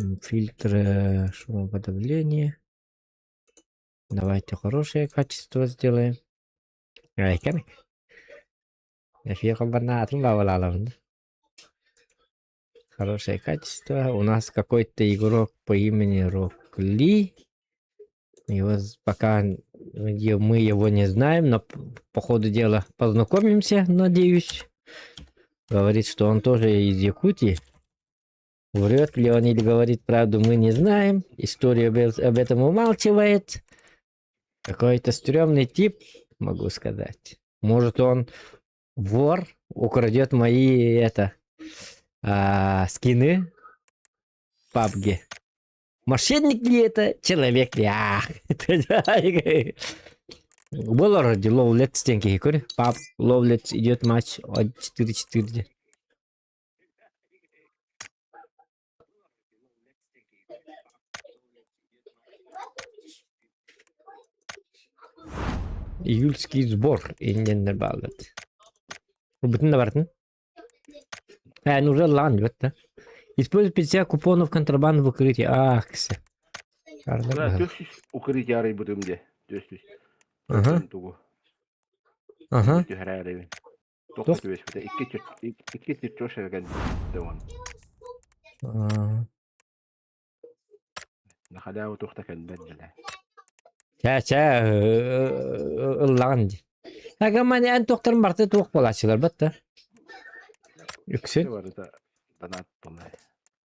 Фильтры шумоподавления. Давайте хорошее качество сделаем. Айкан. Хорошее качество. У нас какой-то игрок по имени Рокли. Пока мы его не знаем, но по ходу дела познакомимся, надеюсь. Говорит, что он тоже из Якутии. Врет ли он или говорит правду, мы не знаем. История об этом умалчивает. Какой-то стрёмный тип, могу сказать. Может, он вор, украдет мои скины в PUBG. Мошенник ли это? Человек ли? Было ради ловлет стенки. Пап, ловлет идет матч от 4-4. Июльский сбор. Инденер баллет. Бутын да бартын? Уже лан, вот, да? Используй 50 купонов контрабанды в укрытии. Ах, ксы. Да, 400 укрытие арай бутымде. 400. Ага. Ага. Тоқты төбес біте. Икки тіртош әрген дауан. Нахадау тоқта кәлбәт білі. Лан. Агаман ән тоқтарын барты тоқ болашылар, бәтті. Үксін. Донат болай.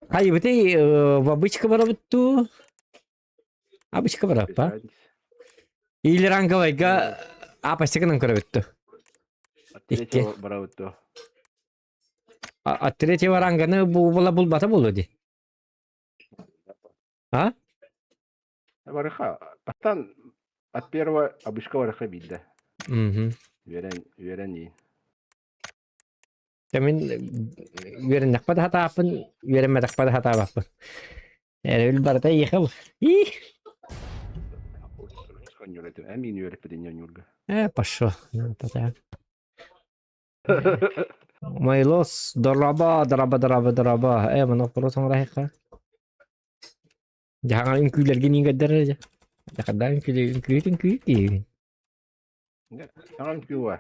Хай, бітей, бабычка бара бұтту. Абычка бара, па? Или ранговайга апастығының көрі бұтту. Третьего бара бұтту. От третьего ранганы бұл бата болу де. А? Вараха. Аттан от первого обычка вараха билді. Верен ейін. Мен верен нақпады хата апын, верен мәдақпады хата апын. Әрі барда ехал. Әмин өретпеден юрга. Пошо. Майлос, дораба. Мұны құрысын райыққа. Жаңа үнкүйлерге ненгеддер әже. Жақында үнкүй дейін. Жаңа үнкүй бар.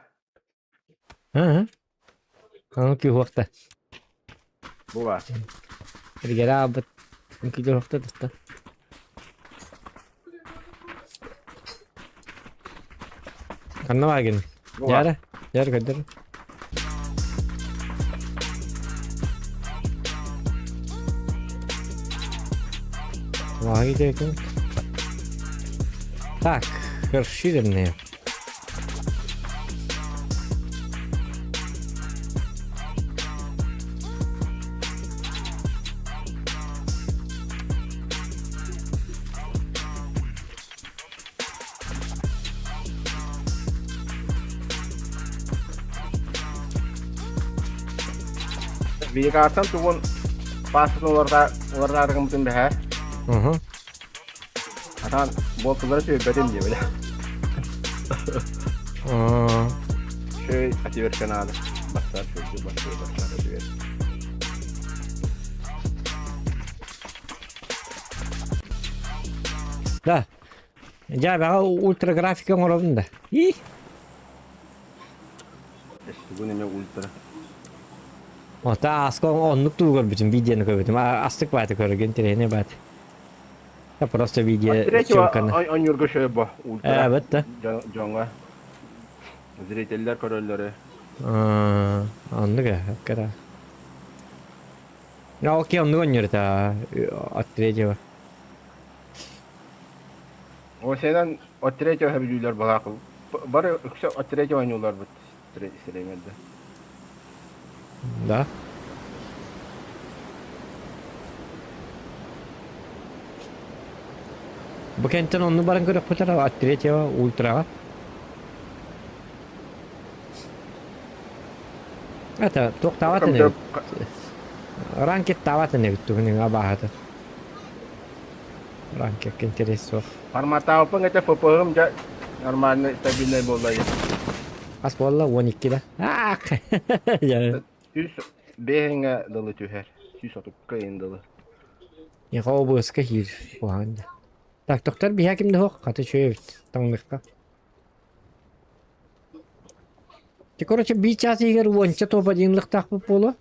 Үнкүй уақта. Бұл бар. Біргері абыт үнкүйлер уақта дұста. Қанна бар ген? Жары көддір. Ваги дейкен. Так, расширенные. Вегарсан туғын басын оларға арығын бұтын бі, Атан бол кызları söyle beden diye böyle. Şöyle atıyor kanalı. Başlar şöyle başlar atıyor. Да. Я бага ультра графика уровнда. İşte bu ne ultra. Ота аскон оннук тугар bütün videonu koydum. Astık batı körgen trene bat. Ya просто видео съемканы. Он юрга şöyle bu ultra. Evet de. Jonga. Zireyteliler körölleri. Anlık ya. Hakikaten. Ya okey onu oynuyor at tretьего. O şeyden o tretьего hep bakakıl. Bari o tretьего oynuyorlar bu Süleyman'da. Да. Bu kentten onu barın görüp putar at tretьего ультра. Это тоқтаваты не. Ранкет таваты не бит тугнин абахаты. Ранкет интересов. Формата apa ngecek pepem ja normalnya stabilnya bola ya. As bola 12 да. Ya. Yüz behenga dalı tüher. Yüz atıp kayın dalı. Ya o bu ıska hir bu hande. Tak doktor bir hakim de hok katı şöyle bit. Tanlıkka. Te korоче bir çası yer vonça topa dinlik takıp bolu.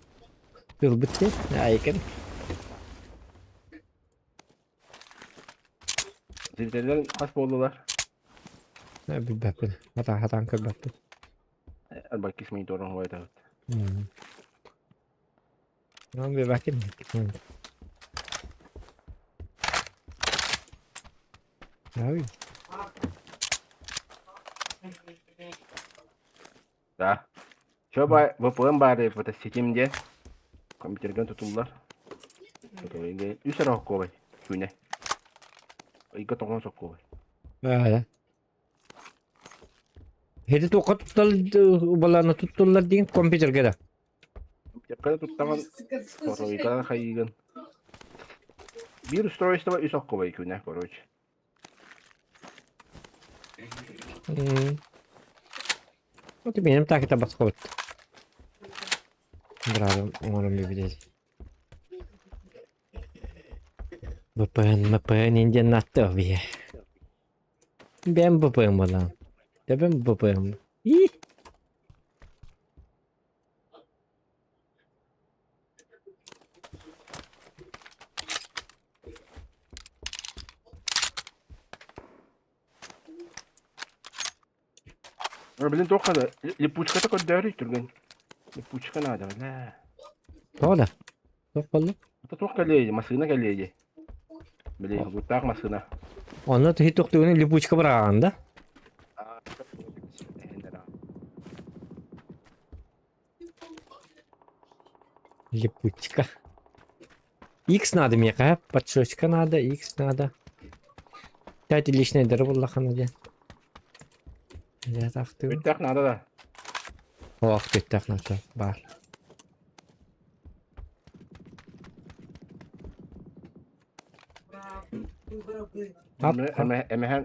Kıl bitti. Ayıkın. Zirvelerin has boldular. Ne bir bakın. Hatan kır bakın. Bak ismi doğru havayda. Tamam bir bakın. Abi. Da. Coba VPN bari pada Steam'de komputerden tutuldular. Fotoğrafı üst ara koy. Şune. İki tokon sok koy. Öyle. Hedi tokat tutal balana tuttular diye komputer gede. Komputerden tuttagan fotoğrafı kaygan. Bir storage var üst ok koy şune koruyucu. O da benim takita bas koydu. Bravo, umarım bir video. VPN ince nattı bir. Ben VPN lan. Ya ben VPN. İyi. Bilin tokada. Lipuçka da kodları turgan. Lipuçka nada la. Doğru. Çok balı. Ata tok kaleye masına kaleye. Bili bu tak masına. Onlar da hiç doktorun lipuçka bırakanda. Lipuçka. X надо мне кая, подшочка надо, X надо. 5 лишнее дыры ханада. Я так ты. Bir tak nada da. Ох, ты так надо. Бар. Hop, hop.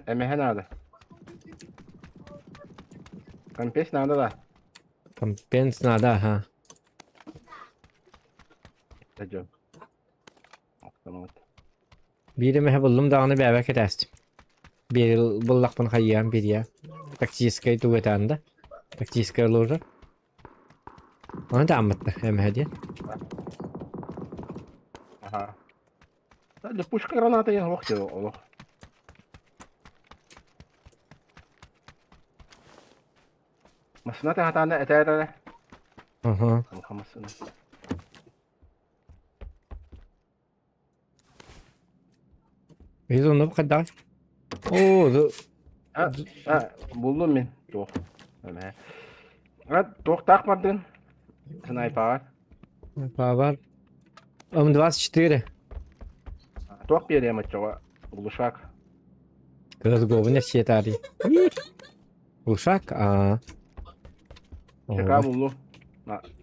Emehen nada. Kampes nada da. Компенс надо, ага. Tacım. Tamam. Biri mehe buldum dağını bir evvel edersin. Bir yıl bullak bunu hayyan bir ya. Taksiskayı tuğetanda. Taksiskayı olurdu. Onu da anlattı hem hediye. Aha. Lipuçka granata ya vakti o. Masına da hatanda etere. Aha. Masına. Biz onu bu kadar. Oo, Ha, buldum ben. Tok. Hemen. Ha, tok takmadın. Sniper. var. Ama 24. Tok bir yere mi çoğu? Uluşak. Kız gobu ne şey tarihi. Uşak. Aa. Şaka buldu.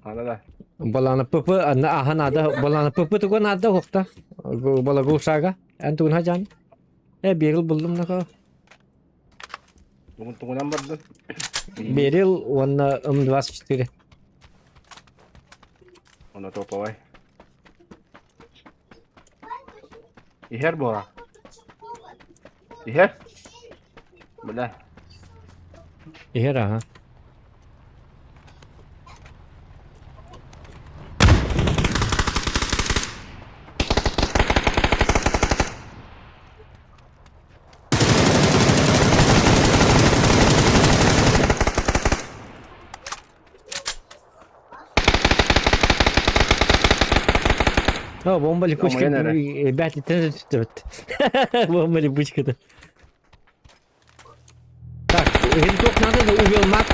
Nada da. Balana pıpı. Aha nada. Balana pıpı tuğu nada hokta. Bala uşaga. Antun hacan. Bir yıl buldum ne kadar. Tungunan bardın. Bir yıl ona 24. Onu topa vay. İher bu ha. İher. Böyle. İher aha. Ha bomba lipuçka. nere? Belki tane tuttu. Bomba lipuçka da. Так, helikopter надо да увел маг.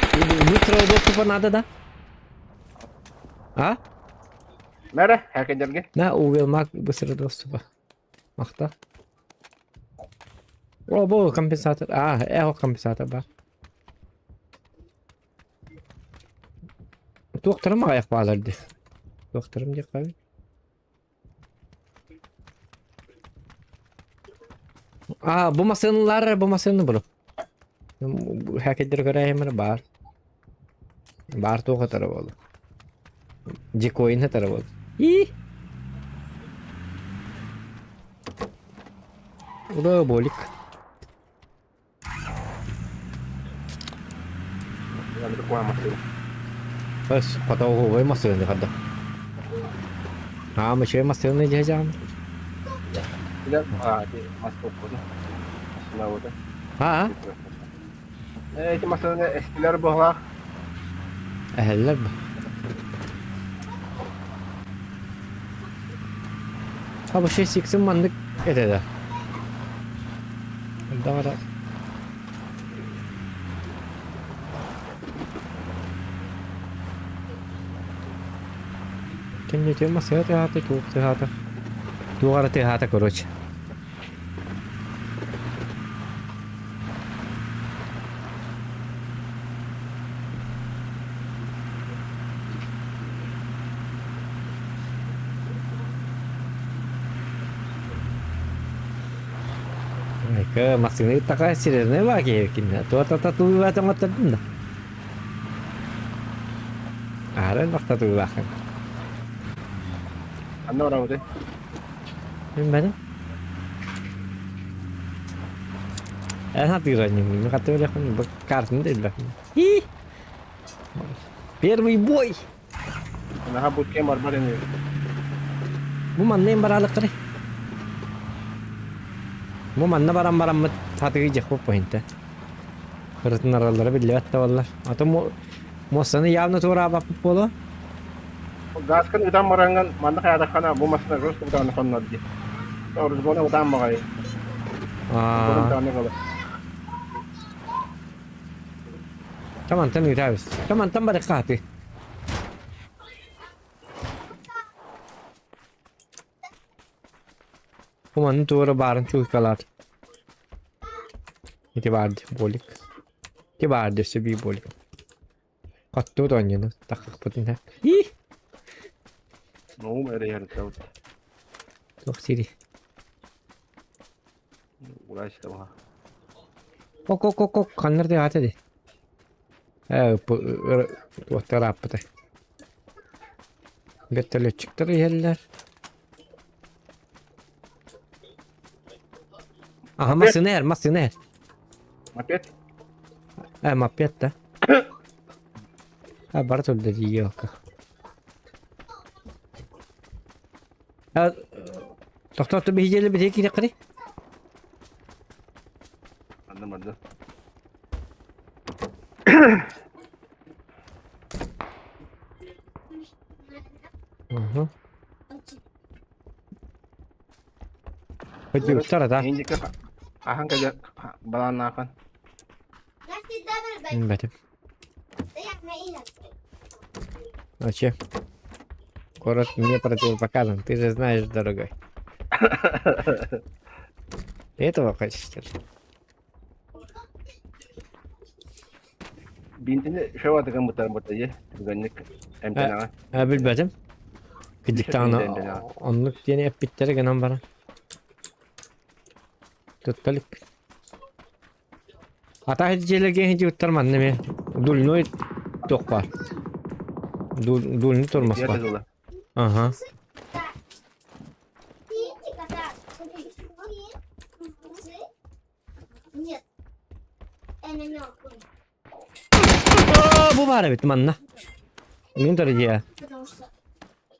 Быстрого доступа надо да? А? Nere? Herkes dergi. Да, увел маг быстрого доступа. Махта. О, был компенсатор. Эхо компенсатор бар. Doktorum ayak bağlardı. Doktorum diye kaybı. Bu masanın bulup. Hareketleri göreyim bar. Bar to taraf oldu. Cikoyun taraf oldu. İyi. Bu da bolik. Yani bir koyamazsın. Bas, kata o koy masaya ne kadar. Ha, mı şey masaya ne diyeceğim? Bir de masaya koydu. Masaya koydu. Ha? Ki masaya eskiler boğla. Ehler mi? Ha, bu şey siksin mandık edede. Daha da. Kim ne diyor masaya tehata, tuğ tehata. Tuğara tehata koruyucu. Ke masih tak kasih ne bagi kinna tu tu atau ngotot dah. Ada waktu tu bahkan. Anne var abi. Gimana? Hati ranya ni kata dia kan bekar ni dah. Ih. Biar boy. Nahabot kayo marbarin niyo. Bu manne baralak kare. Bu manne baram mat hati je ko pointa. Kırıtın araları bile hatta vallar. Ata mo sana yavna tora bak polo. Gas kan utang marangan mana kaya ada kana bumas na gas utang na konod di. Terus bona utang mo kayo. Bona Aa. utang na kala. Tamam tanı tavis. Tamam tam barakati. Bu manne tora barın çok kalar. İti vardı bolik. İti vardı işte bir bolik. Kattı da oynayın. Takık putun ha. Ih. No mere yer tawt. Çok siri. Uğraş da var. Kok kanlar da hadi. Bu tarafta. Götürü çıktı yerler. Aha masiner. Mapet. Mapet da. Ha Bartol dedi yok. Ha doktor bir hiceli bir tek kiri. Anlamadım. Hı. Hadi uçara da. Hindi ka ahan ka dyan. Balanakan. Betim. Вообще. Город мне противопоказан. Ты же знаешь, дорогой. Ты этого хочешь? Bintini şey vardı kan muhtar ye. Güvenlik emtana. Bilmedim. Gıcık tane Bilmedim ya. onluk yeni hep bitleri gelen bana. Tuttalık. Hatta hediyeler genci uttarım annemi. Dulunu çok var. Dulunu turması var. Dola. Aha. Нет. Это не Aa, bu var evet manna. Min ya. потому что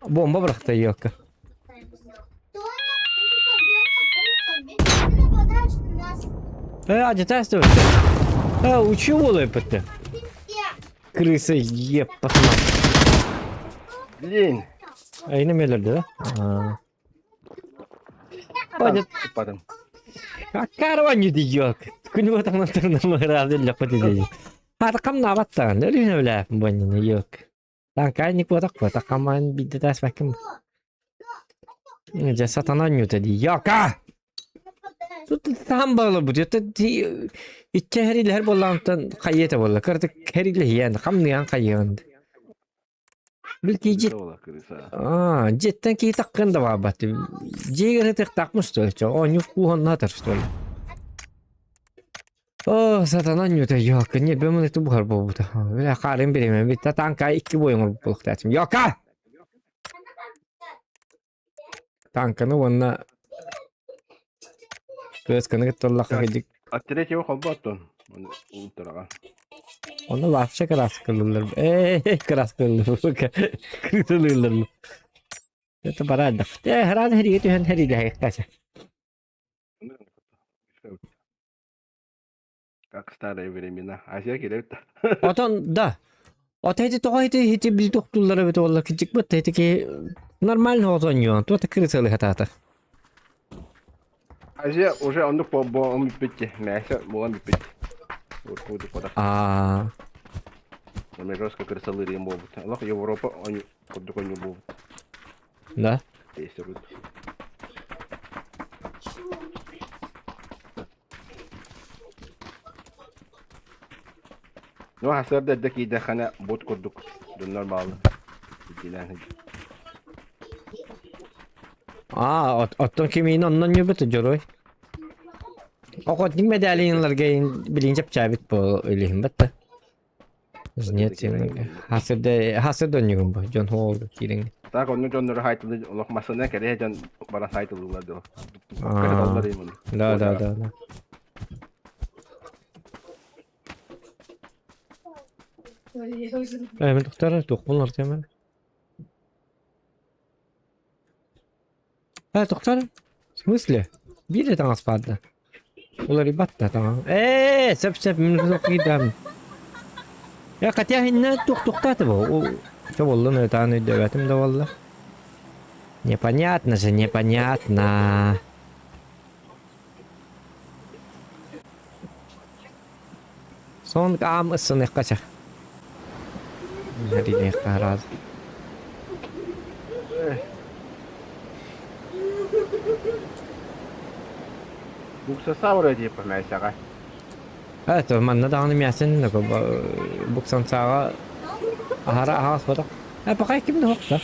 Bomba bıraktı yok. Тоня, ты попадаешь на нас. Acı ters de uçuyor oluyor pıttı. Krisi yep basma. Lin. Aynı mı öldü? Aa. Acı Çıkmadım. karavan gidiyor. Günü vatandan tırnağına herhalde lafı diyeceğim. Hadi kam nabattan. Öyle öyle bu yok. Lan kaynik vatak vatak kaman bir de ders bakayım. Nece satanan yok dedi. Yok ha. Tam bağlı bu diyor. İçe heriyle her bollantın kayyete bolla. Kırdık heriyle yiyen. Kamlayan kayyandı. Belki cidden. Dola kırısa. Cidden ki takkın da var batı. Cigara tek takmış da öyle. O yok kuhanna tarıştı öyle. Satanan yok da yok. Niye ben bunu bu harbi bu da. Böyle karın birime. Bir de tanka iki boyun olup buluk dağıtım. Yok ha. Tankanı onunla Kıskanı gittiler kıcık. Attire ki yok oldu attın. Ultraga. Onu вообще kras kılırlar. Kras kılırlar. Kırılırlar. Это парада. Herhalde her yedi her yedi hakikaten. Как старые времена. Азия келет. Otan da. Ota hedi toğa hedi biz doktorlara bit valla kıcık bit hedi ki normal otan yok. Tuota kırısalı hatata. Азия уже он по он битти. Мясо, он битти. Вот буду подав. Aa. Мы жестко крысалы рим будут. Лох Европа, они под такой не будут. Da. Если будут. Ну, hasar da ki de khana bot kurduk. Dönler bağlı. Dilan. Aa, otan kimin ondan yubut joroy. Okot ning medalyanlar gayin bilince çabit bu öleyim batta. Нет, hasırda nyugum bu. John Hall kiring. Так, он жон рахайтыл, лох масына кере жон бара сайтыл улады. Aa. Кыры доллар емін. Da. Ben doktora doktorlar temel. Ha doktor. В смысле? Biri de asparda. Ular ibat da tamam. Sep min okuydan. Ya katya hinne doktorta bu. O что والله на это не девятым давала. Непонятно же, непонятно. Son am ısın kaça. Hadi ne karar. Buksa savra diye pamaya. Evet, man da anım yasin ne ko buksan sağa ahara ahas bada. Ha bakay kim ne hokta.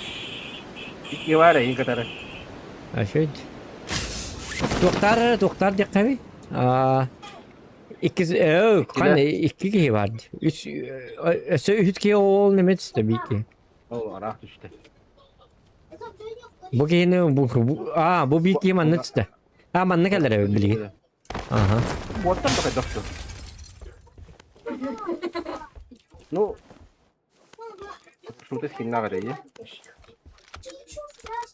İki var ya, iyi kadar. Aşöyd. Doktor dikkavi. İkiz kan iki ki vardı. Üç üç ki ol nemet tabii ki. O ara düştü. Bu ki ne bu bir ki man ne işte. Ha man ne kadar bilgi. Aha. Botan pakai dokter. Ну, что-то сильно говорит.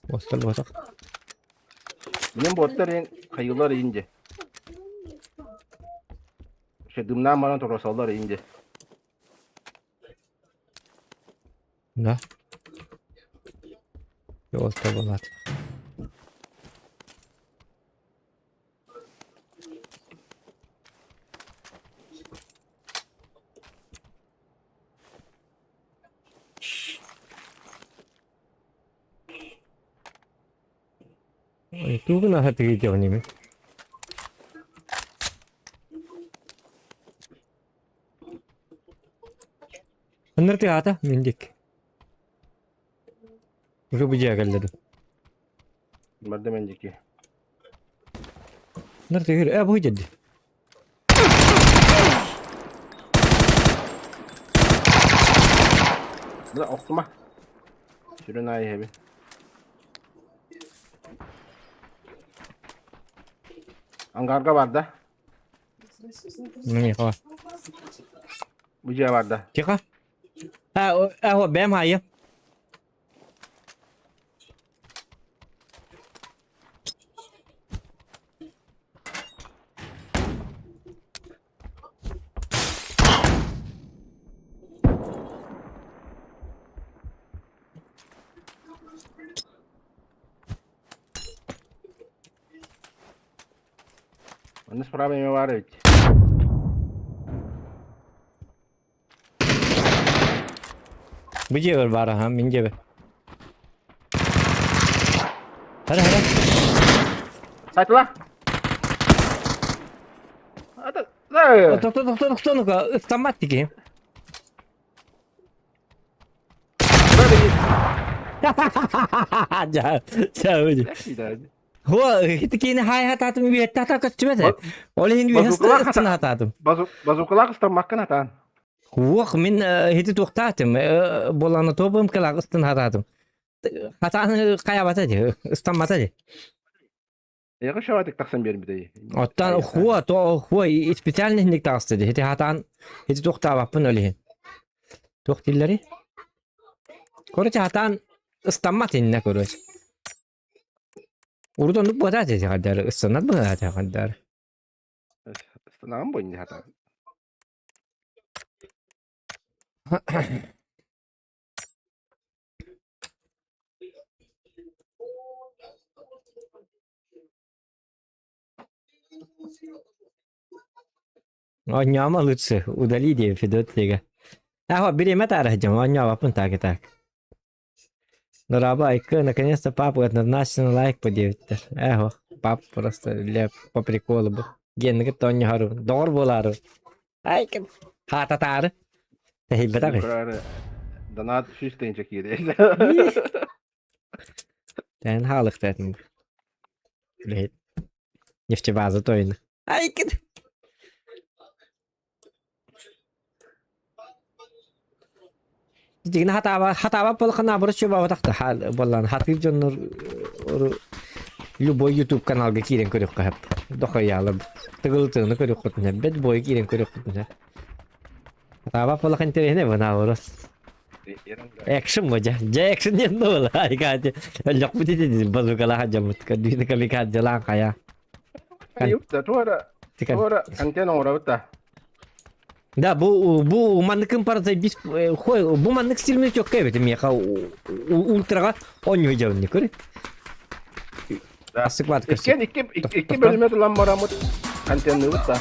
Bostal bosak. Benim botların kayılar ince. Dımdan bana torosallar ince. Da. Bostal bolat. Itu kena hati hijau ni. अंदर ते आता मिंजिक उसको भी जाकर ले दो Madem önceki. अंदर ते फिर अब हो जल्दी Bırak okuma. Şuraya nayı hebi. Angarga vardı. नहीं खा Buca vardı. क्या वो बैम आई है Onun problemi var hiç. बुझे और बारह हाँ मिंजे पे अरे अरे Satu lah. Ada. doktor nuka ıslamat dikeyim जा बुझे هو هتكين هاي هتاتم بيتاتا كتبته ولا هندي هستنا هتاتم Bazukalar ıslamakkan hatan. هو من هيتي توقتاتم بولانا توبم كلا قستن هتاتم هتان قيابته استمته Ya şu atık taksan bir de. Ottan huwa to huwa spesialni hindik taqstedi. Heti hatan heti toqta bapın ölehin. Toq dilleri. Koruç hatan ıslanmat inne koruç. Urdan bu kadar dedi kadar ıslanat bu kadar. Isınağım boyunca hata. Anyama lütse udali diye Fedot diye. Ah, biri mata arayacağım. Anyama pun tak. Нораба Айка наконец-то папа однозначно лайк подивитtir. Пап просто по приколу bu. Genlik tonya haru. Doğru bolar. Ayka hata tarı. Heybet abi. Yukarı danat şu üstten çekiyor. Ben halık dedim. Lehit. Nefçi bazı toyunu. Ayka. Jigna hata polkana burası baba takta hal bolan hatip jonur любой YouTube kanalga kiren körük hep. Dokoyalı. Tıgıltığını körük kutun. Bet boy kiren körük kutun. Hata polkan terene bana oros. Action moja. Ja action nya nol. Ay kaje. Lok bu dedi bazukala hajamut ka duit kali ka jalan kaya. Ayıp da tuara. Tuara kanten orang da. Да, bu manlıkın parası biz bu manlık stilimiz çok kaybettim ya ultraga oynayacağım ne kore. Asık var kız. İki bölüme tulan maramut kanten nüvut da.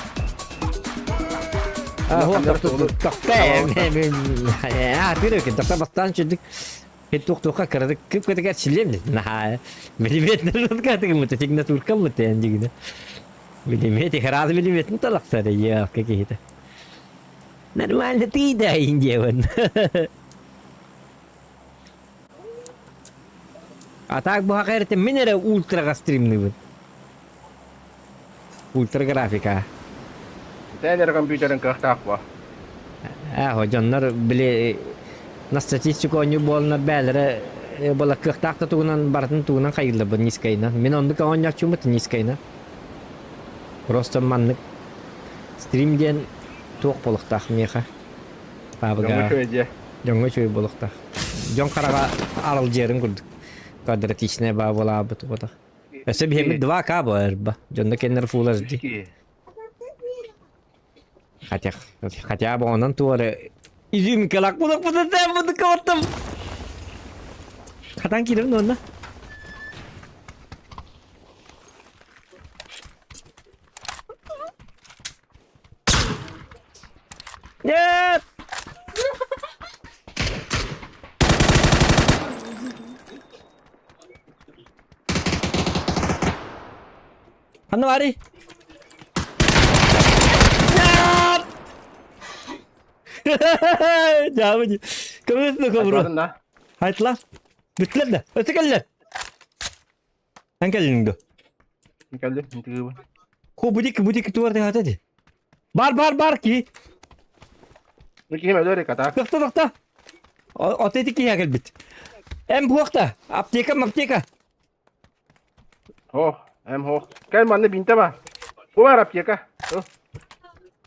Diyor ki doktor bastan çözdük. Hep doktora karadık. Kıp kadar çilem dedi. Nah, milimetre kadar mı tek ne turka mı tencigine. Milimetre herhalde milimetre talak sarı ya kakihte. Нормально ты да, Индиан. А так bu hakikaten minere ultra streamli bu. Ultra grafika. Tener komputerin kırtak var. Hocanlar bile na statistik oyunu bolna belre bola kırtakta tuğunan barın tuğunan kayırlı bu niskayna. Min onu ka oynak çumut niskayna. Просто manlık stream diyen toq boluqtaq meqa. Babaga. Jonga çöy boluqtaq. Jon qaraga arıl jerin kurduk. Kadratичная ba bola bu boda. Ese bir 2K bu erba. Jonda kenner full HD. Хотя bu ondan tuğara izim kalak bunu kapattım. Katan kirim onda. Нет! Анвари! Нет! Jauh. Kamu tuh bro. Hayatlah. Betul dah. Betul kan? Angkel nih. Geldi. İntiqi. Budik tuar deh hata deh. Bar ki. Peki öyle öyle kata. Dokta. O dedi ki ya gelbit. Em bu vakta. Apteka. Oh, hem ho. Gel manne binte ba. Bu var apyaka. Oh.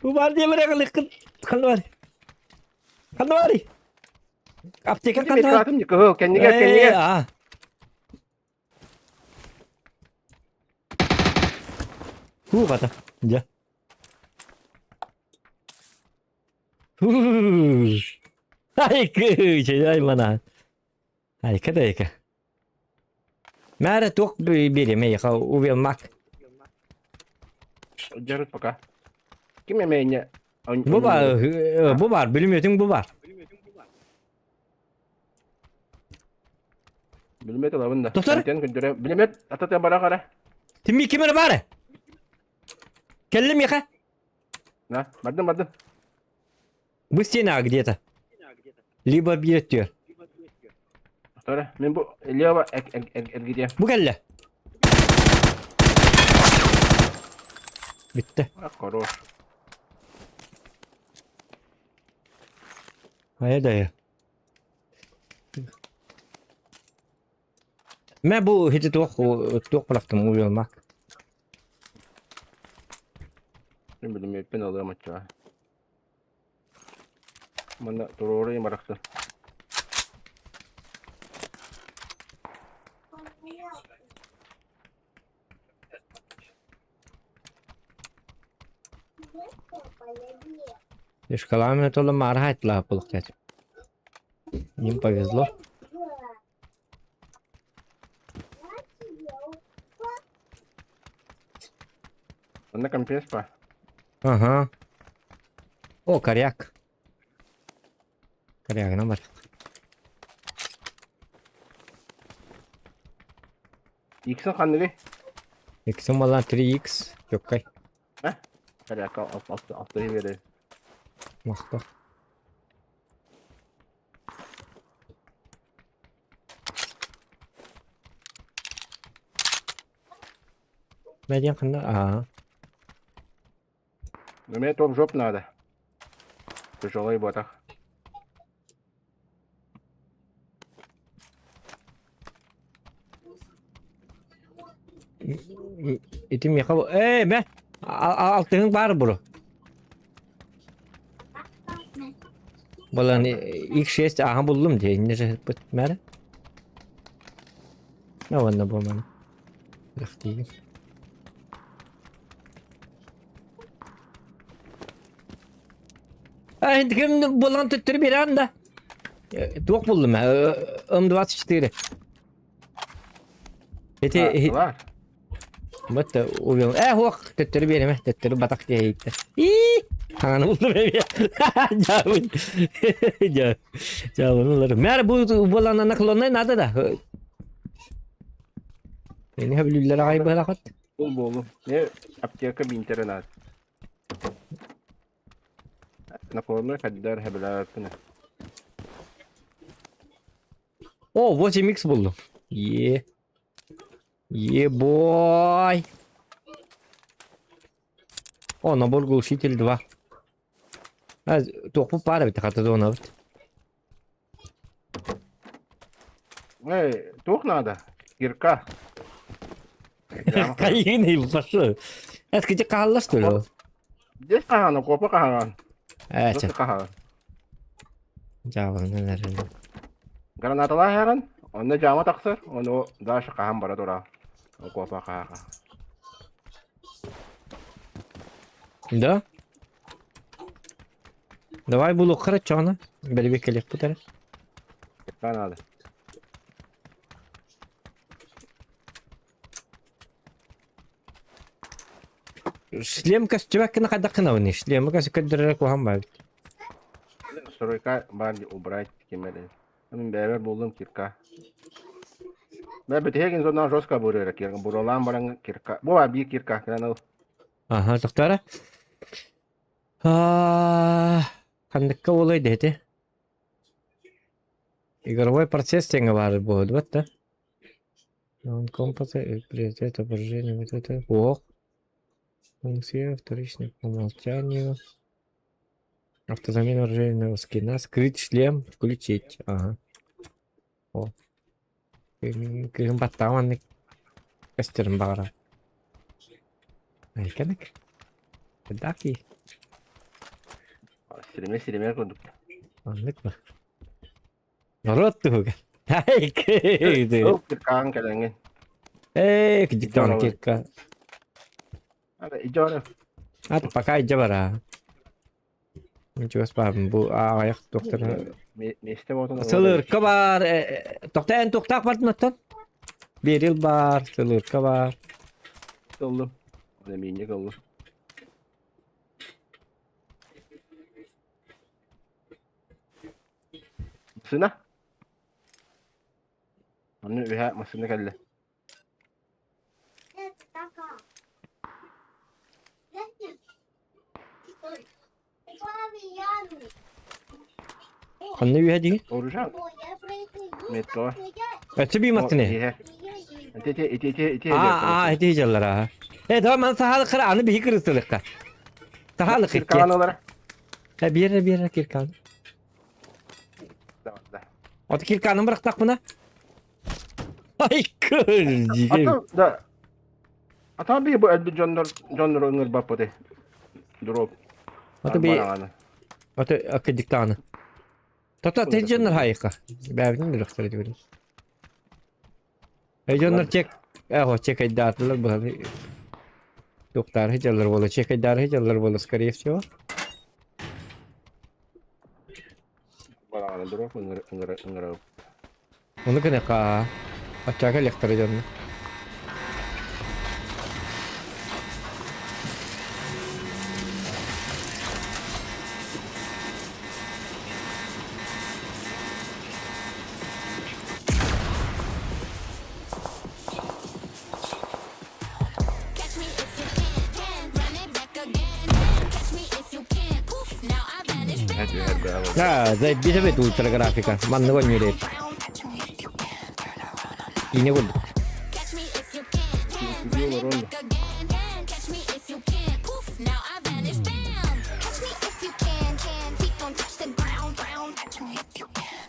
Bu var diye mereka lihat kan var. Apteka kan Bir katım yıkı. Kendi gel. Kata. Ya. Ay şey mana. Ay kadayka. Mara tok biri me ya uvel mak. Jarut paka. Kim yemeğine? Bu var. Bilmiyorsun bu var. Bilmet alavında. Doktor? Bilmet atatın bana kara. Timmi kimere bare? Kellim ya. Na, madem. Bu стена где-то. Либо бьет diyor. Sonra ben bu Liyaba gideyim. Bu kelle. Bitti. Koruş. Hayır dayı. Ben bu hiç tok bıraktım uyumak. Ben bileyim ben alırım açığa. Bana doğru yamaраktı. Шкалами то мархать ла получать. Им повезло. Bana kampiyes pa. Ага. О, коряк. Коряк номер. X'in kanlı X'im olan 3X. Yok kay. Hadi yakal alttayı verir. Maqta. Median kanda. Aa. Mehmet top job nerede? Tuşolayı bu atak. Itim yakal. Be. Altın var bro. Balan ilk şey aha buldum diye. Ne şey bitmedi. Ne var bu bana? Lahtiyim. Ay kim bulan tuttur bir anda. Çok buldum ha. 24. Eti Var. Batta uyuyor. Hok tuttur benim tuttur batak diye gitti. İyi. Hanı buldum evi. Cavun. Cavunlar. Mer bu bulan naklonay nada da. Beni hablüller ay balakat. Bol. Ne aptiyaka binterenat. Nakorna kadar habelatına. О, 8x buldum. Yeah. Yeah boy. О, набор глушитель 2. Тоқпу пара бит хата дона бит. Тух надо. Кирка. Кайын ил башы. Эскиче каллаш төлө. Дес kahana, kopa kahana. Эче. Nasıl kahana? Жаван нелер. Granatalar heran. Onu cama taksır. Onu daha şu kahan bara dora. O kopa kaha. Да? Давай булу кырачана. Белбек келек бутар. Kirka надо. Шлем костюмак на кадакна вни. Шлем кас каддырак вахам бар. Стройка bari убрать kemeri. Onun beraber buldum kirka. Ben betehegin zondan joska buraya kirka. Buralan barang kirka. Bu var bir kirka. Kena Ага, доктора. Кандыкка олай дети. Игровой процесс тенга бар будет, вот да? Он компаса приоритет отображения вот это. Ох. Функция вторичная по умолчанию. Автозамена оружейного скина. Скрыть шлем. Включить. Ага. О. Кырым баттаманный костерн багара. Айканык. Даки. Silime koyduk. Anlık mı? Narot tuh kan. Hai ke. Oh kirkaan kalangin. Kejik tong kirka. Ada hijau ada. At pakai jabara. Juga spam bu ayak dokter. Neste motor. Sılır kabar. Dokter tuktak var mı ton? Bir yıl bar. Sılır kabar. Kaldım. Ada minyak kaldım. Sına. Onu veha masını kalle. Kanne üye değil. Orucan. Metro. Ötü bir matine. İti. Hadi hicalara. Tamam sahalı kıra anı bir kırısılık ka. Sahalı Kirkaan kırka. olarak. Bir yere kirkan. Tamam. O da kirkanı bıraktak buna. Ay kır. Atau bir bu elde John Ronger bapo deh. Drop. Ata bir Arbalağını. ata akıcık tane. Tata tecrübeler hayka. Ben de doktor diyorum. Heyecanlar çek. Çek aydarlar bu. Doktor heyecanlar bola çek aydar heyecanlar bola скорее всего. Arbalağını drop. Ingırıp. Onu kena ka. Açaka elektrik heyecanlar. Catch me if you can, run it back again. Catch me if you can, poof, now I vanish. Hadi hadi hadi. Ya, zai bisa bet ultra grafika. Man ko nyure. Ini ko. Catch me if you can, run it back again. Catch me if you can, poof, now I vanish. Bam. Catch me if you can, feet don't touch the ground. Catch me if you can,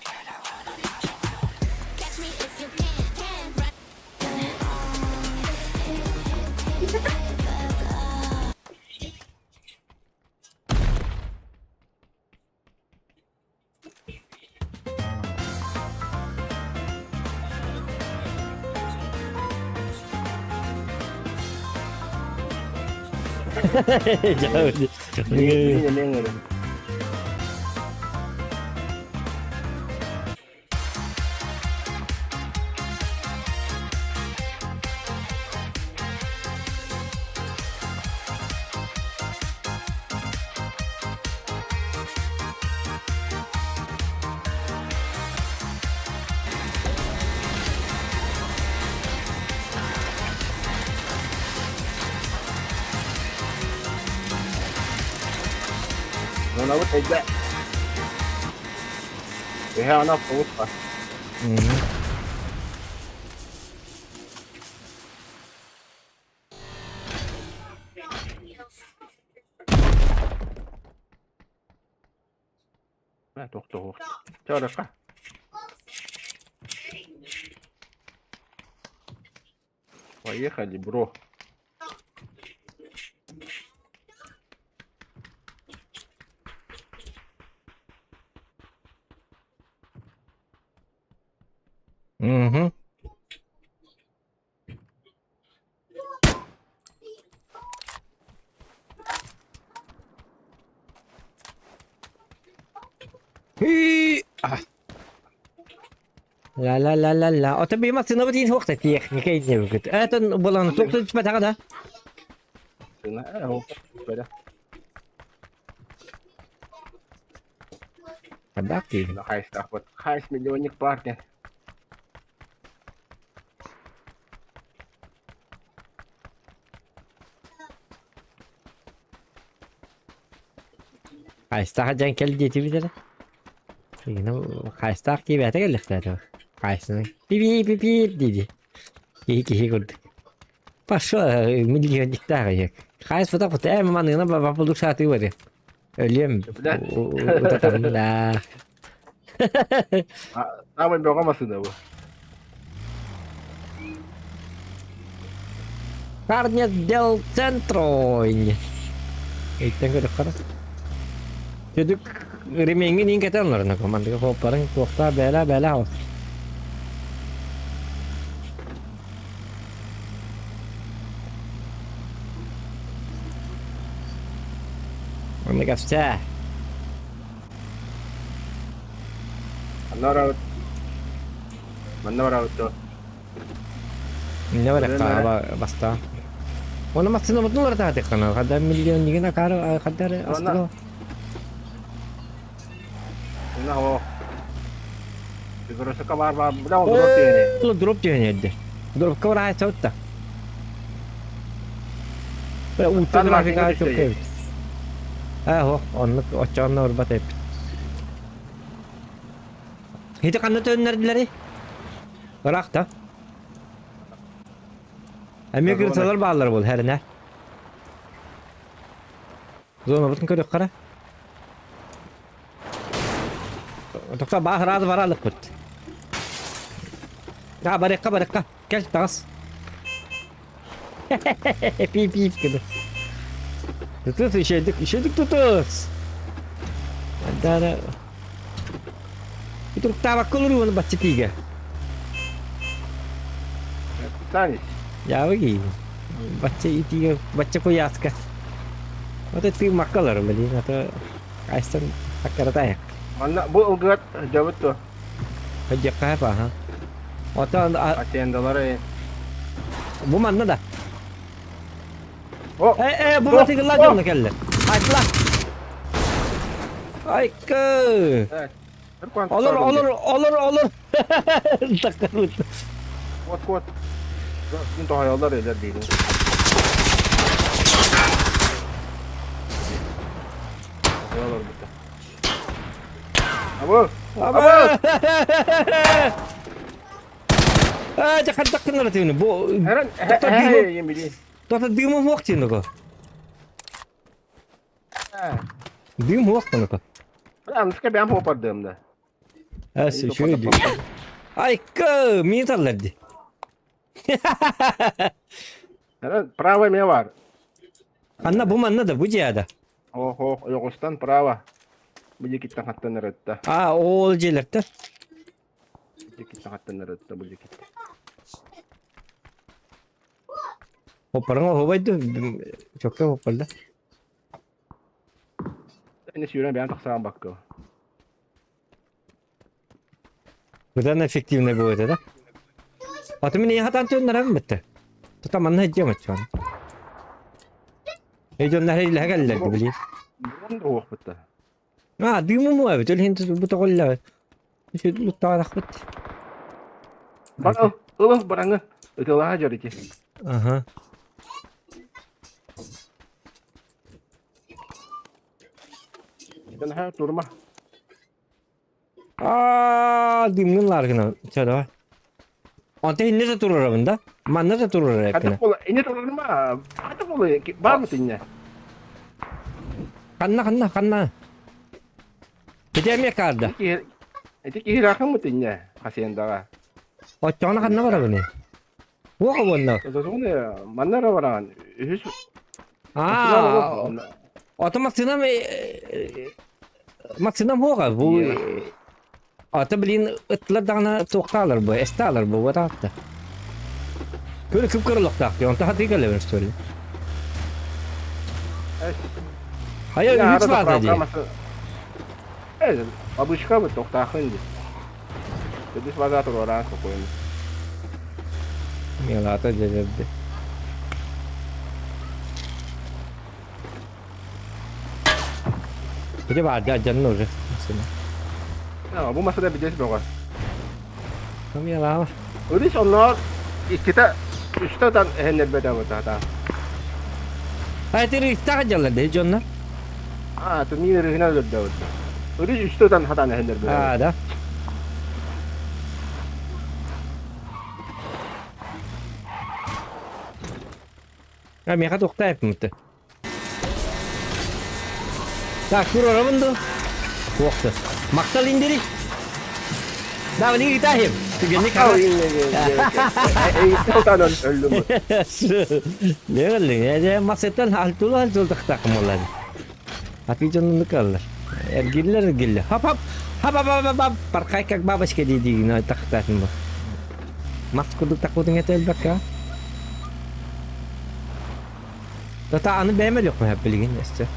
catch me if you can, run. Jauh. Ini ngırıp. Nó vứt đi đấy. Thì heo nó không vứt mà. Тух. Чё, Рашка? Поехали, бро. Mhm. Hi. La. O tabii mas sınavı değil vakti teknik eğitim vakit. Atın bulan toktu hiç bata kada. Đừng nói đâu. Vậy đó. Bak ki. Nó hay stuff, but hay milyonik partner. Haysta hacan keldi diye bir yine haysta ki bata geldi. Haysta. Pipi dedi. İyi gördük. Başka milyonik daha yok. Haysta fotoğrafı hemen yanına babuluk saati var ya. Ölüyorum. O da tabii la. Tao bên đó có mà sừng đâu. Carne del Centro. Tengo de cara. Jadi remengin ini kita orang nak mandik kau parang kuota bela house. Mana kapsa? Mana orang tu? Ne var ya basta. Ona masih nama tu orang tak ada kan? Ada milyon ni nak karo, ada asal. Ini apa? Digorong sa kamar ba? Daw drop yan eh. Lo drop dia ni ada. Drop kau rasa tahu tak? Utan grafik aja okey. Onu açanlar orada hep. Hiç kanıtı önerileri. Bırak da. Emek kırsalar bağlar bol her ne. Zona bakın körük kara. Toksa bahar az varalık bırt. Ya baraka. Gel tas. Pip gibi. Tutus işedik tutus. Ada. Itu tawakkul lu baca tiga. Tanis. Ya bagi. Baca tiga, baca ko yaska. Atau tim makalar beli atau kaistan akar taya. Mana bu ugat jawab tuh. Hajak apa ha? Atau Kasihan doları. bu mana dah? Oh. Bu mati gelak jom nak kelle. Atla. Ay ke. Evet. Terkuat. Olur. Takut. Kuat. Ini tuh hayallar eder değil. Hayallar bitti. Abu. Jangan takkan nanti ini. Bu. Heran. Yang bili. Dokter di mu waktu ini kok. Di mu waktu ini kok. Ben ska ben hopardım da. Şöyle. Ay ke, mintarlardı. Heran prava ne var? Anna bu manna da bu cihada. Oh, yokuştan prava. Bu kita hatta nerede? O olacaklar. Bu kita hatta nerede bu kita. Hoparanga hobaydı. Çok da hoparda. Ini sürüne ben taksam bakko. Buradan efektifne bu arada. Atımın iyi hatan tönler mi bitti? Tutamam ne edeceğim açıyorum. Heyecanlar hele gelirlerdi biliyor. Bunu da hoş bitti. Düğümü mü evet? Öyle hindi bu takolla. Şu lutarak bitti. Bak Allah barangı. Ötelah aja iki. Aha. Ben her durma. Düğümün largına. Çada. Ante hindi de durur bunda. Manna da durur Hadi hepine. pola ini durma. Hadi pola var mı tinnya? Kanna. Gidem ya karda. Itu kira mı tinnya? Kasihan daha. O çana kanna var bunu. Bu kabonda. Sesungguhnya mana orang? Hüs. Ata maksimum hoga bu. Ata bilin ıtlar dağına toktalar bu, estalar bu vatatta. Böyle kıpkırılık taktı, onu hadi gelelim söyle. Hayır, üç var dedi. Evet, babuşka mı toktakındı? Jadi sebagai orang pokoknya. Ya ata cezerdi. Jadi ada jangan olacak aslında. Ya bu masada bir cez bakar. Kami ya lama. Udah onlar kita üstten henüz beda betada. Hayır, tiri tak jalan deh John. Tuh ni henüz beda. Udah üstten hatan henüz beda. Ada. Kami akan tukta hep mutlu. Tak kur orang tu. Waktu. Maksal indiri. Dah ini kita hep. Tugeni Kau kau. ini. Kau tahu öldü mü? Ne oldu ya? Maksetten hal tulu tak mulan. Hati canını kalır. Ergiller. Hap. Parkay kag babas ke di na tak mo. Mas kuduk takut ng etel baka. Tataan beğenmedi yok mu hep bilgin işte.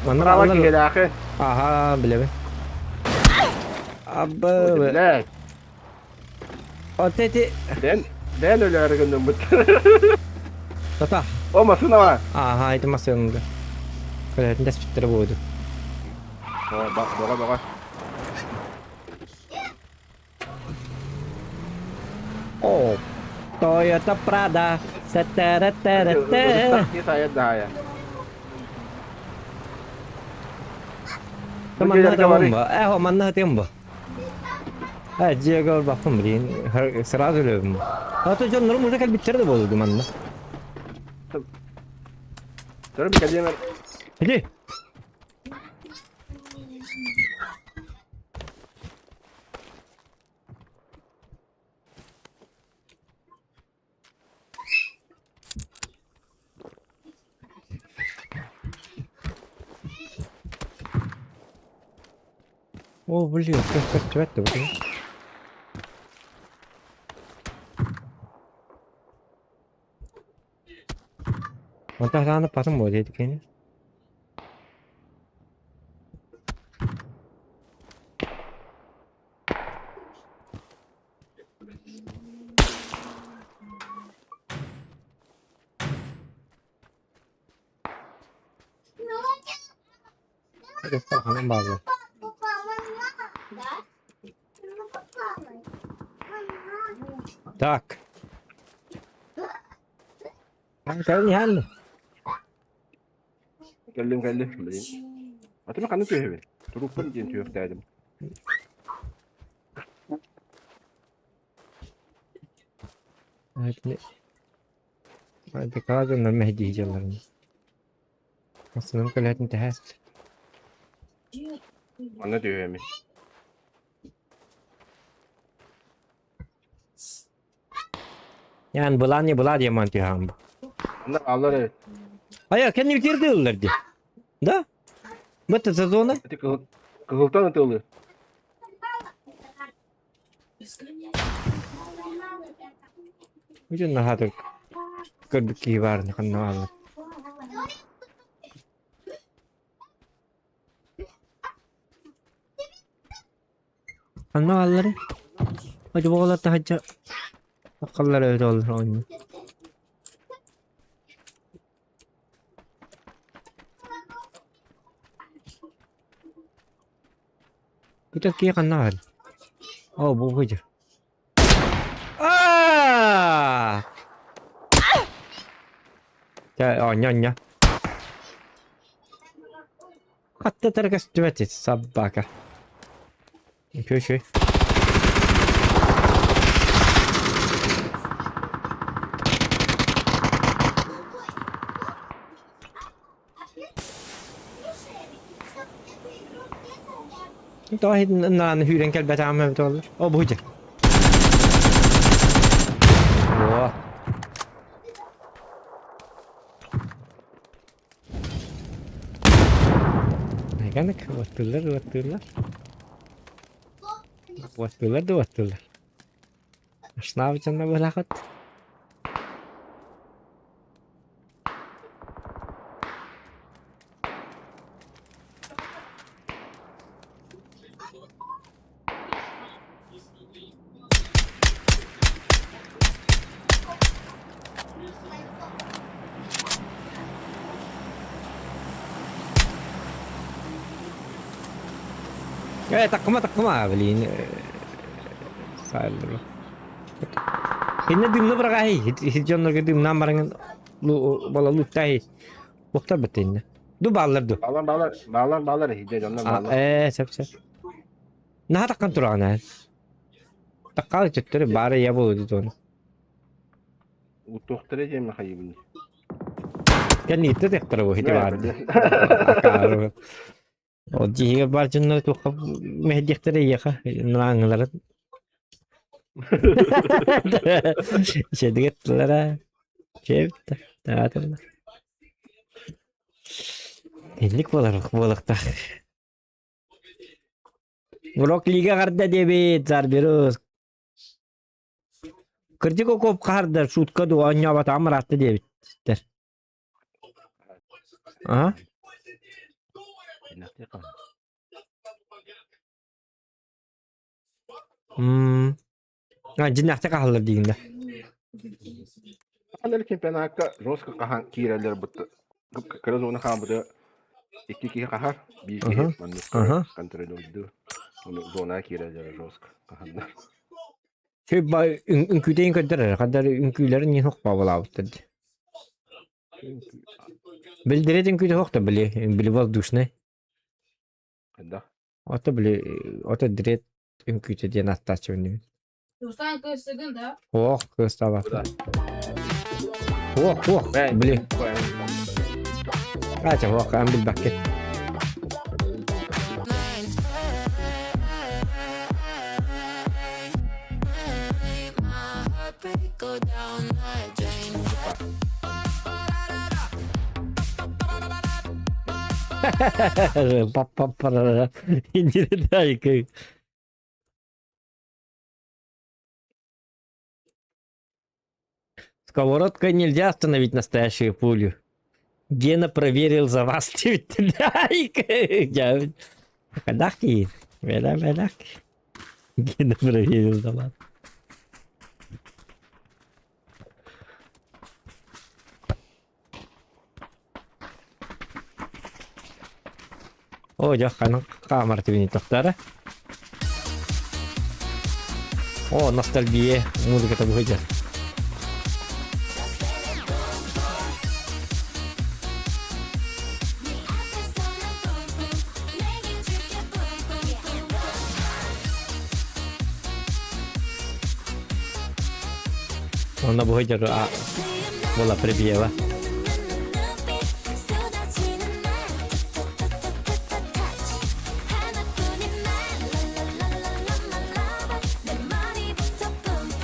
Bravo ki gelake. Aha bile. Abba. Bilek. O teti. Ben öyle argındım bu. Tata. O masın ama. Aha itu masih yang udah. Kalian dah sekitar bodoh. Oh, baka. Oh. Toyota Prada. Setereterete. Ini saya dah ya. Teman hati mbak. Mana hati mbak? Jaga bakım bilin. Her sıra söylüyorum. Hatta canlarım burada kalbi bitirdi bu oldu manna. Sonra bir kelime. Hadi. O biliyor. Kötü de bakayım. Ondan sonra patım bu dedik yani. Hadi bakalım bazı. Так. Cái gì hắn? Geldim. Bileyim. Atma kanı tüyü hemen. Turupun diye tüyü dedim. Hadi kalacağım ben Mehdi yiyeceğim. Aslında كلها انتهت. Anne diyor hemen. Yani bulan diye ham bu. Anne Allah evet. Hayır kendi bitirdi öldürdü. Da? Mete sezonu? Hadi kızıltan atılıyor. Ucun daha da gördük ki var ne kadar var. Anne alları. Acaba olar da hacca akıllar öyle olur oyunu. Bu da ki kanna var. Oh bu hacca. Ah! Ya nyannya. Hatta terkas düveti sabaka. Köşe. Itu nan hyren kelbet amem tollar. O bu hujja. Wah. Ne kanak Wattular. Şnav canına bırakıt. Takma beliin. Sayılır. Hinne dimle bırakay. Hiç canlar ki dimle amarangan bala lutay. Bokta betinne. Du ballar du. Bağlar. Hidde canlar bağlar. Sep. Nah takkan turana. Takkal çöttürü bari ya bu dedi onu. Utuhturacağım ne hayibini. Kan itu teh terus itu var. O jiga barcunlar tu mehdi tere ya ka nanglar. Şedik lara. Çevte. Taatlar. Ellik balıkta. Rock Liga karda debit zarberus. Kırcık o kop karda şutka du anya bat amrattı debit. Der. Aha. Jinnahta kahlar diğinde. Alırken ben hakka roska kahan kireler bıttı. Kırız onu kan bıdı. İki kişi kahar. Bir kişi manus kontrol oldu. Onu zona kireler roska kahanlar. Şey bay ünküdeyin kadar ünkülerin yok babalavut dedi. Bildiredin küde yok da bili bak duşne. Kanda. Ota direkt ünküde diye nastasyon. Ruslan kırsıgın da. Oh kısta bak. Oh bili. Acha oh ambil bucket. Go down the drain. Папа-пара. Интересно. Сковородкой нельзя остановить настоящую пулю. Гена проверил за вас. Кадаки. Ведак. Гена проверил за вас. О, жаққаның камера төбіне тоқтары. О, ностальгия. Музыка-то выйдет. Она выйдет, а была прибьела.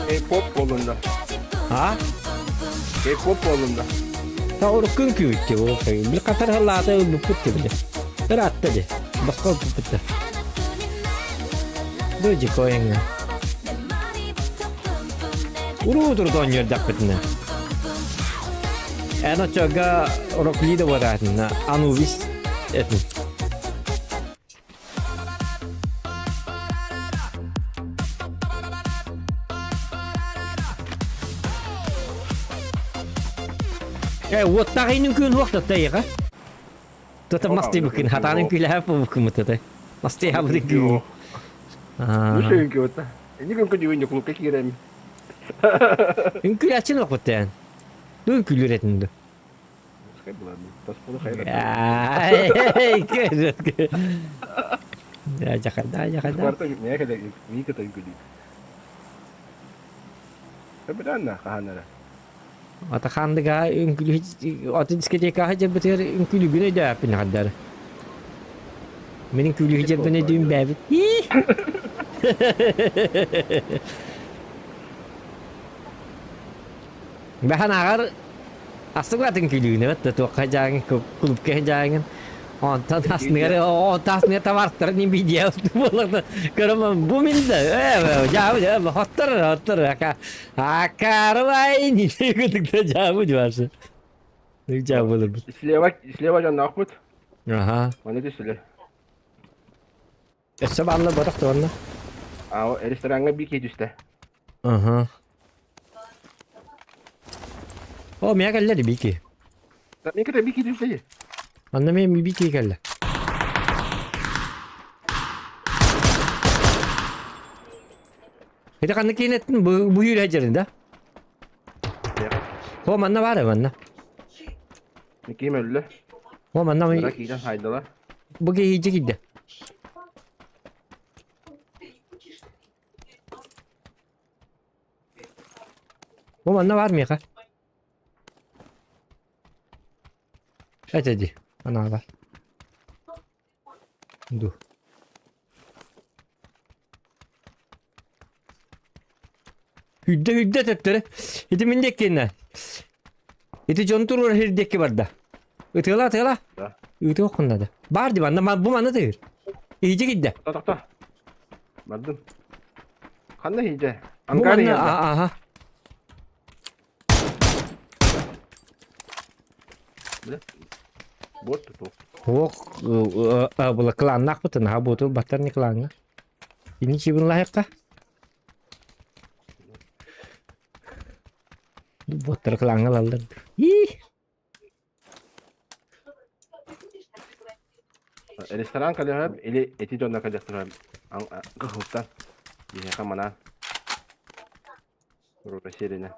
K-pop bolunda. А? K-pop bolunda. Та уркын күйітті ол қай. Бір қатар қалады бүкітті біле. Бір атты де. Басқа бүкітті. Дөжі көйіңі. Урудыр дон ердік бітіні. Әні чөгі роклиді баратын. Анувис әтін. Вот так и не күн вақта тайға. Тота масты бүкін, хатаның күлі әп бүкін мұтады. Масты әбірі күн. Нüşe günkü otta. Ne günkü düğünde kulüpte gireyim. Үн күлі әчін вақыттан. Дөң күлі ретінді. Скай была, тас полу хайрат. Ай, көрді. Жақада. Скварта не kadar вика та günkü. Tabii anna kahanlara. Ата хандыға үн күлі, аты дискетека хажар бітер үн күлі күні дөй әпін қаддар. Менің күлі хажар бұны дүйін бәбіт. Бәхан ағар астығылатын күлігіні өтті тоққа жағын, күліпке жағын. Ondan tasnıları, o tasnıya tavartları ne bildiği oldu. Görümüm bu milde. Cevabı hottır. Akarvay ne gördükte cevabı varsa. Ne cevabı olur bu? Слева Can Ahmet. Aha. O ne diyorsun? Sabahla barak da onunla. Aa, o restorana bir kez üstte. Aha. O miya geldi bir ki. Ne kadar bir kez üstte. Anlamıyorum bir ki geldi. Hadi kanı kinetin bu yürü hacerinde. O manna var ya manna. Ne kim öldü? O manna mı? Bırak iyiden haydalar. Bu geyici gitti. O manna var mı ya? Hadi. Ana var. Dur. Hüdde tettere. Hidi mindek kendine. Hidi jontur hirdeki barda. Itela. Da. Ite okunda da. Bardi banda bu manna değil. İyice gitti. Ta. Vardım. Kanda iyice. Bu Ankara manna yanında. aha. Bot tutu. Oh, bula kelanak betul nah butuh batar nih kelanga. Ini sih belum layak kah? Batar kelanga lalu. Ih, Restoran kalıyor hep. Eli eti donda kalacaktır hep. Kahuttan. Bir kamana. Buraya şerine.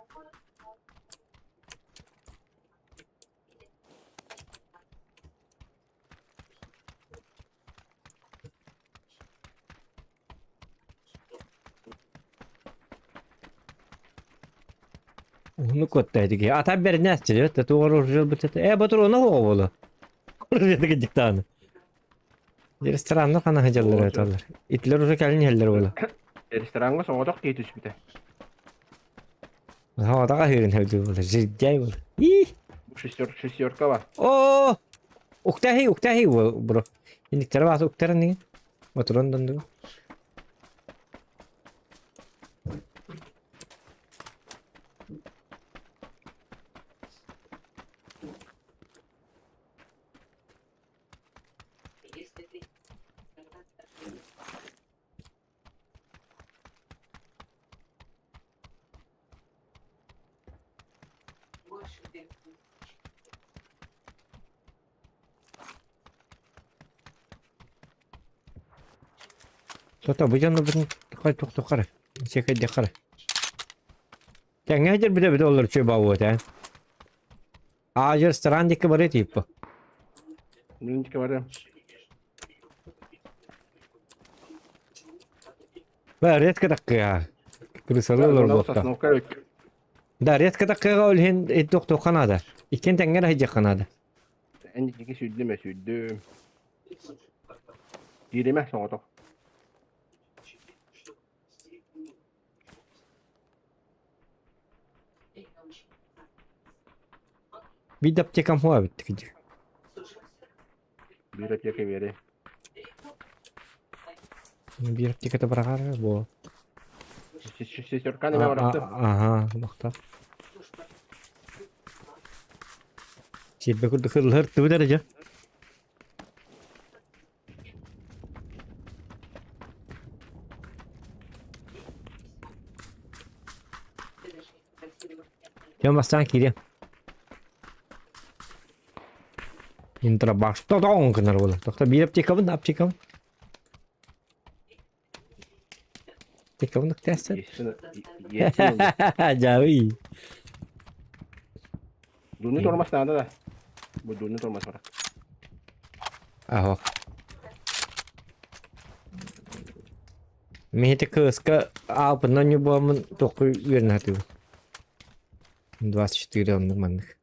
onu kottaydı ki. Ata bir ne istiyor? Tatu orucu bıçak. Batur ona oğlu. Orucu da gidiktanı. Restoranda kana hacalar atarlar. İtler orucu kelin heller oğlu. Restoranga soğudak giy düş bir de. Havada kahverin hevdi oğlu. Zircay oğlu. Ih. Bu şişyorka var. Oo. Uktahi bro. Ini terus uktaran nih. Motoran dan tuh. Tota bu canlı bir kay tok kare. Çekay de kare. Tenge hajar bir de olur çöp avu ta. Ajar strandiki bare tip. Ninja var. Ve ret kadak ya. Kırısalı olur bu hafta. Da ret kadak ya ol hin tok kanada. İkin tenge hajar kanada. Endiki sürdüm. Girime sonra. Bir de çekam hava bitti ki. Bir hep yake veri. Bir hafta kata bırakar bu. Siz Türkan ne bıraktı? Aha, bakta. Çiğbe kurdu kırılır bu derece. Yan bastan kiri. Intra başta dong kenar bola. Dokter bir çekavın ne yapacağım? Çekavın test. Yesin. Jawi. Dunit ormas nada da. Bu dunit ormas var. Aho. Mehte kıska a pernah nyoba men toko wirna tu. 24 on mandık.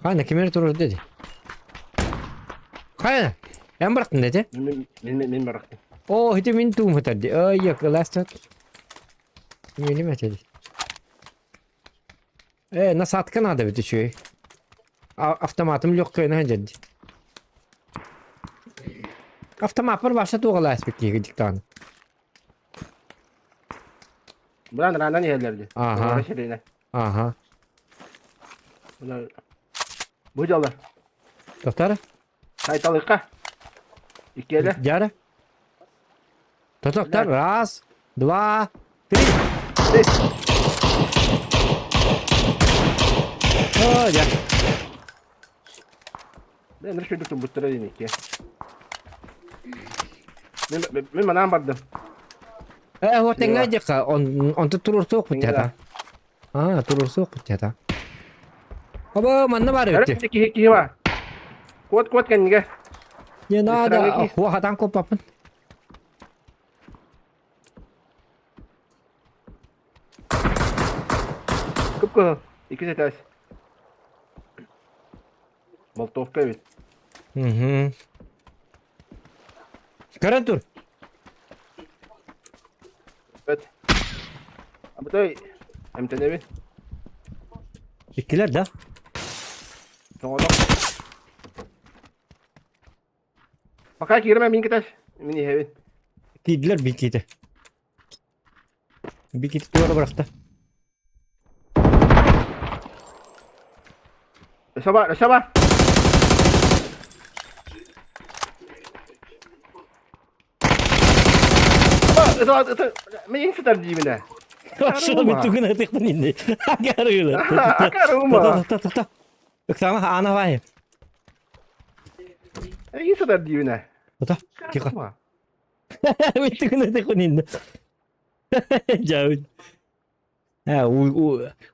Kayna kimleri durur dedi. Kayna. Em bıraktın dedi. Min bıraktı. Oh itu min tu tadi. Oh iya kelas tu. Ini macam ni. Nasıl atkan ada betul cuy. Avtomatım yok kayna jadi. Avtomat başta tu kelas peki gidiktan. Bulan randan yerlerdi. Aha. Aha. Bu jalar. Doktor? Kaytalıkka. İki ele. Jara. Doktor, ras, dua, tiga. Oh ya. Ben de şöyle tumbutlara dedik ya. Ben bana bardım. Ho tengah aja kak. On tu turun sok pecah. Ah, turun sok pecah. Apa mana baru Harap itu? hiki var. Kuat kan ya. Ya nada. lagi. Wah, hatang ko papan. Kıpkı. İkisi ters. Molotov evet. Sekarang tur. Evet. Ama da MTN'vi. İkiler de. Sonra. Bakar girme min kitas. Mini heavy. Kidiler bir kiti. Bir kiti duvara bıraktı. Sabar. Itu min setar dibine. Aşağı bir tukun atık pun ini. Agak rela. Akar rumah. Tak. Sama ana var ya. İyi setar dibine. Betul. Kira. Rumah. Bir tukun atık pun ini. Jauh. Ha,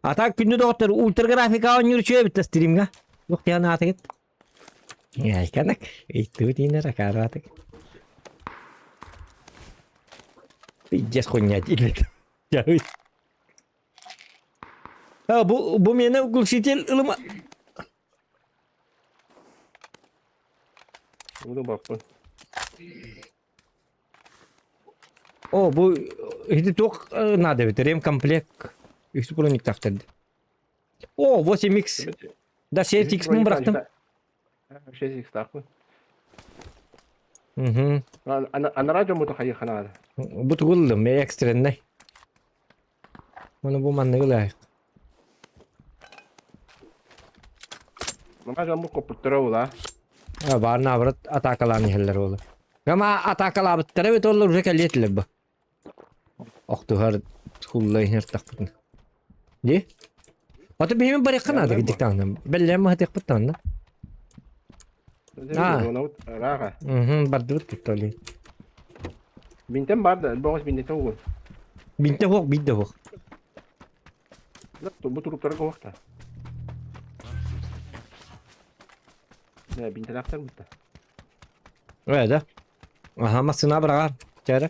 atak pintu dokter ultra grafik awan nyuruh bitta stream ga. Yok ya na atak. Ya kanak itu dina rakara atak. Ijas konya jilet. Jauh. Ha bu mena ukul sitil ulama. Bunu bakın. Oh bu itu tuh nada betul rem komplek. Itu perlu nikah tadi. O 8x. Da 6x mi bıraktım? Şey zikzak mı? Hı hı. Ana radyo mu takayı kanal? Bu tuğuldum ya ekstren ne? Bunu bu man ne gülay? Radyo bu koputtura ula. Ha var na avrat atakalan yeller ola. Ama atakala bittere bit olur reka liyetle bu. Oktu har kullay her takputun. Ne? Ata benim bari kanada gidik tanım. Belle ma hatek putan. Raga. Mhm bardur tutali. Bintem barda, boğaz binete uğun. Binte hok bidde hok. Bu turuplara kovakta. Ne binten aktar bitti. Öyle. Aha masına bırakar. Çare.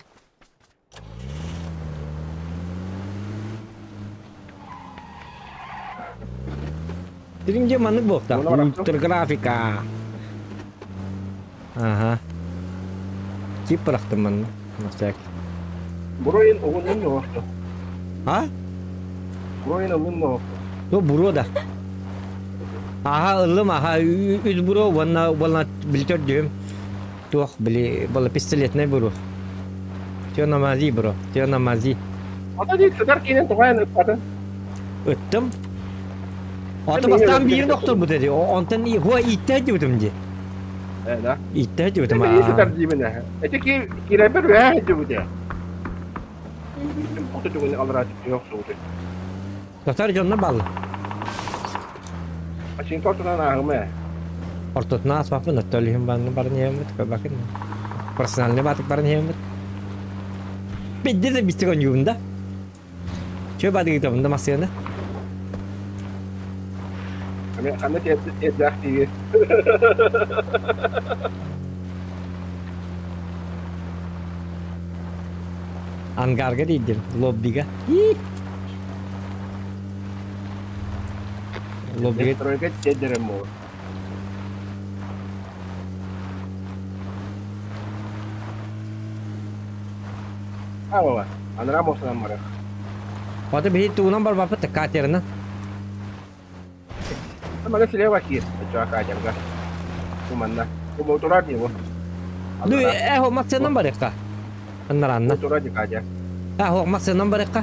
Dirince manık bokta. Ona bıraktım. Ultra grafika. Aha. Kip bıraktım ben. Nasıl? Burayın oğunun ne oldu? Ha? Burayın oğunun ne oldu? Yo buru da. Aha ıllım aha üz buru wana bilter diyorum. Tuh beli bala pistolet ne buru. Tiyo namazi bro. Tiyo namazi. Ata değil, kadar kinin tuvayan ıkladın. Öttüm. Atı Ben bastan iyi bir öyle doktor bu dedi. O ondan iyi. Huwa ihtiyaç duydum diye. Evet. İhtiyaç duydum Ben iyi ha. kadar dibine. Ece kira bir veya hedi bu diye. Otu çoğunu alır açık yok soğudu. Doktor canına bağlı. Açın tortudan ağımı. Ortot nas apa na tolihim ban barang hemat ka bakit. Personalnya batik barang hemat. Beda de bisa kan yunda. Coba kita benda masih ada. Kami tiap aktif. Anggar ka di lobby ka. Lobby ka. Terus kan cedera mo. Apa? Andra mo sa namara. Wata bihi tu number bapa tekatir na. Mana sila wakil. Coba kajar ka. Kumanda. Kumotorat ni mo. Du ho maksa number ka. Annaran na. Kumotorat di kajar. Ho maksa number ka.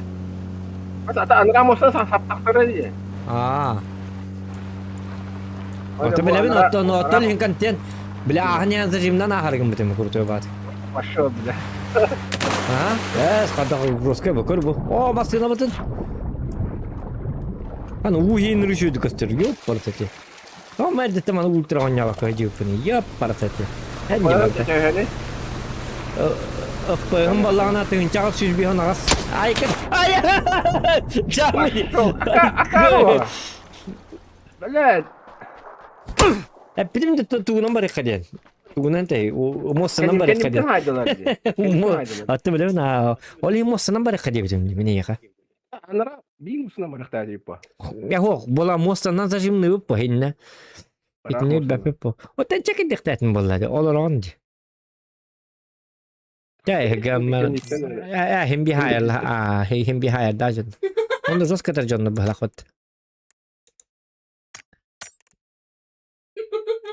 Masa ata Andra mo sa sapak tadi. Ah. Wata bilabin otol hinkan tiyan. Bila ahnya zajimna na hargam bitim kurtu bat. Maşallah. Ha? Yes, kada groske bakır bu. O masına batın. Hani u yeni rüşüdü gösteriyor paraseti. Ama erde tamam ultra onya bakıyor jupuni. Yap paraseti. Hem Mana gibi. cahane? Apa yang balana tuh cakap sus bihan aras. Ay kan. Ay. Jangan. Akal. Belat. Benim de tu number kadian. Tu nanti mos number Kendim kadian. haydalar diye. Hatta bile na. Oli mos number kadian benim ini ya ka. Andra bir musun ama ihtiyacı bu. Ya ho bola mos na zajim ne bu hinne. İtni bepe. O ten çekin diktatin bolla. All around. Ya gamma. Ya hem bir hayal hem bir hayal da jan. Onu zos kadar canlı bala khot.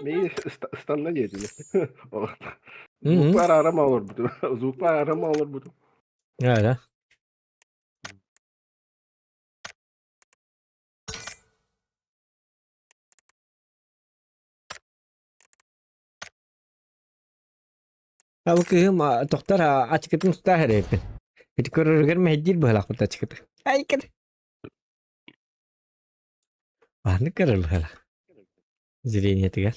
Neyi standla yedin? Zuplar arama olur bu. Zuplar arama olur bu. Öyle. Aku kehim doktor açık ettim tutar herif. Hiç körürgen mehdir bu halak açık ettim. Ay kad. Bahne karar hala. Zilini tigal.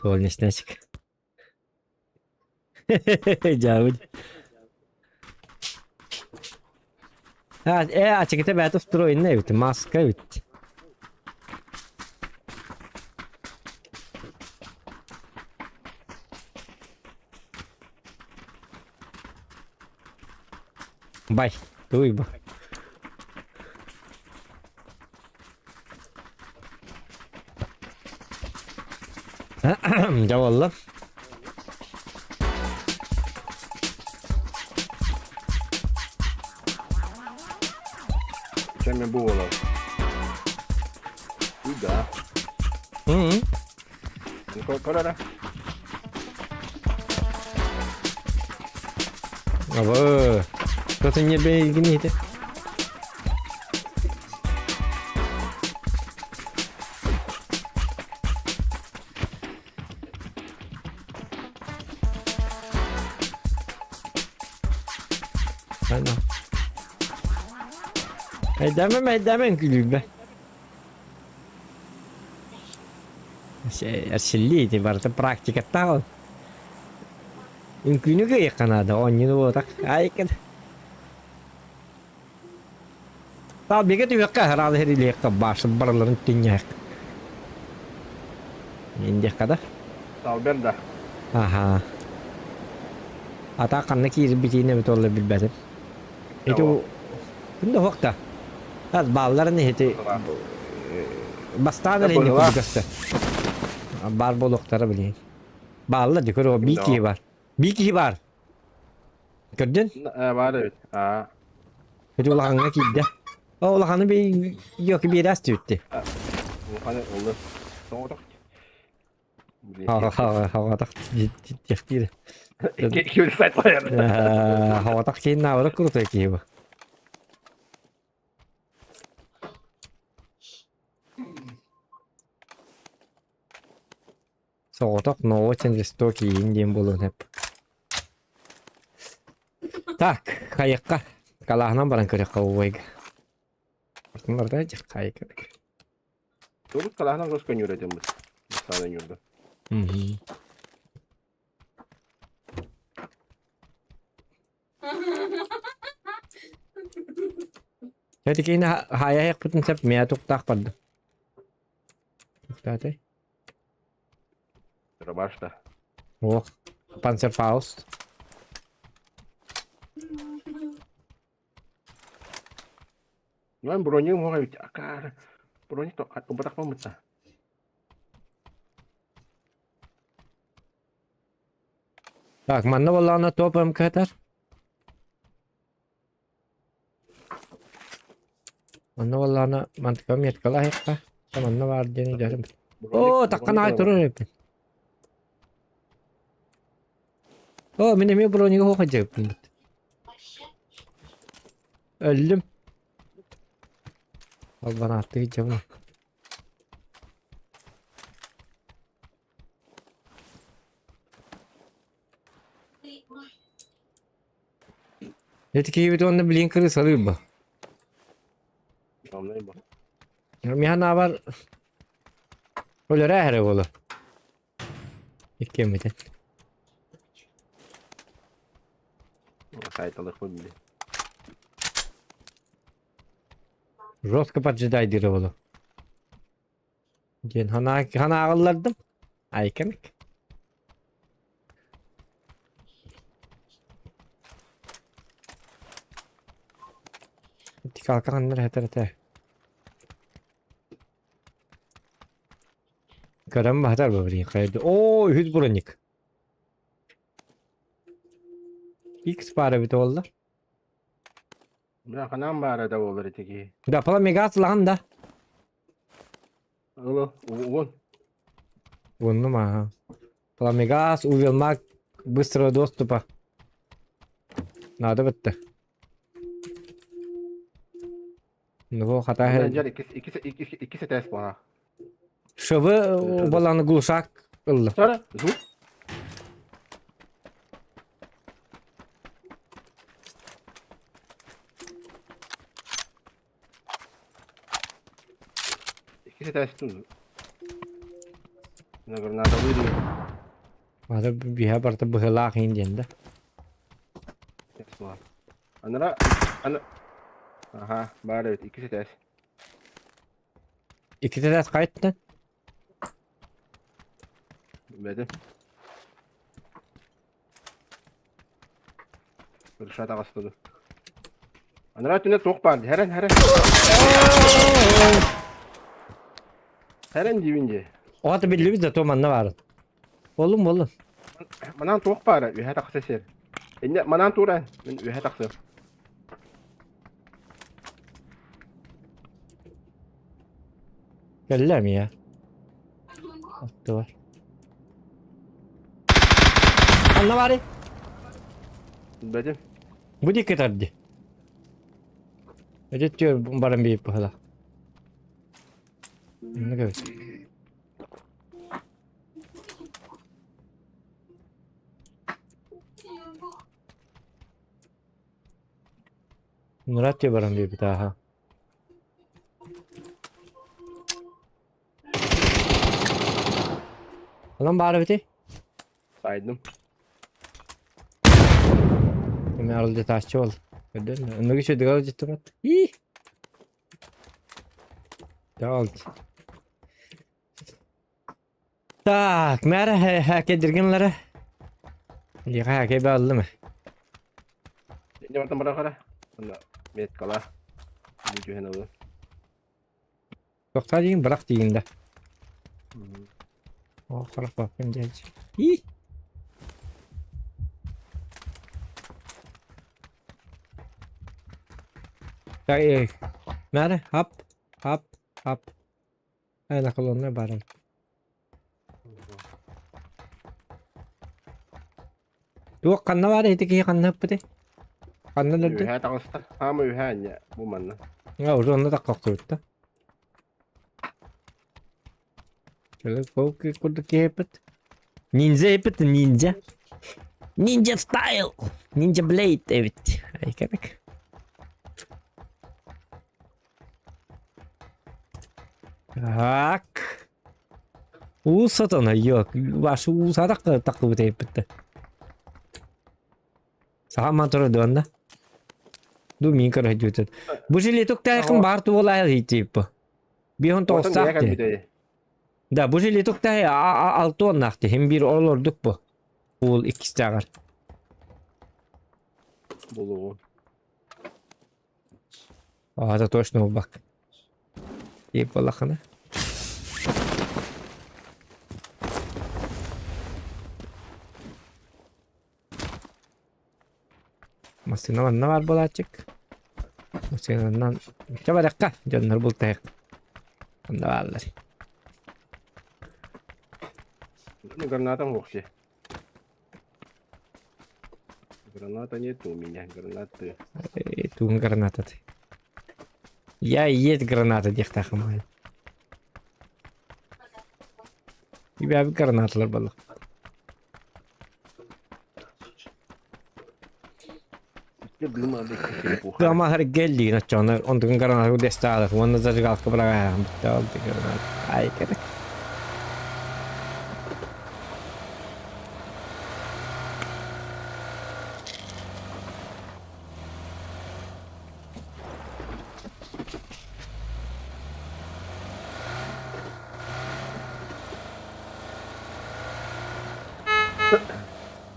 Sol nesne çık. Jauh. Ha, açık ettim ben tustro inne bit maska bit. Bye. Tuh ibu. Ya Allah. Sen mi bu olur? Udah. Hı. Kau ada. Aba. Katanya be gini itu. Ana. Edemem gülüm be. Ersiliydi barda praktika tağın. Ünkünü gıy kanada 10 yıl oldu. Ay kad. Tal bir gün yok herhalde her ile başım barların tinyak. İnce kadar. Salber dah. Aha. Atakan ne ki bir tane mit olabilir bilbedim. Itu bunda vakta. Az ballar ne heti bastadır hindi kudukası. Bar bolukları bileyim. Ballar dikör o bir kişi var. Bir kişi var. Gördün? Var evet. Ha. Itu ulangnya kida. Oh ulangnya bir yok bir ras tutti. Bukan olur. Sonra tak. Hava tak ciddi. İki bir saat var ya. Hava tak ki na ora kurutu ki bu. Soğutak no için stoki indiğim bulun hep. Tak, kayakka. Kalahna barang kaya kawai. Bunlar da acı kayak. Terus kalahnya terus kan nyuruh jembut. Sana nyuruh. Jadi kini hayah putun sep mea tuk tak pad. Tuk tadi. Terus başla. Oh, Panzerfaust. Cuman bronya mau kayak akar. Bronya tuh umpat apa mutah. Tak, manna vallahi topam kadar. Manna vallahi mantıkam yetkala hekka. Manna var deni derim. Oh, takkan ay turun hep. Oh, benim bronya ho hacı. Öldüm. Al bana attı hiç canım. Net ki bir de onda blinker'ı sarıyor bu. Anlayayım bak. Mihan var. Öyle rehre ola. İki miden. Kayıt alır mı bile. Rot kapatıcıdaydı dire ola. Gen hana ağırlardım. Ay kemik. Kalkanlar heter. Karam bahtar babri kaydı. Oo, hüz buranik. X para bit oldu. Ya kanam bara da olur teki. Da pala megas lan da. Allah, uğun. Bunun ha. Pala megas увелмак быстрого доступа. Надо bitti. Ну, хата Bence ikisi test bana. Şöbü balanı gluşak ıllı. Sonra zu. İkisi testin. Ne granada vuruyor. Ada bir haber de bıhılak indiyende. Test var. Anlara aha, bari evet ikisi test. İki de kayıttın. Bedim. Kırışa da kastırdı. Anlara tüne tok vardı. Heren. Heren dibince. O hatta belli bir de toman ne var? Oğlum. Manan tok var. Ühe taksı ser. İnne manan turan. Ühe taksı. Geldiler mi ya? Attı var. Anla bari. Bedim. Bu dikkat hadi. Ödet diyor barın bir pahala. Ne kadar? Murat diyor barın bir daha. Lan bari biti. Saydım. Şimdi aralda taşçı ol. Gördün mü? Önüne geçiyor dıgalı ciddi mat. İyi. Ya oldu. Tak, mera hake dirginlere. Liha hake bağlı mı? Ini warna merah kara. Kena met kalah. Buju hen oğlum. Yoksa deyin bırak deyin de. Oh, bırak bakın genç. İyi. Ya mera hap hap hap. Ayna kolonuna barın. Dua kanna var ya ki kanna pede. Kanna nerede? Ühe takısta. Ama ühe ya bu manna. Ya orada da kalktı. Şöyle koku kurdaki hepet. Ninja hepet ninja. Ninja style. Ninja blade evet. Ay gerek. Tak. Satana yok. Başı usadak takı hepet. Saha motoru dönde. Du min kar hajutat. Bu jili tok ta yakın bartu bola hitip. Bihon to Ortan diye kan sakte. bir de. Da bu jili tok ta altı onnaktı. Hem bir olurduk bu. Bul ikisi tagar. Bulu. Aa точно bak. İyi balakana. Masina ne var bolacak? Masina coba dakika. Canlar bul tek. Anda varlar. Ini granata вообще. Граната нету у меня, гранаты. Тун граната. Я есть граната дихта хамай. Gibi abi granatlar balık. Ya belum ada kecil Ama her geldi na çoğunlar. Ondan granatı deste alır. Onu da kalkıp bırakayım. Bitti oldu granat. Ay gerek.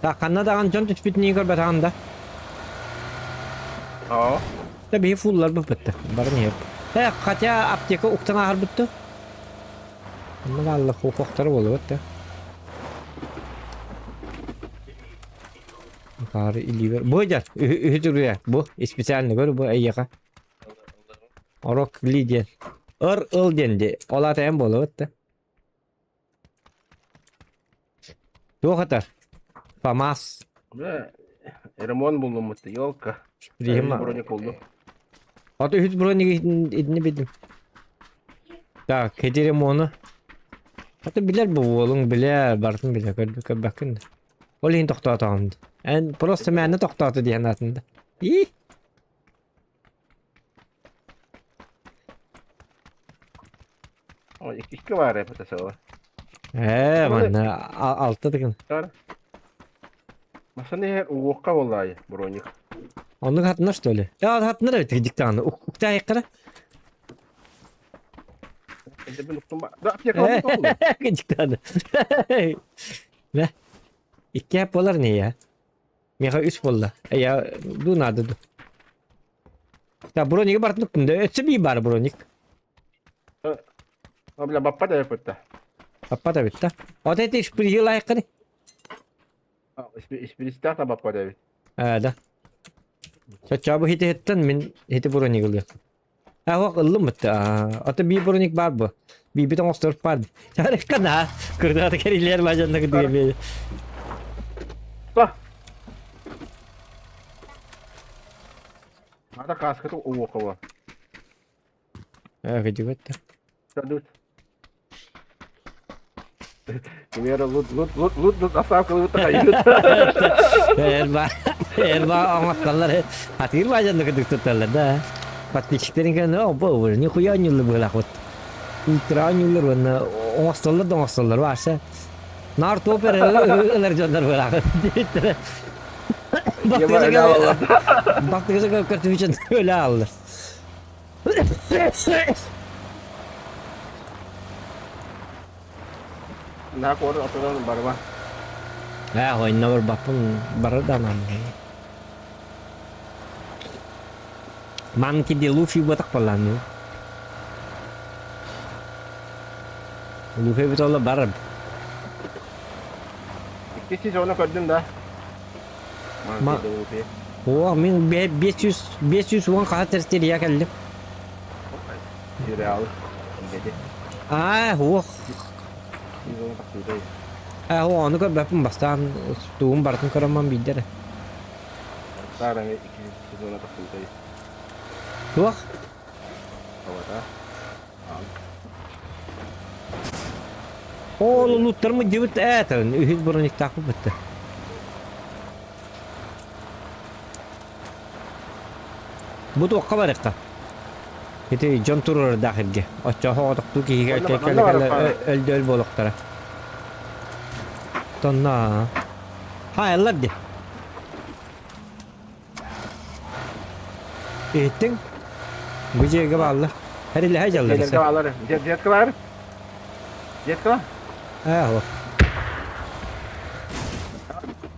Takanna da kan jontu bitni gör batanda. Ja. Tabii fullar bu bitti. Barın yap. He katya apteka uktan ahar bitti. Ama vallahi hukukları oluyor da. Yukarı iliver. Bu jar. Ühüdürüye. Bu. Spesialini gör. Bu ayyaka. Orok lidyen. Il dendi. Ola tem boluyor da. Yok kadar. Famas. Ve Ermon buldum mutlu yolka. Prima. Bronik oldu. Hatta ühüd bro ne bildim. Da kedirim onu. Hatta bilir bu oğlum bilir. Bartın bilir. Gördük bakın. Olayın toktatı andı. En prosto məni toktatı diyen atında. İyi. Ama iki var ya pata sawa. Mana altı dıkın. Var. Masa ne her uwakka vallahi bronik. Onun hatına işte öyle. Ya hatına da bitirdik tane. Ukta yakara. Ede ben uktum ba. Da apya kaldı oldu. Gıcık tane. Ne? İki hep olar ne ya? Meka üç bolla. Ya du nadı du. Ya bronik bartlık bunda. Ötse bir bar bronik. Abla bappa da yapıttı. Apa da bitti. O da hiç bir yıl ayakkabı. İspirisi de bappa da. Da. Çabuk hiti min hiti bronik oluyor. Ha o akıllı mı? Ata bir bronik var bu. Bir de monster vardı. Çare kana. Kırda da keriler bacanda gidiyor bir. Bak. Ada kaskı da o kova. Evet gidiyor. Sadut. Kimera lut asap ke lut kayu. Erba anlatkanlar hatir bacanda gidiyor tutarlar da. Patliklerin kan o bu ni kuya nyulur belakot. Ultra nyulur wana ongastallar varsa. Nar toper eler janlar belakot. Baktığı zaman kartı için öyle aldı. Nah ko ora aturan barba. Ha oyna var bakın baradan ama. Man ki de Luffy buat pelan yo. Luffy betul lah barab. Kisi zona kadın da. Ma- Oh min 500 won khatir teriya kaldım. Real. Jadi. Ah oh. Ini zona tak sudah. Ah oh onu kadar ben bastan tuğum bartın karamam bilir. Sekarang iki zona tak sudah. Tuh. Kawata. Oh luttar mı cıvıt eten. Ühid burun takip etti. Bu da o kadar ekka. Itu John turur dahilge. Açça hoğdak tu ki öldü boluklara. Tonna. Ha Allah de. Ettin. Bu jega valla. Her ile hajallar. Jet kelar. Jet kelar. Jet kelar. Ah o.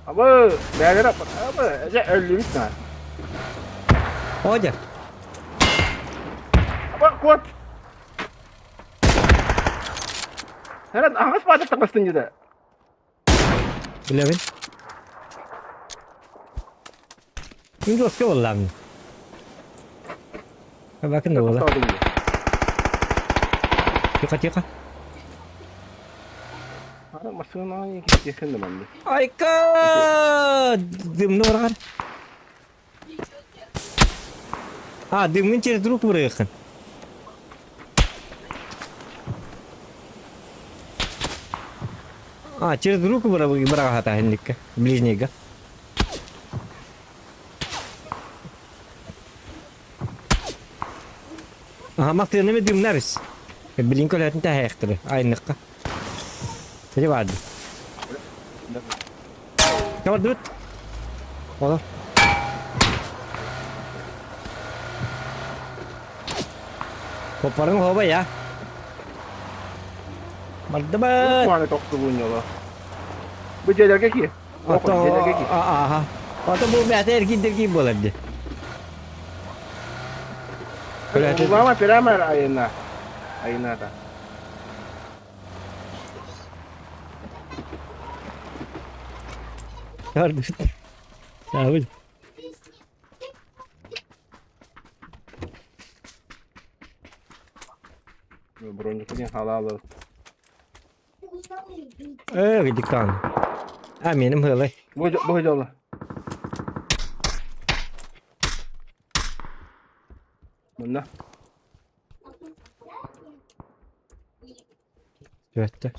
Apa? Bayar apa? Apa? Aja ölüm sana. Oja. Apa kuat? Heran angas pada tengah juga. Bilemin. Ini dost olam. Bakın da ola. Tahu dulu. Tika. Ada masuk yang kita kena mana? Ayka! Dimni var. Ha, dimni içeri durup buraya yakın. Ha, içeri durup buraya bırak hata hendik. Ближнего. Aha, maktığını mı dimleriz? Bilin kolayın tahektir. Aynı ka. Jadi vardı. Kamu duduk. Olur. Koparın hova ya. Mardabat. Mana tok tubuhnya lah. Berjalan kaki. Atau Berjalan kaki. aha. Atau bu biasa ergi boleh deh. Mama piramar ayana. Ayana ta. Gördüm. Tahu. Broncunya halal. Cái con. À miền em hừa đây. Bôi dầu là. Mình đó. Gördü.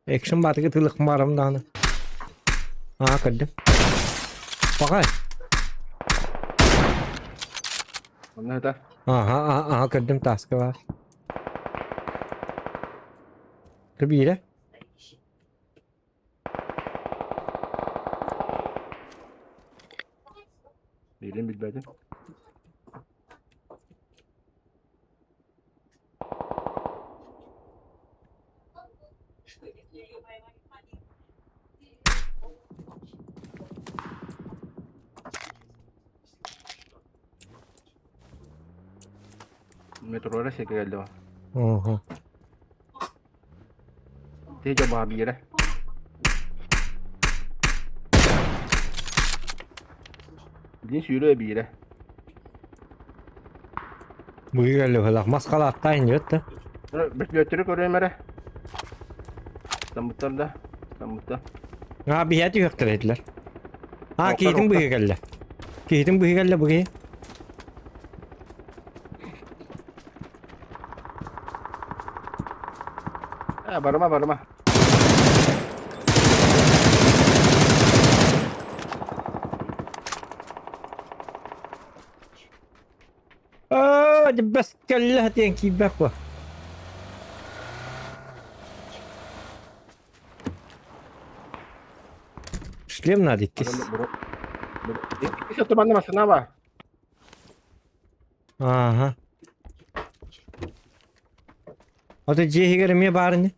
Action batı ki tılık maram daha. Ha kadın. Bakay. Mana ta? Ha kadın task var. Cái gì đấy? Değilim bilmedim. Meteora sih geldi o. Oho. Dia coba habis dah. Dia suruh habis dah. Bu geldi falan. Maskala attayın diyor da. Vertülöttürü görüyorum mere. İstanbul'da. İstanbul'da. Ha bir yedi yoktur dediler. Ha Okta, kiydin bu okta. geldi. Kiydin bu geldi bu. Barıma. Hadi bas kellah diyen ki bak bu. Müslüm ne dikkiz? İkisi otobanlamasın ama. Aha. O da cihe görmeye bari ne?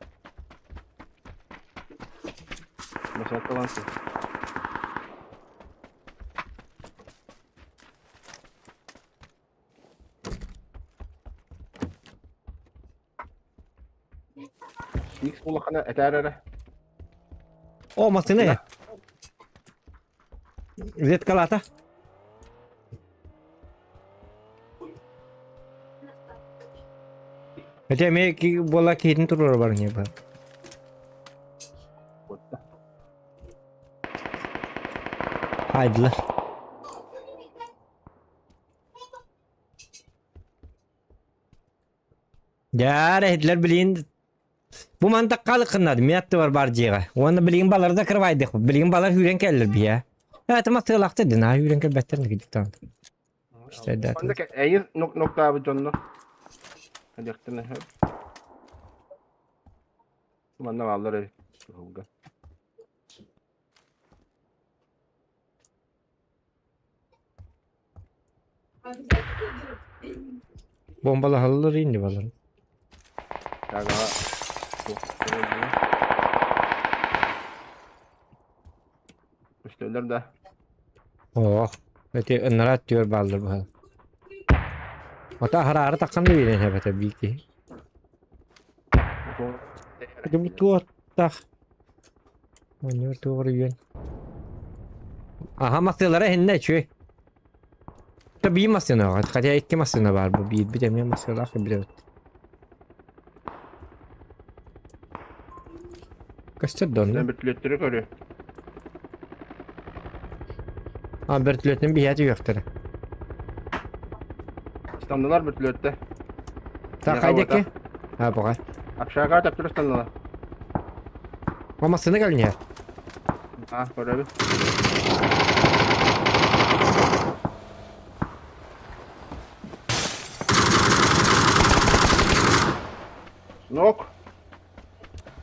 Mesela otobansın. X bulakana eterere. Olmasın ne? Zet kalata. Hadi me ki bola kiydin turur var ne bu? Haydiler. Ya rehitler bilin. Bu mantık kalıkınladı. Miyattı var barcığa. Onu bilin baları da kırvaydık. Bilin balar hüren keller bir ya. Evet ama sığlaktı din ha hüren kel better ne gidik tamam. İşte de. Ondaki en nokta abi canlı. Hadi yaktın hep. Kumanda malları. Bombalı halıları indi baların. Ya daha. Müşteriler de. Oh. Öte onlara atıyor baldır bu. Ota harara takkan da bilen hebe tabii ki. Hadi bu tuğ tak. Oynuyor doğru yön. Aha masyalara henne çöy. Tabii masyana var. Hadi iki masyana var bu. Bir de ne masyalar ki bir de. Kaçta dondu? Ben bütünlüğü görüyor. Ha Bertlet'in bir yeri yoktur. İstanbul'lar bütünlüğü. Tak haydi ki. Ha bu kadar. Aşağı kadar yaptırır İstanbul'lar. Ama sana gelin ya. Ha böyle bir. Nok.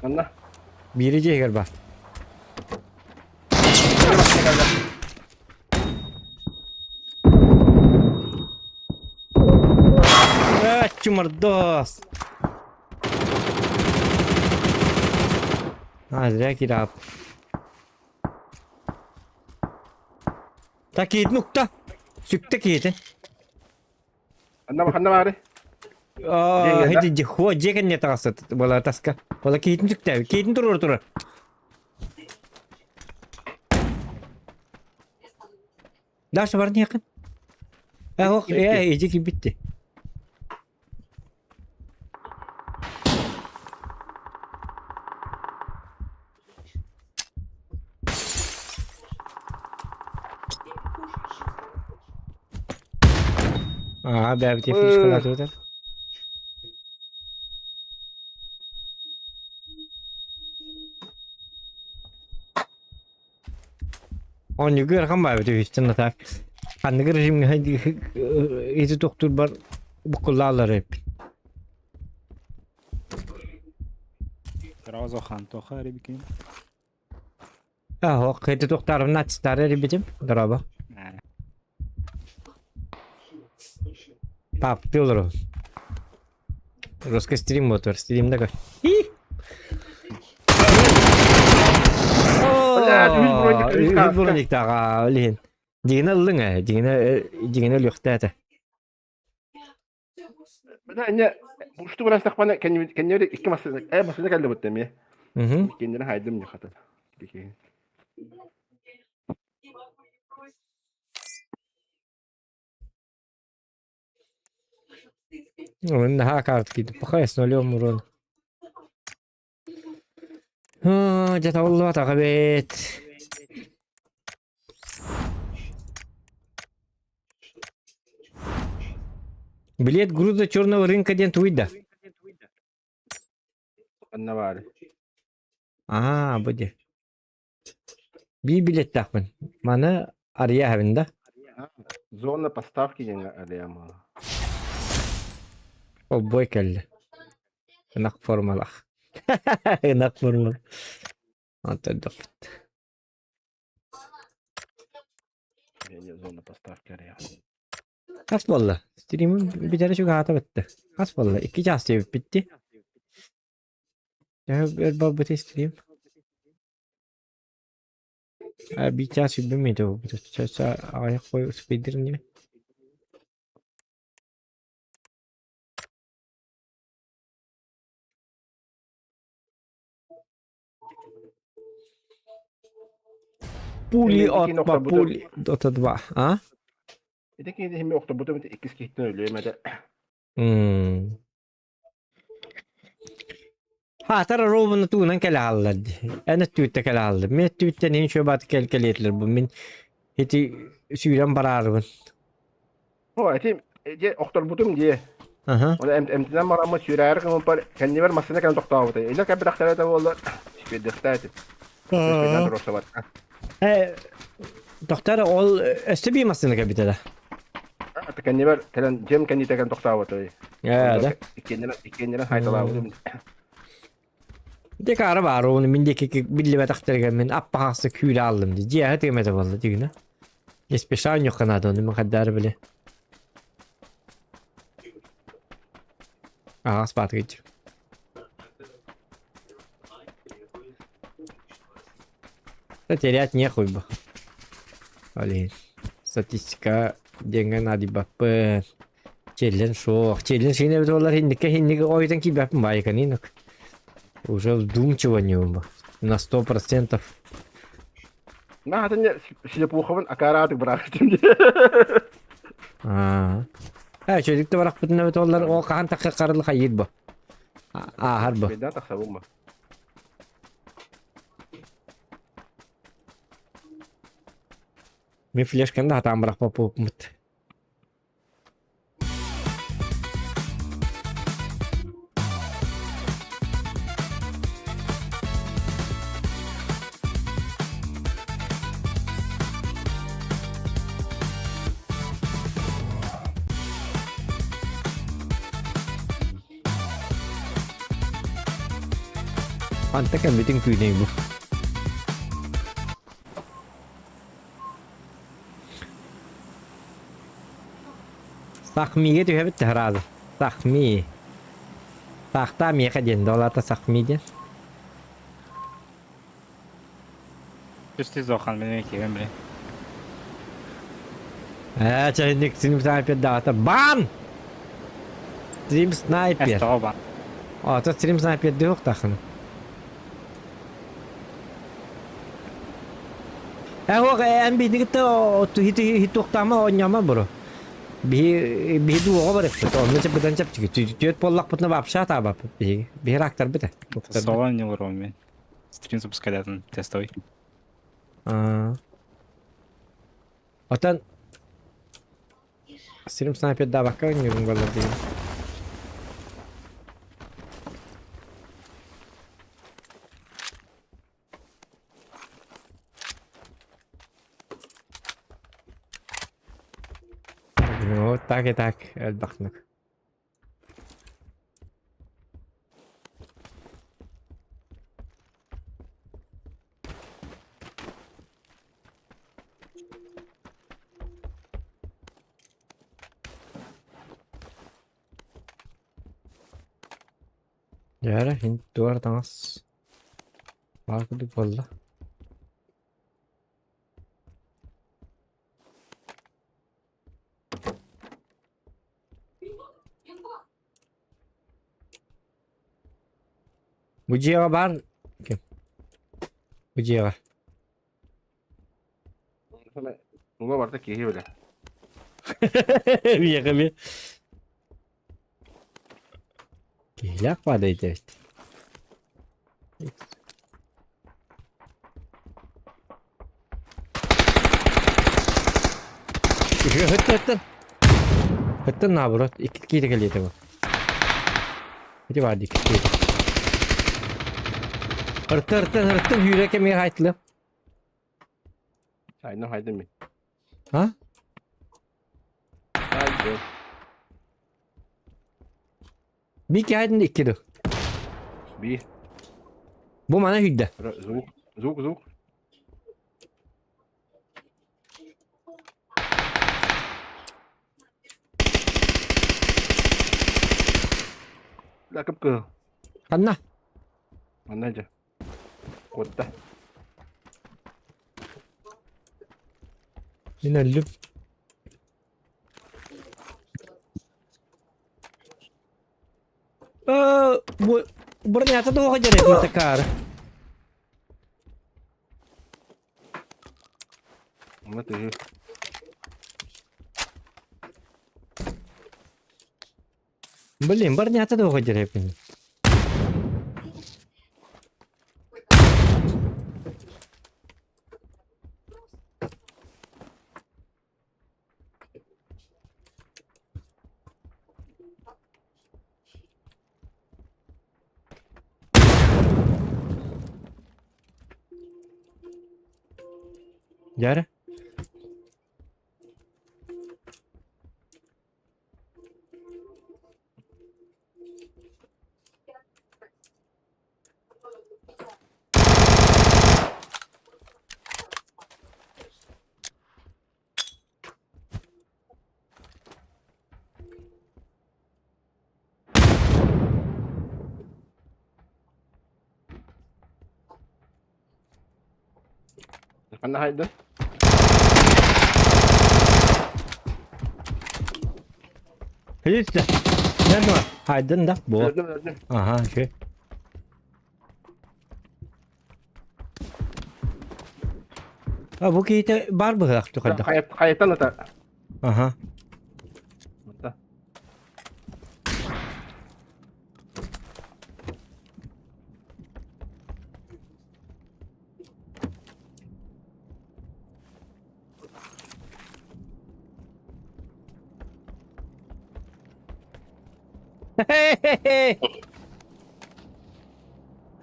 Anla. Birici galiba. Evet çumardos. Hazır kirap. Takit nokta. Sükte kitin. Anla bari. Aa, Jegen, hadi ho jegen ne tasat. Wala taska. Wala kitin sükte. Kitin turur. Daş var ne yakın? Oh, iyice ki bitti. Aa, ben bir fiş kaladı. On yugur kan var bir üstüne tak. Kan rejim hadi izi doktor var bu kullarlar hep. Razı Khan Tokhari bikin. Ah, hadi doktor nat starter bitim. Daraba. Pap diyorlar. Roska stream motor, stream'de gör. Oh, burun iktaga lihin. Digine ılın ha, digine lüktete. Bir de anne. Uçtu burası bana kendine iki masada geldi bu temiye. Mhm. Kendine haydım yok hatta. Peki. Onun daha kart gidip bakayız ne oluyor mu? Jata Allah takabet. Билет груза черного рынка ден туйда. Anne bari. Ага, буде. Bir bilet takın. Bana araya evinde. Zona поставки yenge arayama. O boy kelli. Inak formalak. Inak formal. Anladım. Bence zona поставки arayama. Kas valla. Stream'in bir tane şu hata bitti. Kas valla. İki cihaz bitti. Ya bir babı stream. Bir cihaz bilmiydi o. Bir cihaz ayak koy speeder'ın gibi. Puli Hemen iki atma nokta bu da- puli. Dota 2. Ha? Öteki yedi hem yoktu. Bu da ikisi gittin ölüyor. Hem de Ha tara robunu tuğunan kele halladı. Ana tüyte kele halladı. Men tüyte neyin şöyle kel etler bu. Min heti süren bararım. o etim oktor budum diye. Aha. O da emtinden var ama sürer ki par kendi ver masasına kan doktor avda. İlla ki bir dakika da olur. Bir dakika et. Bir rosa var. Doktor ol östebi masını kabitede. Hatta kendi ver kelen cem kendi tekan doktor avda. Ya da. İkindiren haytala avda. De kara var onu mindeki billi ve takdir men appahası küyle aldım di. Cihat yemede vallahi digine. Espeşan yok kanada onu kadar bile. Aa spat geç. Teriyat niye koy bu? Öyle. Statistika dengan adi bapen. Challenge şok. Challenge şeyine bir dolar hindi oydan ki yapın baykan inak. Уже вдумчиво bu. На 100%. Nah hatanya silpuğun akaratı bıraktım diye. Aa. Ha çocukta bırak bütün evet onlar o kan takı karılı hayır bu. Aa harbi. Beden tak savunma. Mi flash kan da hatam bırakma pop mut. Antakan bütün kuyunay bu. Sakmiye diyor bitti herhalde. Sakmi. Sakta miye kadar dolarda sakmi diye. Üstü zokan benim ekibim bile. Ha çayınlık stream sniper dağıta. Ban! Stream sniper. Estağfurullah. Ata stream sniper de yok takını. Ako en bidik to hitu tama onyama bro. Bir du over ekspert. Onu cepheden cep çıkıyor. Tüyet pollak putna vapşa ta vap. Bir raktar bir de. Sola не уровень, блин. Стрим запускать один тестовый. Atan stream sniper da bakkan yorum vallahi değil. No, tak, el baknak. Yara hint duvar dans. Farklı valla. Bu ciğer var. Kim? Bu ciğer var. Bunga vardı ki öyle. Bir yakın bir. Geyler padaydı işte. Hıttın. Hıttın ne yapıyor? İki kere geliyor bu. Biri vardı iki kere. Hırttın. Yürek emir haytlı. Haydi mi? Ha? Haydi. Bir kere iki de. Bir. Bu bana hüdde. Zug. Lakıp kı. Anla. Anlayacak. Kotta. Yine öldüm. Bu ternyata da o kadar mata cara. Ama tuh. Belum, ternyata da o kadar ini. Jara. Mana haydi. Hiç de. Nerede var? Haydın da bu. Öldüm. Aha şey. Ha bu kıyıda var mı bıraktı kadar? Kayıttan atar. Aha. Burada.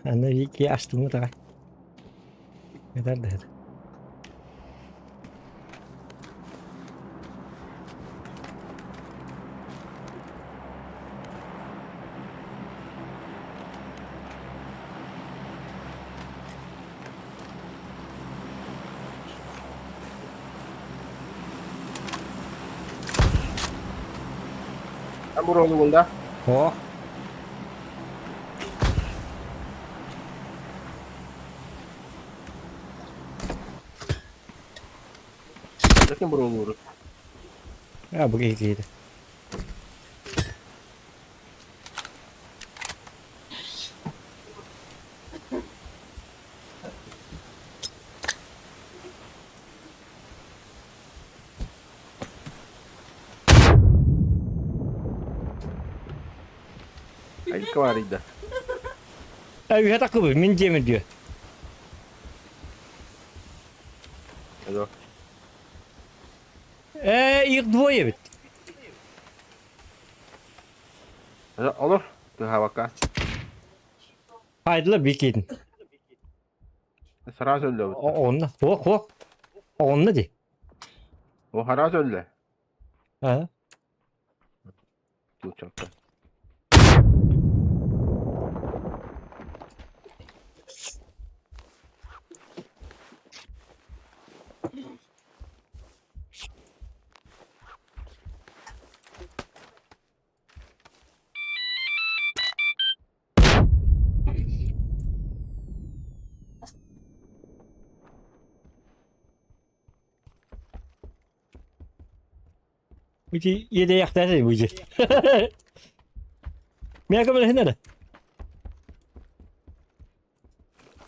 Ana iki açtım mı da? Neden de? Ben buraya bunda. Oh. Zaten buraya vurur. Ya bu kıyıda. Haydi kavarıydı. Abi hata kubur min cemil diyor. Hadi. İlk двое bit. Hadi olur. Tuh havakan. Haydi bir kedin. Saraz öldü. Onunla. Hok. Onunla de. O haraz öldü. Ha. Bu çoktan. Uci yedi yakta değil uci. Mia kamera hina da.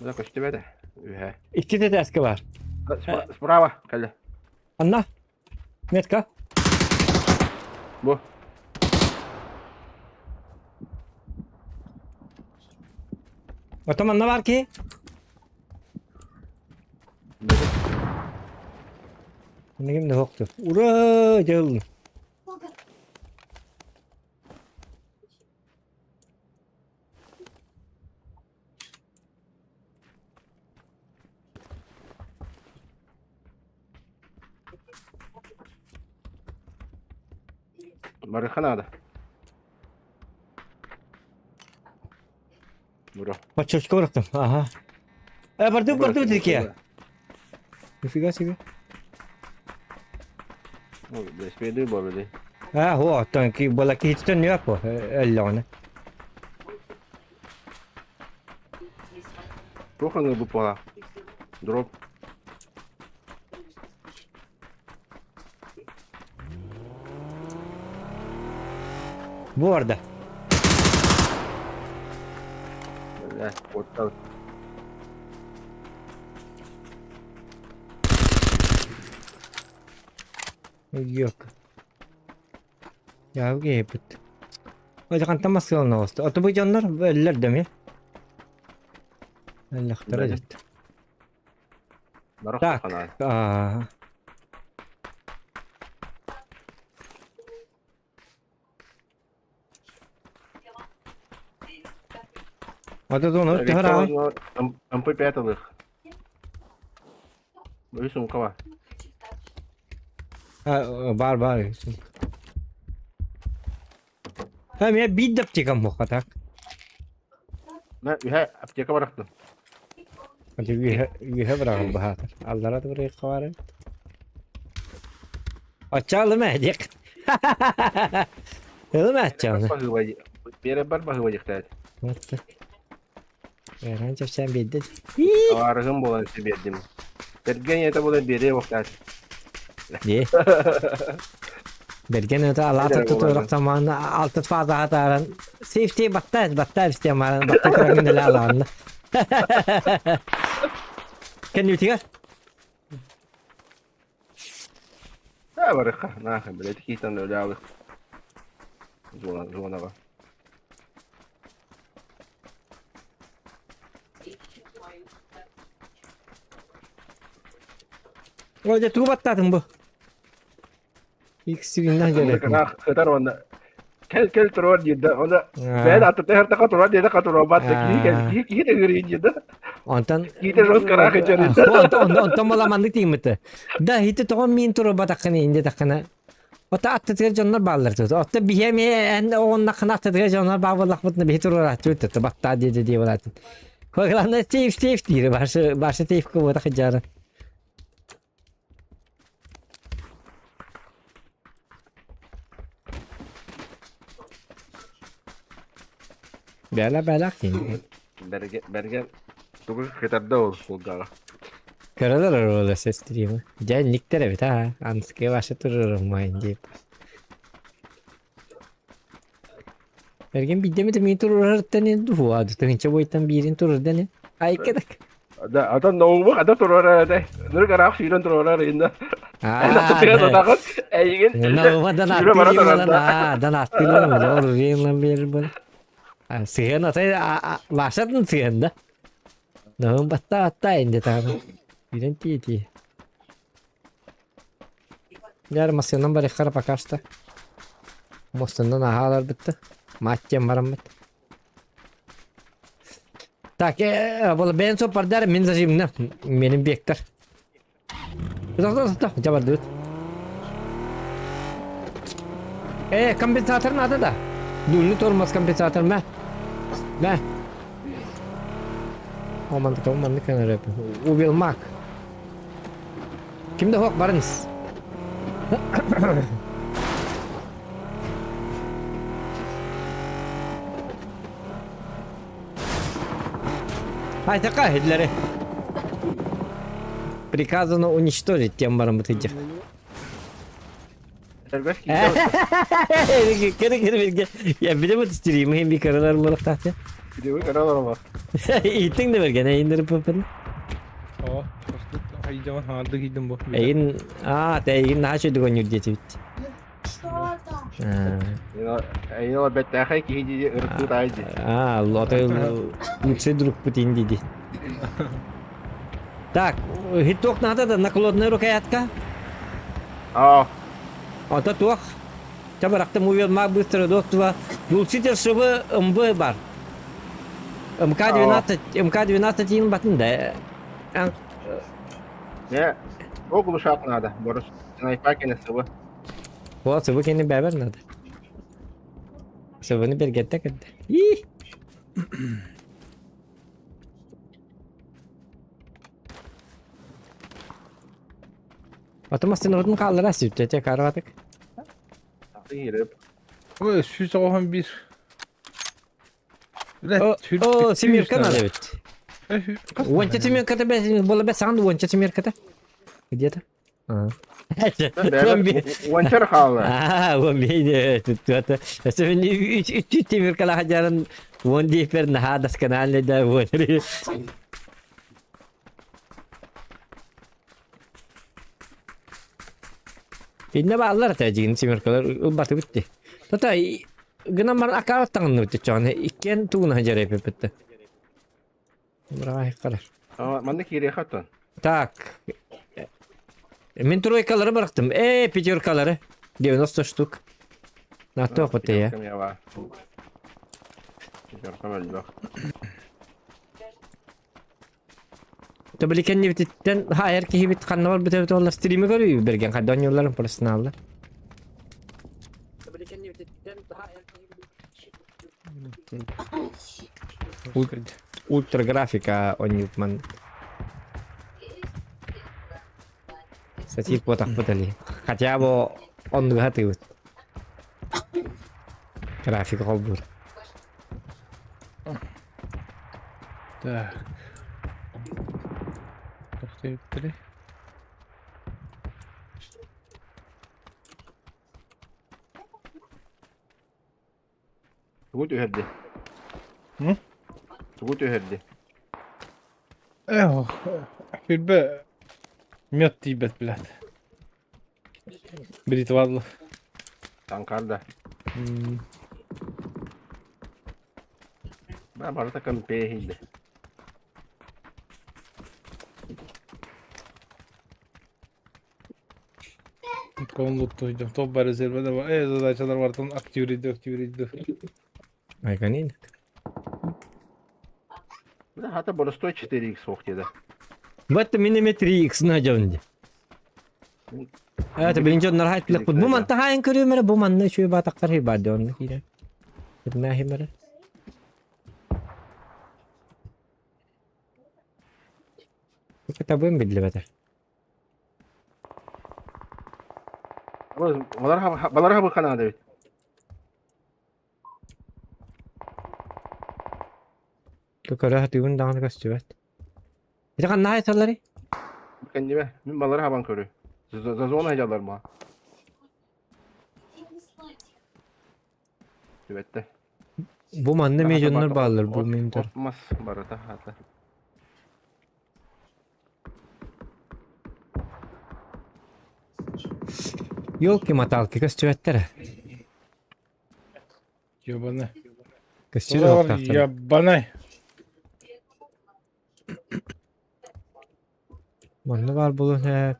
Udah koştu be de. Ühe. İki de aska var. Sprava. Kaldı. Anna. Metka. Bu. Otoman ne var ki? Ne kim de yoktu. Ura gel. Marıkan ada. Bro. Почему бıraktım? Aha. Pardon dedik ya. Nifika sih. Despedi bu arada. Ho, tanki bola ki hiç tanıyor apa? Elone. Rohan nggak bu pola. Drop. Bu arada. Ya, portal. Yok. Ya gepet. O zaman tam masal ne oldu? Atı bu canlar böyle değil mi? Allah khtarajat. Marık Tak. kanal. Aa. Ada da onu tehra. Sampai petalih. Bagus semua kawan. Bar. Hem ya bir dap çıkan bu kadar. Nah, ya, apcak apa raktu? Hadi bir bırakın bu haber. Allah'a da buraya kavarım. Açalım edik. Öyle mi açalım? Bahu wajib. Biar bahu wajib tadi. Mutlu. Öğrenci sen bildin. Awargam bolan si bedim. Tergen ya ta bolan bere waktu. Diye. Bergen öte Allah'ta tutarak zamanında altı fazla hataran. Safety battar isteyemem. Battar kırangın ele alanında. Kan yutikar? Ya baraka. Nah, berarti kita udah jauh. Zona apa? Orada tu battadın bu. İkisi günden geliyor. Kena ketar onda. Kel turun jeda. Onda ben atı tehar taka turun jeda ka turun bat kita ngeri jeda. Ondan Kita terus kena kejar jeda. ondan balamandık değil mi te? Da hiç tohum min turu batakını indi takına. Ota attıkları canlar bağlar tut. Ota bir hem en onunla kana attıkları canlar bağlar mutlu bir turu rahat tut. Batta diye valatın. Koylanlar safe diyor. Başa safe ko batak jaran. Bela ki. Bergen. Tuh ketar dol sulga. Karalar orada ses stream'i. Cenlikler evet ha. Antıske başa dururum mayınca. Ergen bir demedi mi turur haritanen duhu adı. Tınca boyutan birin turur dene. Ay kadak. Ada nongbu ada turun ada. Nur karak siron turun inda. Enak tuh kan takut. Ingin. Navadan attıyım lan. Dan attıyım lan. Doğru lan bir böyle. Siyan atay başladın siyan da. Navın batta indi tabi. Bilen tiyeti. Yarın masyadan bari kara bakarsa. Mostandan ahalar bitti. Maçcam varam bitti. Tak böyle ben so pardar min zajim ne benim bekler. Dah jabar dut. Kompensator adı da. Dulu tormaz kompensator mı? Ne? Aman kan rap. Ubil mak. Kimde hok barınız? Hay taka hedleri. Приказано уничтожить тем барамытыcı. Serbest kita. Kere. Ya bir de mi tutuyor? Mühim bir karalar mı tahta? Video kenal orang bak. İttin de vergene indirip yapalım. Oh, ay zaman harda giydim bu. Egin, te egin daha şey de konyor diye çevit. Что там? Yine o bettahey ki hiç ırklı da haydi. Лотай лучший друг Путин диди. Так, хиток надо да накладная рукоятка. Aa, Ата тух. Табаракта мувил маг быстро доктова. Глушитель чтобы МБ бар. МК-12, МК-12 ин батында. ne? O kulu nada. Boros sniper kenesi bu. Вот, вы кені бәбір надо. Сывыны бергетте кірді. Ih! Atımazsın ordun kaldıra sütçece karvadık. Girip. O şu zaman bir. O Семерка надо ведь. Вонча Семерка было бы сам вонча Семерка-то. Где-то. Зомби. Vançar halı. Зомби. Тут-то. Сегодня 3 Семерка хаджаран вон дипер на хадас канале да вон. İnne bağlar tecigin Семеркалар batı bitti. Tata gına mar akavat tanını bitti çane. İkken tuğun hacar yapıp bitti. Bravo karar. Ama ben de kiriye katın. Так. Мен тройкалары бырықтым. Пятеркалары. 90 штук. На то опыты я. Ya var. Pijorka öldü bak. Tabii ki ne bititten hayır ki bit kanı var bite onlar stream'i görüyor bergen kadar yolların parasını aldı. Tabii ki ne bititten hayır ki ultra grafika on YouTube. Сатир потах потали. Хотя бы он готов. График холбур. Так. Тоқтайып тұрай. Tugut üherdi. Hı? Tugut üherdi. Bir be. Мед тибет, блядь. Бритвадло. Tankarda. Ben bana takım pehildi. Konuluttuydu. Top var rezervede var. Задачаlar var. Там актив иди. Айганин. Hatta burası da 4x soğuk dedi. Вот миллиметр X надежный. Это birinci onlar hayatlık bu mantı hayın körüyor mere bu manlı şu bataklar hi bade onu kire. Kitna hi mere. Bu kitabın bildi bata. Balar ha bu kanada evet. Kökara hatibun dağını kaçıyor. Bir de kan hayatları. Kendime min baları haban körü. Zazon hacalar mı? Evet de. Bu manlı milyonlar bağlar bu mintar. Olmaz barata hatta. Yolki matalki kaçıyor. Ёбаный. Kaçıyor. Ябаный. Manlı var bulun hep.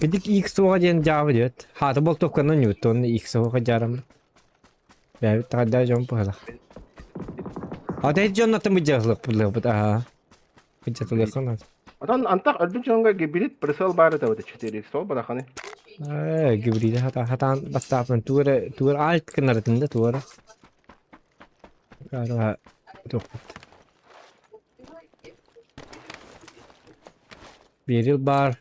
Kedik X soğa diyen cevabı diyor. Hatı bol topkanın yuttu onu X soğa carım. Ya bir tane daha jump hala. Hadi hiç jonatı mı cahlık bu da. Hiç atılıyor kanat. Adam antak öldüm çonga gibilit persel barata o da 4x sol bırakanı. Gibi de hatan bastapın tuğra alt kenarında tuğra. Kara çok. Bir yıl var.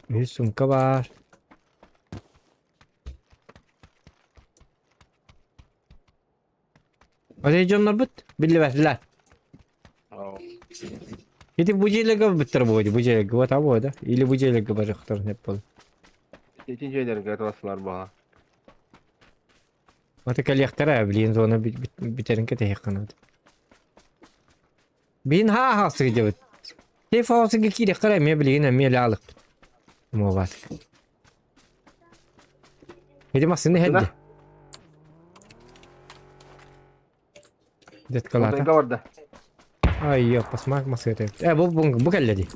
Bir sumka var. Hadi canlar bit. Billi verdiler. Gidip bu ceylega bitir bu ceylega. Bu tabi o da. İli bu ceylega bacaklar hep bol. İkinci şeyler gatlasılar bana. Mata kalyaktara bilin zona biterin ke tehkanadı. Bin ha sıgıcı. Tef hası ki de kara me bilin me lalık. Mo var. Hedim aslında Şuna. heddi. Det Orada kalata. orada. Ay yok basmak masaya tep. Bu kelledi.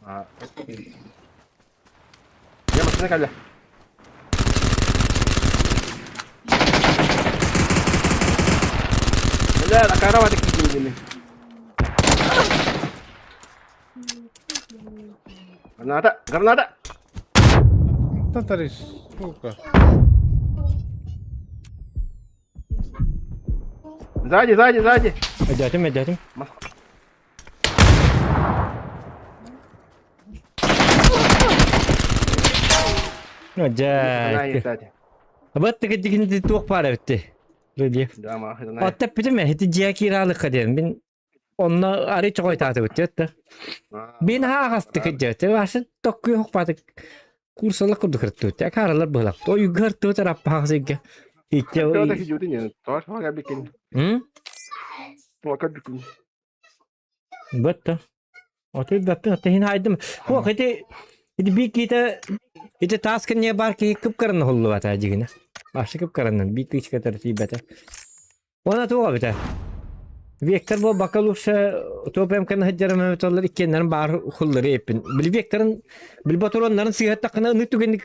Ha. Ya masana kalla. لا لا كهرباء تكتب مني جرناطة جرناطة Tataris. Suka. زاجي زاجي زاجي Edetim. Acayip. زاجي Battı gittiğinde tuğuk para bitti. Relief. ده ما أخذ O tepede mi? Hadi ciğer kiralık kadar. Ben onunla arı çok oytatı bitti. Ben ha hastı kıcıtı. Varsa tokku yok patık. Kursalı kurdu kırttı. Tek haralar bıhlak. O yukarı taraf bahsediyor. İşte o. كده كيجوتين يعني طبعا ما قبل كده Hı? ما قبل كده Battı. O tür battı. Tehin haydım. O hadi. Hadi bir kita. Hadi task niye bar ki kıpkarın hullu vata jigine. Başka kıpkarın. Bir kış kadar tibete. Ona tuğa biter. Vektor bu bakaluşa topem kan hajjar mehmetollar ikkenlerin bar hulları epin. Bil vektorun bil batoronların sihat takına nütügenlik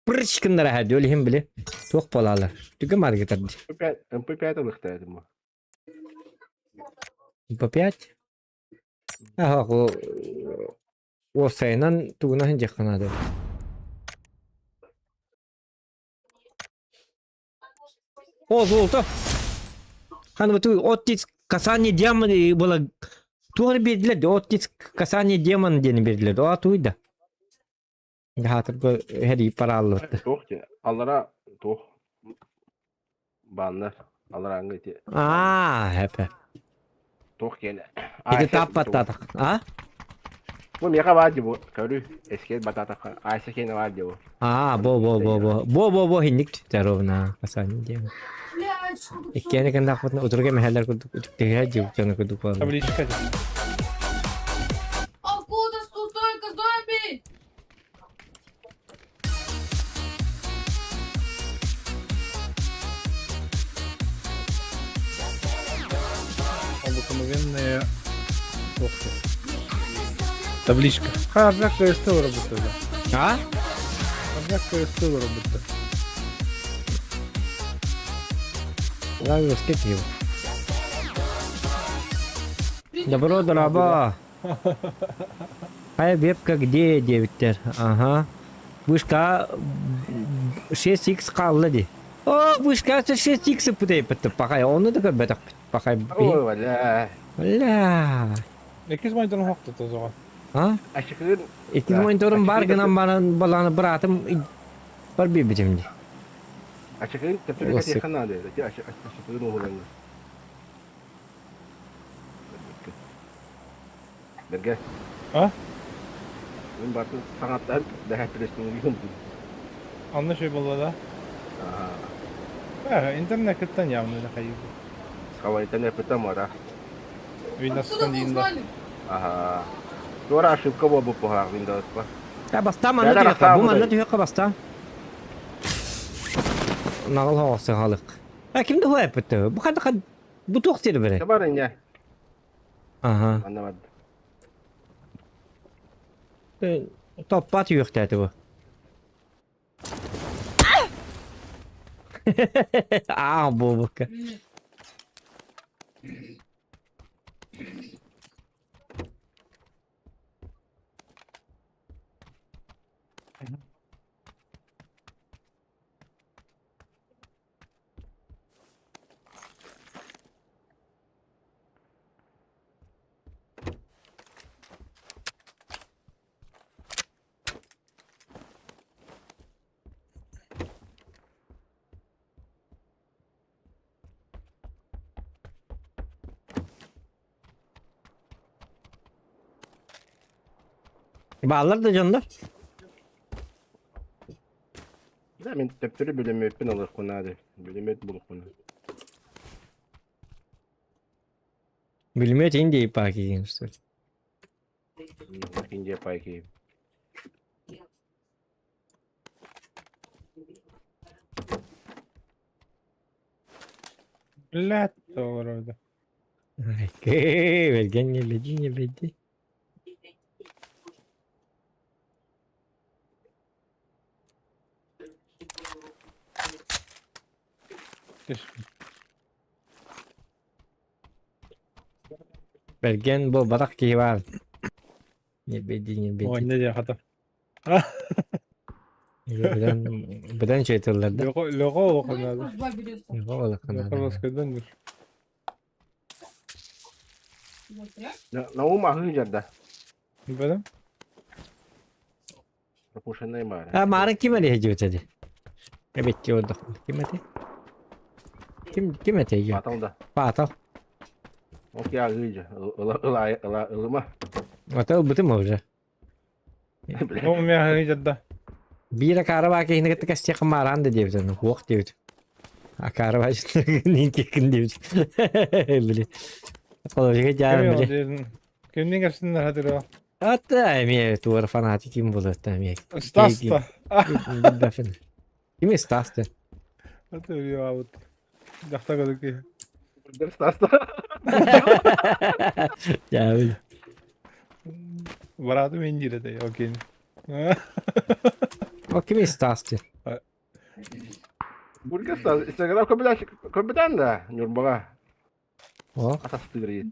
pırış kınlara hadi öyle hem bile. Tuğ polalar. Tüge marketer. MP5 اللي اختارت ما Papiyat. Ah o sayınan tuğuna hince kanadı. O zolta. Hani bu otis kasani diamond bola tuğru bir de otis kasani diamond diye bir de o tuyda. Hatır bu heri para aldı. توخ الله توخ banlar Allah rangı Hep. توخ يعني İki tapat tatak. Ha? Bu miye kadar bu karı eski batata Ayşe kendi var diyor Bo hindik tutar ona kasani diamond. Блядь, İkkene kan dakmatna otururken mehaller kurduk. Utuk tehe cıvık canı kurduk var. Табличка. откуда тут столько зомби? Обыкновенная. Ух ты. Табличка. Харжак КСТ работает. Ha? Харжак КСТ работает. Ya rosket yiyor. Добро, дорога. Ай, вебка где, девиттер? Ага. Вышка 6x kaldı. O вышка 6x pıtı pakay. Onu da kadar pakay. Oy valla Valla. 8 monitörün hoktu o zaman. Ha? aşkın İki monitörüm var gınan bana balanı bıraktım. Var bir biçimde. aşkın tepede kaç yakın adı aşkın o olan Berge Ha? Ben baktım sanatlar daha interesting Anlaşıyor balla da. Ha, internetten явно находил. Kawai internet pertama dah. Windows Откуда вы Stand узнали? Aha. Dora ошибка была бы по Windows pa. Ya basta man Ya ne da diyor? rasa Bu man bu ne diyor basta? Nağıl havası halık. Ha kimde o yapıtı? Bu kadar bu toksir biri. Kabarin ya. Aha. Anlamadım. Top batıyor dedi bu. Bu bak. Bağlar da canlar. Ya ben tepleri bölümü öpün alır konu hadi. Bölümü öp bulup konu. Bilmiyor ki indi paki işte. İkinci yapay ki. Lat olur orada. Bergen geldi. Bergen bu badak ki var. Nebedi. O ne diye hata. Birden şey tırlar da. Logo o kadar. Служба берется. Yok ola Logo kanada. başkadandır. Вот прям. Na uma hıncarda. Benim. Пропушенный мара. Ha marın kim öyle hediyor dedi. Evet ki orada. Kim öte? Kim öte yiyor? Баталда. Patal. Okey hınca. Ilıma. Patal bütün mu olacak? O mu ya hıcadda. Bir araba ki hine gittik asya kamaran da diyor sana. Vok diyor. Araba işte ninki kin diyor. Bile. Kolay canım bile. Kimden karşısında hadi o. Hatta emi tuvar fanatik kim bulur tabii. Stasta. Kim istastı? Hadi ya abi. Dakta kadar ki. Burger stasta. Ya öyle. Varatı mencire de okey. O kim istastı? Burger stasta. Instagram kompetan da. Nurbaga. O. Asas tığırı.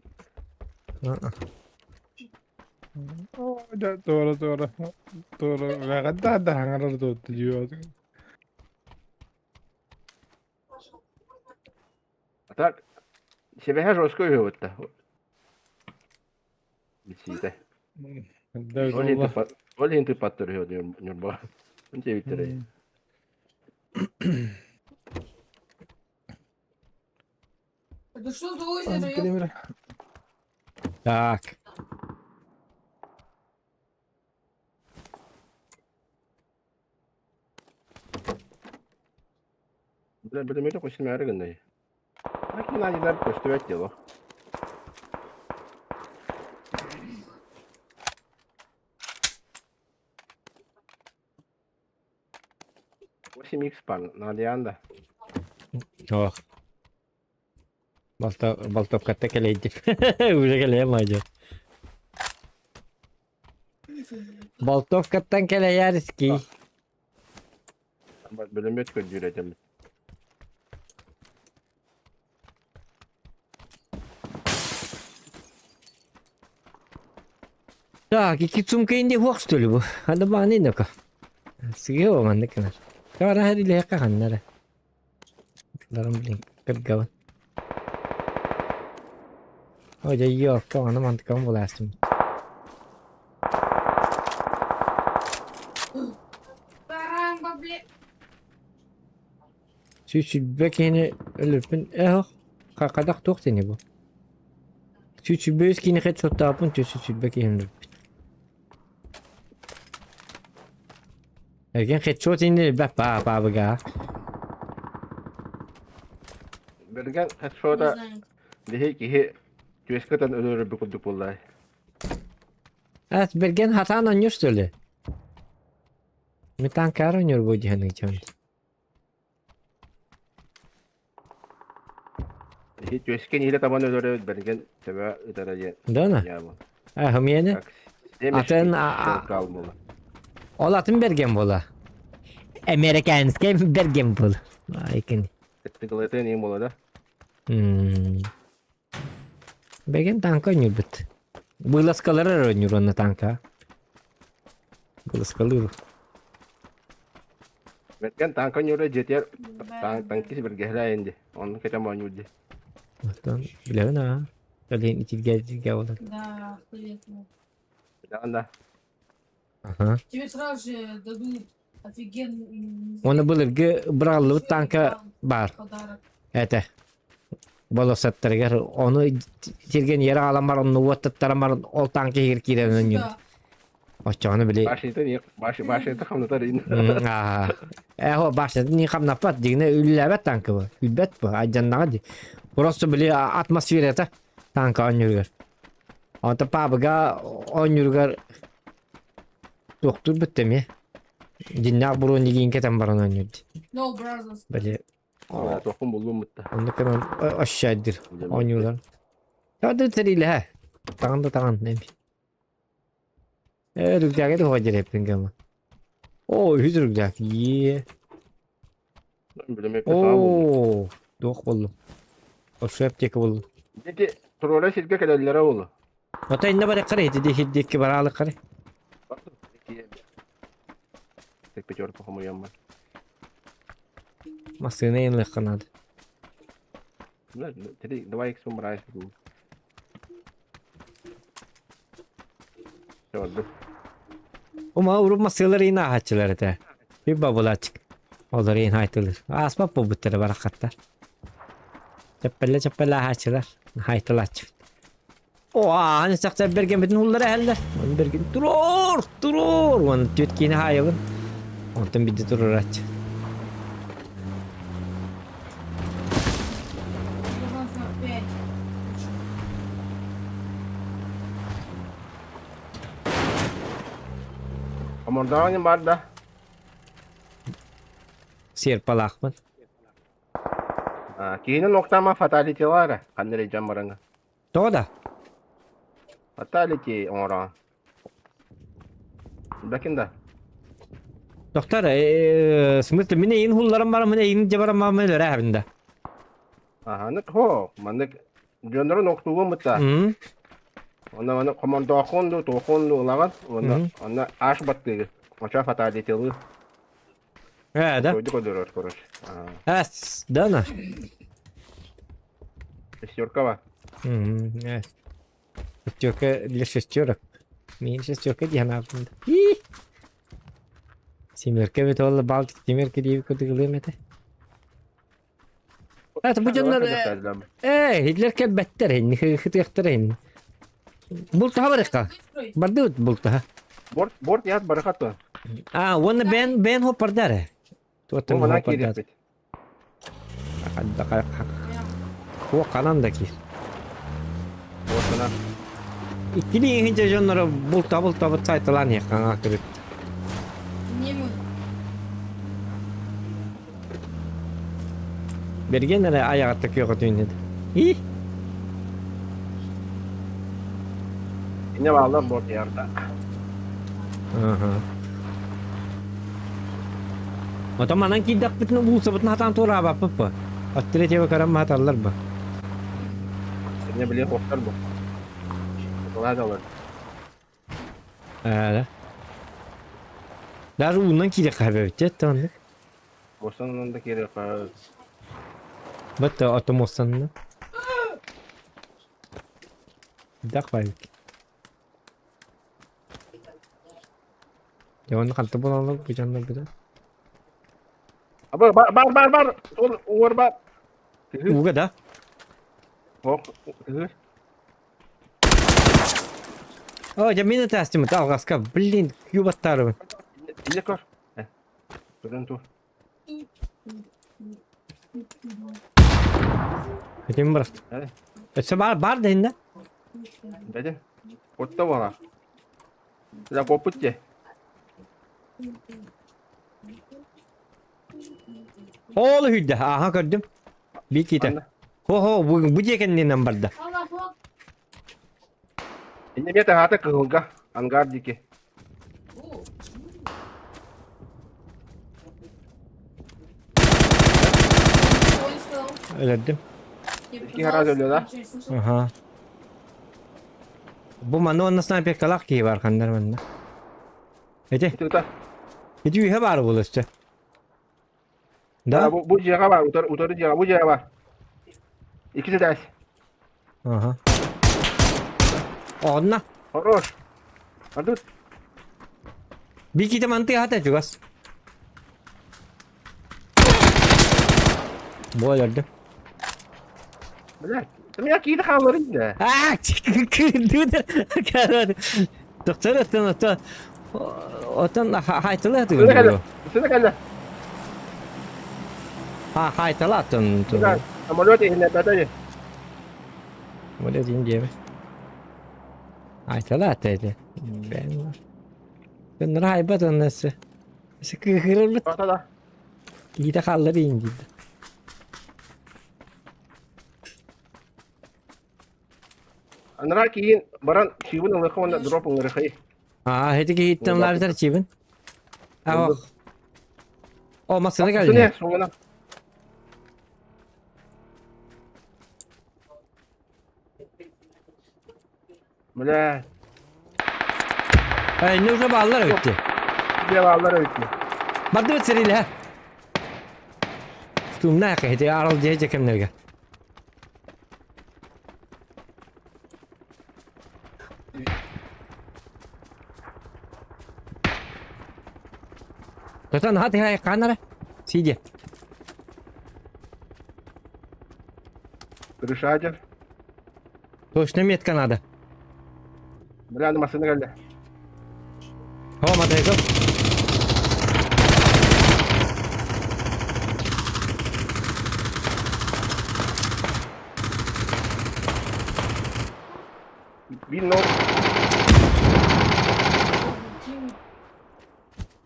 Doğru. Doğru. Ve kadar hangar da diyor. Hatta şebehe rosko yiyordu. Biçide. Devlet Oli hinti pattırıyor diyor Nurbaga. Önce bitireyim. Это что за озеро? Я Tak. Böyle böyle koşun merak etmeyin. Lakin acılar koştu bekliyor. Koşun mix pan. Nadiyanda. O. Balta katta keleydi. Uza keleyemeyeceğim. Baltovkattan kele yeriz ki. Böyle met koyuyorum. Так, iki sumka indi hoş dolu bu. Hadi bana ne ka. Sige o man ne kadar. Kara hari le ka hanara. Dalam link kergawan. Hoca yok kawan mantıkam bulaştım. Карамба, блядь. Şu bekeni ölürpün. Kadak tok seni bu. Şu böskini het sotapun şu bekeni ölürpün. Erken headshot indi ba ga. Bergen Не şurada знаю. diye ki Küeskatan ölür bir kutu pullay. Evet bergen hatan anyor söyle. Mitan kar anyor bu cihanı için. Diye Küesken ile taban ölür Bergen tebe idareye. Değil mi? Ya bu. Ha hamiyene. Atın kalmalı. Olatın bergen bola. Amerikanske bergen bola. Aykin. Ettiklete neyim ola da. Bergen tanka anyor bit. Bılaskalar anyor onu tanka. Bılaskalar. Bergen tanka nyore jetiar tankis bergehlain Onun kita mau nyudi. Atın bilen ha. Kalian içi geldi ola. Да, приятно. Jangan dah. Aha. Тебе сразу же дадут офигенный Onu bulurge brallı tanka bar. подарок. Ete. Bolo sattargar onu tirgen yere alamar onu vattattaramar ol tanka hirkiren önüyor. Да. Açağını bile. Başı itu nih, başı itu kamu tadi. O başladı ni kam napat digne üllebet tankı bu. Ülbet bu. Ajanna di. Burası bile atmosferete tanka oynuyor. Anta pabaga oynuyor. Doktor bitti mi? Dinnak burun digin keten baran oynuyor. No, brothers. Böyle Ama tokum buldum mutta. Onda kadar aşağıdır. Bilemedim. Oynuyorlar. Hadi teriyle ha. Takan neymiş. Rüzgar da hoca hepin ama. Oo, yüz rüzgar. İyi. Bilemek de sağ buldum. Oo, dok buldum. O şu hep tek buldum. Dedi trole silke kadellere oldu. Ota inne bare kare dedi hiddik ki baralı kare. Tek bir çorpa hamur yanma. Masını yenile kanadı. Jadi dua x merais dulu. Coba. Ama urup masıları yine haççıları da. Bir babul açık. Olur yine haytılır. Asma bu bütleri barakatlar. Çapelle haççılar. Haytılı açık. Oha hani saksa bergen bütün hulları heller. Onu bergen durur. Onu tütkini hayalım. Ondan bir de durur açık. Buradan sonra 5. Komandanya barda. Sirpalak mı? Kini nokta ama fatality var. Kandır jam barang. Doğru. Fatality orang. Bakın da. Doktor, smıtlı mine in hullarım var mı ne in cebaram var mı öyle herinde. Nak ho, mandak jondoro noktuğu mutta. Hı. Ona komando kondu olagan. Ona aş battı. Maça fatality lu. Evet. Koyduk koruş. Evet, dana. Шестерка var. Evet. Шестерка для шестерок. Min şesтерка diye ne yaptın? Simirke ve tolla Baltık simirke diye bir kötü kılıyım ete. Evet bu canlar Hitler ke better henni hıt yaktır henni. Bulta ha baraka. Bardı bulta ha. Bort yat barakat tuh. Onu ben hopar dere. Tuatın Mana hopar kiri dere. pet. O kanandaki. Borsana. İkili hince canlara bulta saytılan yakan akırıp. Niye mi? Bergenlere ayağa takıyor kötüyün dedi. Yine vallahi bort yarda. Aha. Otomanan ki dak bitna bu sebutna hatan tora apa. Attire cewek karam hatarlar ba. Yine beli hostar bu. Kolay da olur. Öyle. Dar undan ki de kahve bitecek tanıdık. Borsanın da kiri kaz. Batta otomosanını. Dak var. Jangan kanta bulanlar bu canlar bir de. Apa bar. Uğur bar. Uga da. Hok. Jamina teslim et. Algaska. Blin. Yubattarım. Yine kor. Turun tur. Hadi bırak. Hadi. Bar da hinde. Dedi. Kotta bana. Sudah koput ya. Oğlu hüdde. Aha gördüm. Bir kita. Ho bu cekenin numberda. Allah bak. Ini dia terhata ke hungga. Anggar dikit. Öldüm. İki herhalde öyle la. Aha. Bu manu anna sniper kalak ki var kandar manna. Ece. Itu kita. Itu ihe var bu işte. Da. Bu jaga var. Utarı jaga. Bu jaga var. İkisi de. Aha. Onna. Horor. Aduh. Bir kita manti hata juga. Bu öldüm. Benar. Tapi kita kalırız da. Dur. Doktor otan. Otan haytalı atın. Sana kaldı. Haytalı atın. Benar. Ama lo ini tadi. Boleh diyeyim diye mi? Haytalı ataydı. Ben rahaybat nasıl? Sıkı kırıldı. Kata da. İyi de kalları incidi. Anara kiyin baran şibun ngırkı onda drop ngırkı. Hadi ki hittanlar biter çibin. Bak. Olmasına Bu geldi. ne? Sonuna. Böyle Ne uğra bağlar öttü. devalar öykü. Madde bitirili ha. Tumna ya hadi aral diye çekemlerge. Tutan hadi hay kanara. Sidi. Kırış ağacı. Toşnem yet kanada. Böyle animasyonu geldi. Ho madde go. Bir no.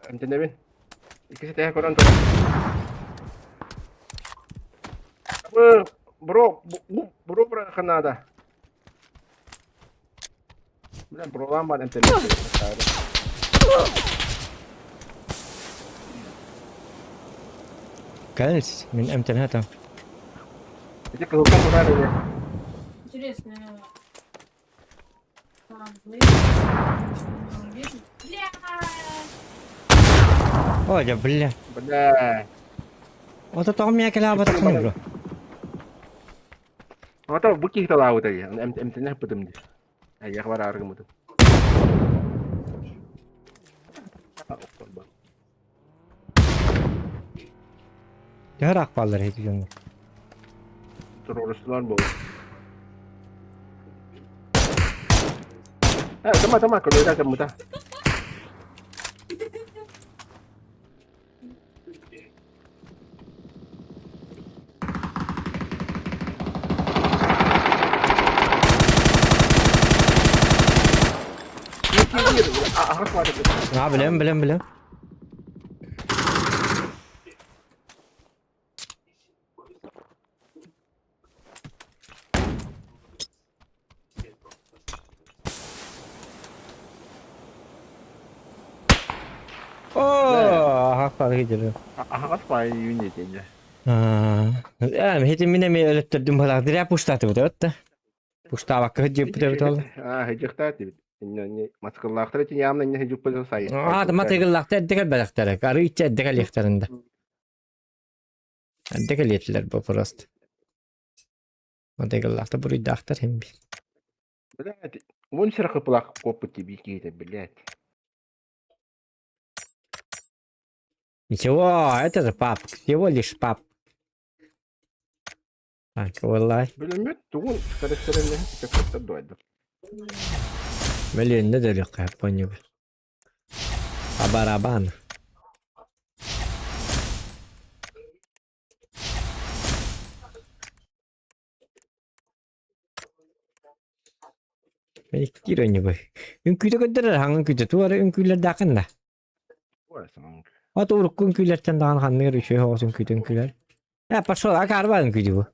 Ente bin. İkisi de koran tuh. Bro, bro Kanada. Böyle bro'dan var ente. Kalens min امتناتا. Jadi kehukum koran ini. Интересно. Так, вы- Бля! Oh ya billa. Benar. Oh tu tom ya kala batak kan bro. Apa tahu bukti kita laut aja. Ente nih betul dia. Ayah kabar harga mutu. Jarak pallar hedi jong. Teroristler bu. Sama kalau ada kamu dah. Harus ada. Bilem. Oh, hak var hedi. Harus pakai unit aja. Hedi mine mi ölettirdim bala. Direkt puştatı bu da. Puşta bak hedi yaptı bu. Hejek tadi. Ini maskerlar tadi nyamna ini hejek pada saya. Da mategillakta dekel balaktar. Arı içe dekel yaktarında. Dekel yettiler bu prost. Mategillakta burayı daktar hem bir. Блядь, вон серха плак копы тебе какие-то, блядь. Ничего, это же пап. Всего лишь пап. Так, валай. Пулемет, то вон, скорее, как-то дойду. Блин, не далеко, я понял. По барабану. Kira ni boy. Ünküde kadar hangi küde tuara ünküler dakan da. Orası hangi? O doğru ünküler tandan hangi bir şey olsun küde ünküler. Ya paso akar var ünküde bu.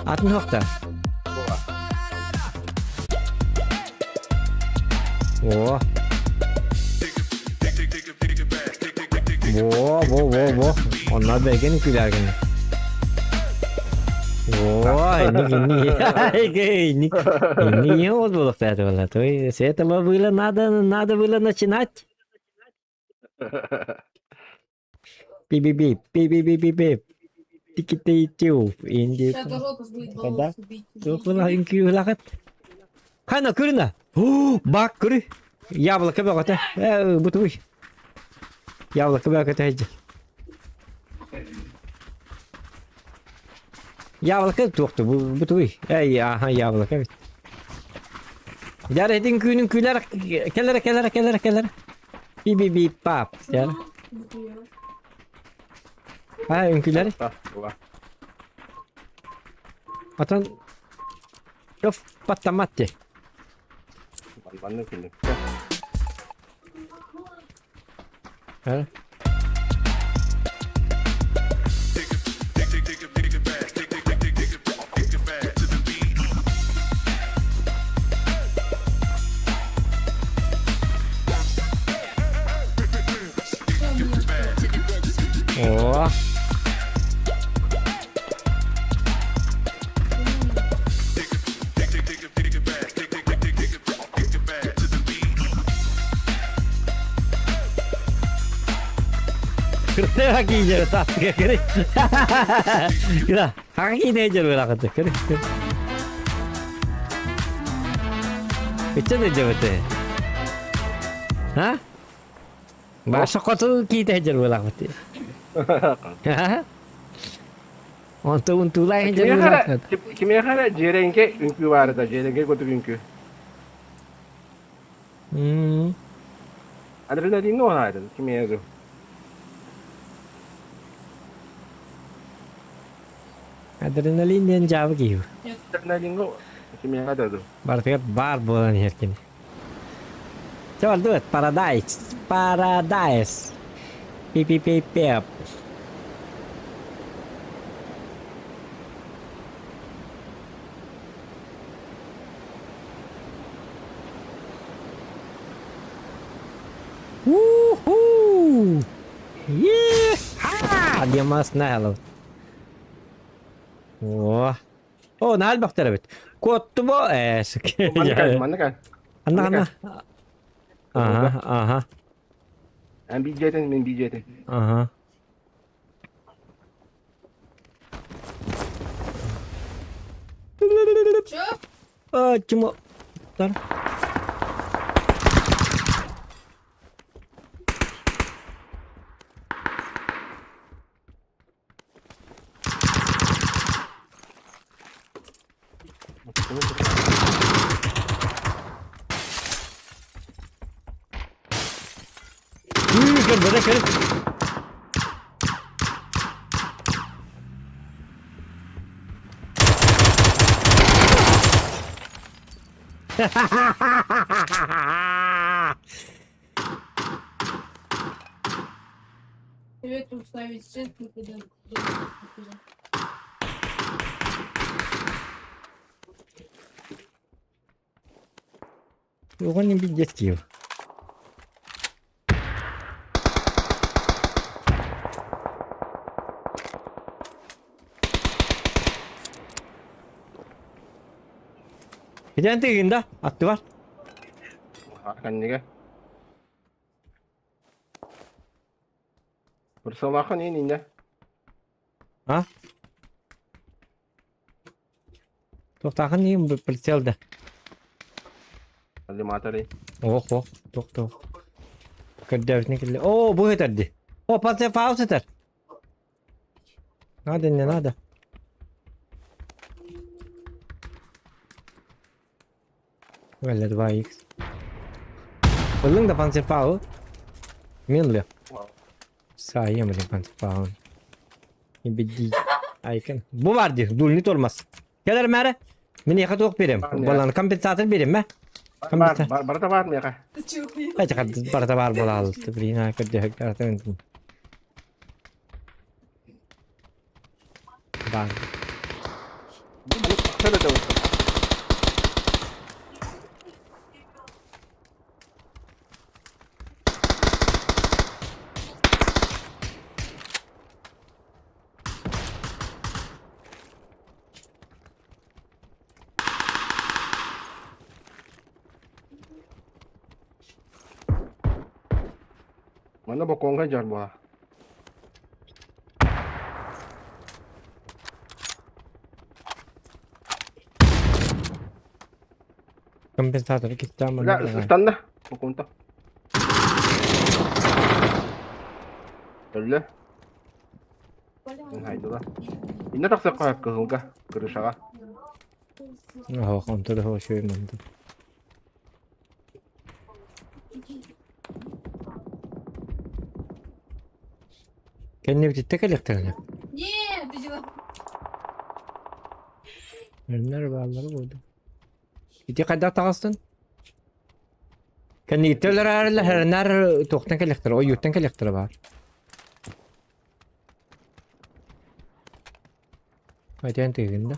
Atın nokta. Oh. Wo. Onlar belki ünküler gene. Wah, ini вот это было. То есть этого было надо было начинать. Бип. Тики-тики-тю. Инди. Сейчас Дорокус будет Да. голову убить. Около инки лахат. Хана курна. О, бак кури. Яблоко богато. Бутуй. Яблоко богато иди. Яблоко тоқты, бұтуй. Аха, яблоко. Жар един күнің күйлер, келер. Би, пап. Жар. Үңкүйлер. Atan. Yok, patlamatti. Balbanı kıldım. Ha? Te bak iyice tatlı kere. Kira, hangi ne ecel böyle akıtı kere. Geçen de cevete. Ha? Başka kutu kita ecel böyle akıtı. Ha? Untuk lain ecel böyle akıtı. Kimya kara jerengke ünkü vardı. Jerengke kutu ünkü. Adrenalin no hayır. Kimya zo. Adrenalin yang jauh gitu. Adrenalin no. Kimya kada zo. Berarti kan bar bulan ya kini. Coba tuh Paradise. Paradise. Pip. Woohoo! Yeah! Dia mas nahal. Wah. Oh, nahal bak terabit. Kutu bo Mana kan? Anak. Aha. Ben BJ'den. Aha. Çöp. Cuma. Tar. Kan bener kan? Evet, уставить свет, никуда. Bukan yang bijak sih. Jangan tinggi dah, aktif var. Hakan ne? Bursa Hakan iyi ne? Ha? To'xtag'in nima prichelda. Hadi matari. Oh, to'xta. Kadavnikli. Oh, bu yeterdi. Oh, panzer Faust yeter. Nada. Valla 2x. Belum da panzer Faust. Minle. Saya mı panzer Faust. İbidi. Ayken. Bu var diyor. Dulnit olmaz. Gelir mere. Mini yakat ok birim. Balan kompensator birim mi? Barata var mı ya? Çok iyi. Ay çakar barata var bolal. Tibrina kerja hektar temen. Bang. Şöyle de olsun. Mana bokong kan jangan bola. Kompensator kita Enggak, mana? stun dah. Bokong tuh. Öyle. Haydi lah. Ini tak sekolah ke hongga, ke rusaka. Oh, kontrol ho şöyle mendo. Kendine bir tek elektronik. Не, ты дела. Ürünler bağları koydu. İti kadar tağıstın. Kendi gittiler her toktan elektrik, o yurttan elektrik var. Hadi ente günde.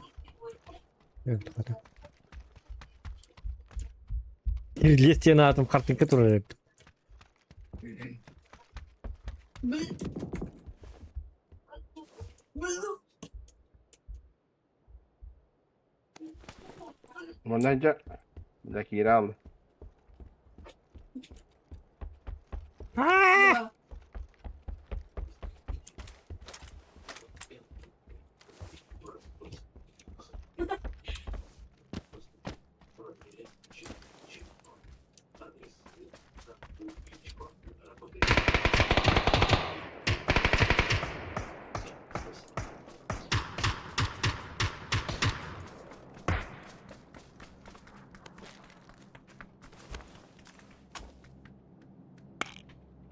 Yok kadar. Listeye atım kartın katılır hep. Mana aja. Udah kira lu.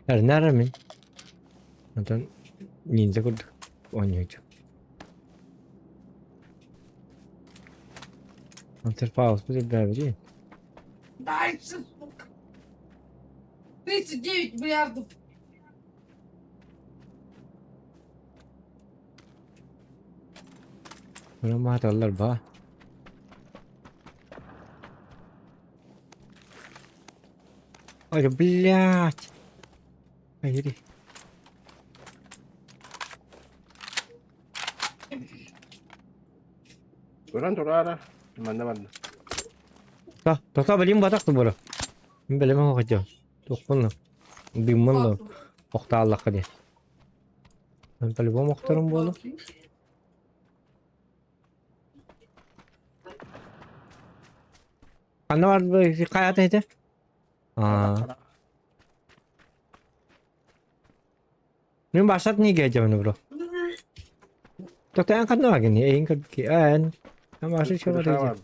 Nerede min? Zaten ninja kurduk. Oynuyordu. Hunter Pause bu bir değil. Дальше, сука. 39 миллиардов. Buna mahtallar ba. Ой, блядь. Hayır. Gören durara. Ben de vardı. Ta bileyim batak da bura. Ben bilmem o kadar. Dokun. Bilmem lan. Okta Allah kadar. Ben bilmem oktarım bu oğlum. Anne var bir kayat neydi? Aa. Benim başlat niye geleceğim onu bro? Doktor en kadar var gene. En kadar ki en. Ama başlat şu var Dışarı diyeceğim. vardı.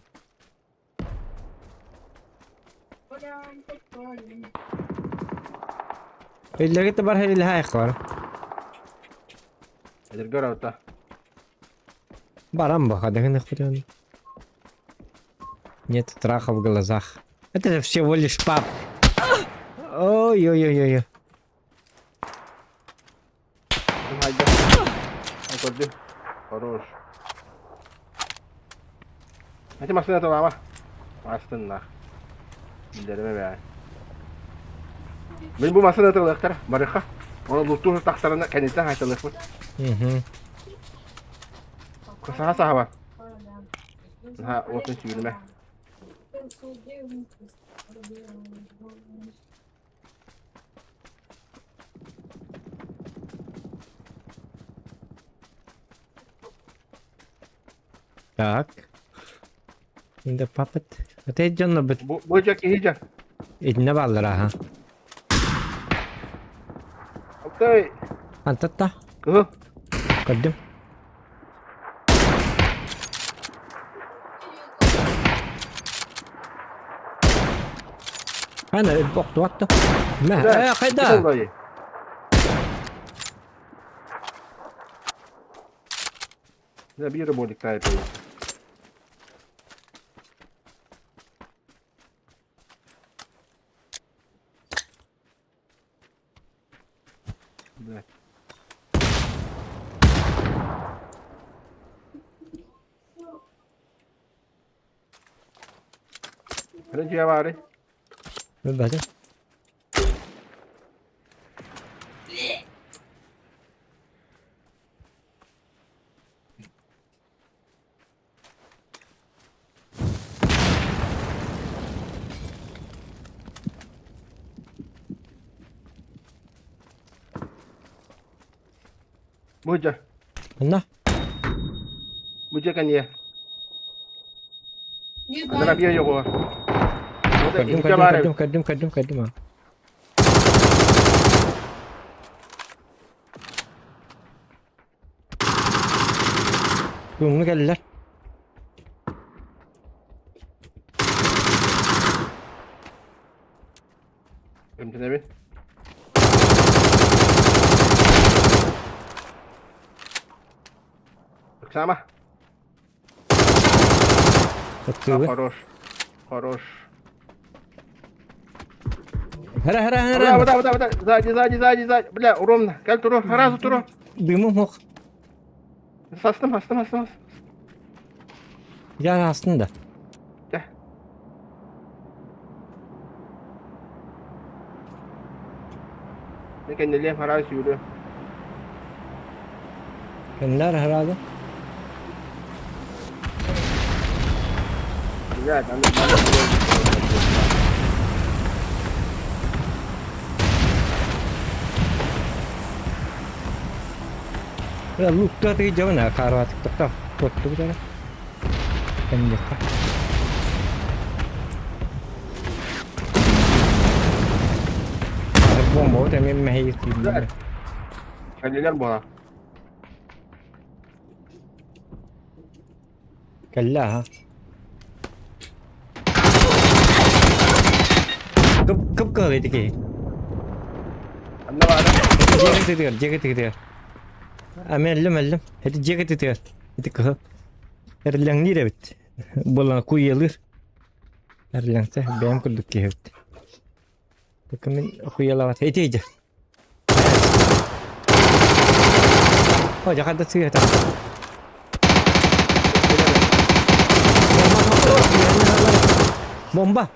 İlla gitti var her illa hayk var. Edir gör orta. Баран баха, да не хрен. Нет страха в глазах. Это же всего лишь пап. Ой-ой-ой-ой. Kim haydi. Ay gördüm. Hoş. Hadi masaya da ama. Aslında. Bildirime be. Ben bu masada oturulaklar. Marika. Onu luttu takslarına kendisi haytalık mı? Hı. Kısa saha Ha, orta çevirme. Так. Şimdi puppet. Öte canına bit. Bu böcek yiyecek. İçine bağlar ha. Okey. Antatta. Kıhı. Kaddım. Ana bok duatta. Ma kayda. Dayı. Ne bir robotik daha yapıyor. Evet. Önce var. Hadi. Böcek. Ana. Böcek kan ye. Не Anda знаю. bir yok o. Kaddım ha. Bunu geldiler. Emtine bir. Sama. Bakıyor. Хорош. Хорош. Hara. Да. Сзади. Бля, ровно. Гel Turo. Сразу Turo. Duyumum yok. Sastım. Ya aslında. Gel. Ne kendiliğim hararet yürüyor. Kendiler herhalde. Güzel. Ben de Ya lukta tadi jauh nak karo TikTok tu. Tuh cara. Pendek. Bom bom tapi meh itu. Güzel. Kendiler bu ha. Kalla ha. Cấp cơ vậy thì kì. Bende var. Ceket gidiyor. Ama ellim. Hadi ceket gidiyor. Hadi kızım. Erlen nire bit. Bolan kuyalır. Erlense benim kurduk ki hep. Bakın kuyala var. Hadi. Hoca kadar sığıyor. Bomba.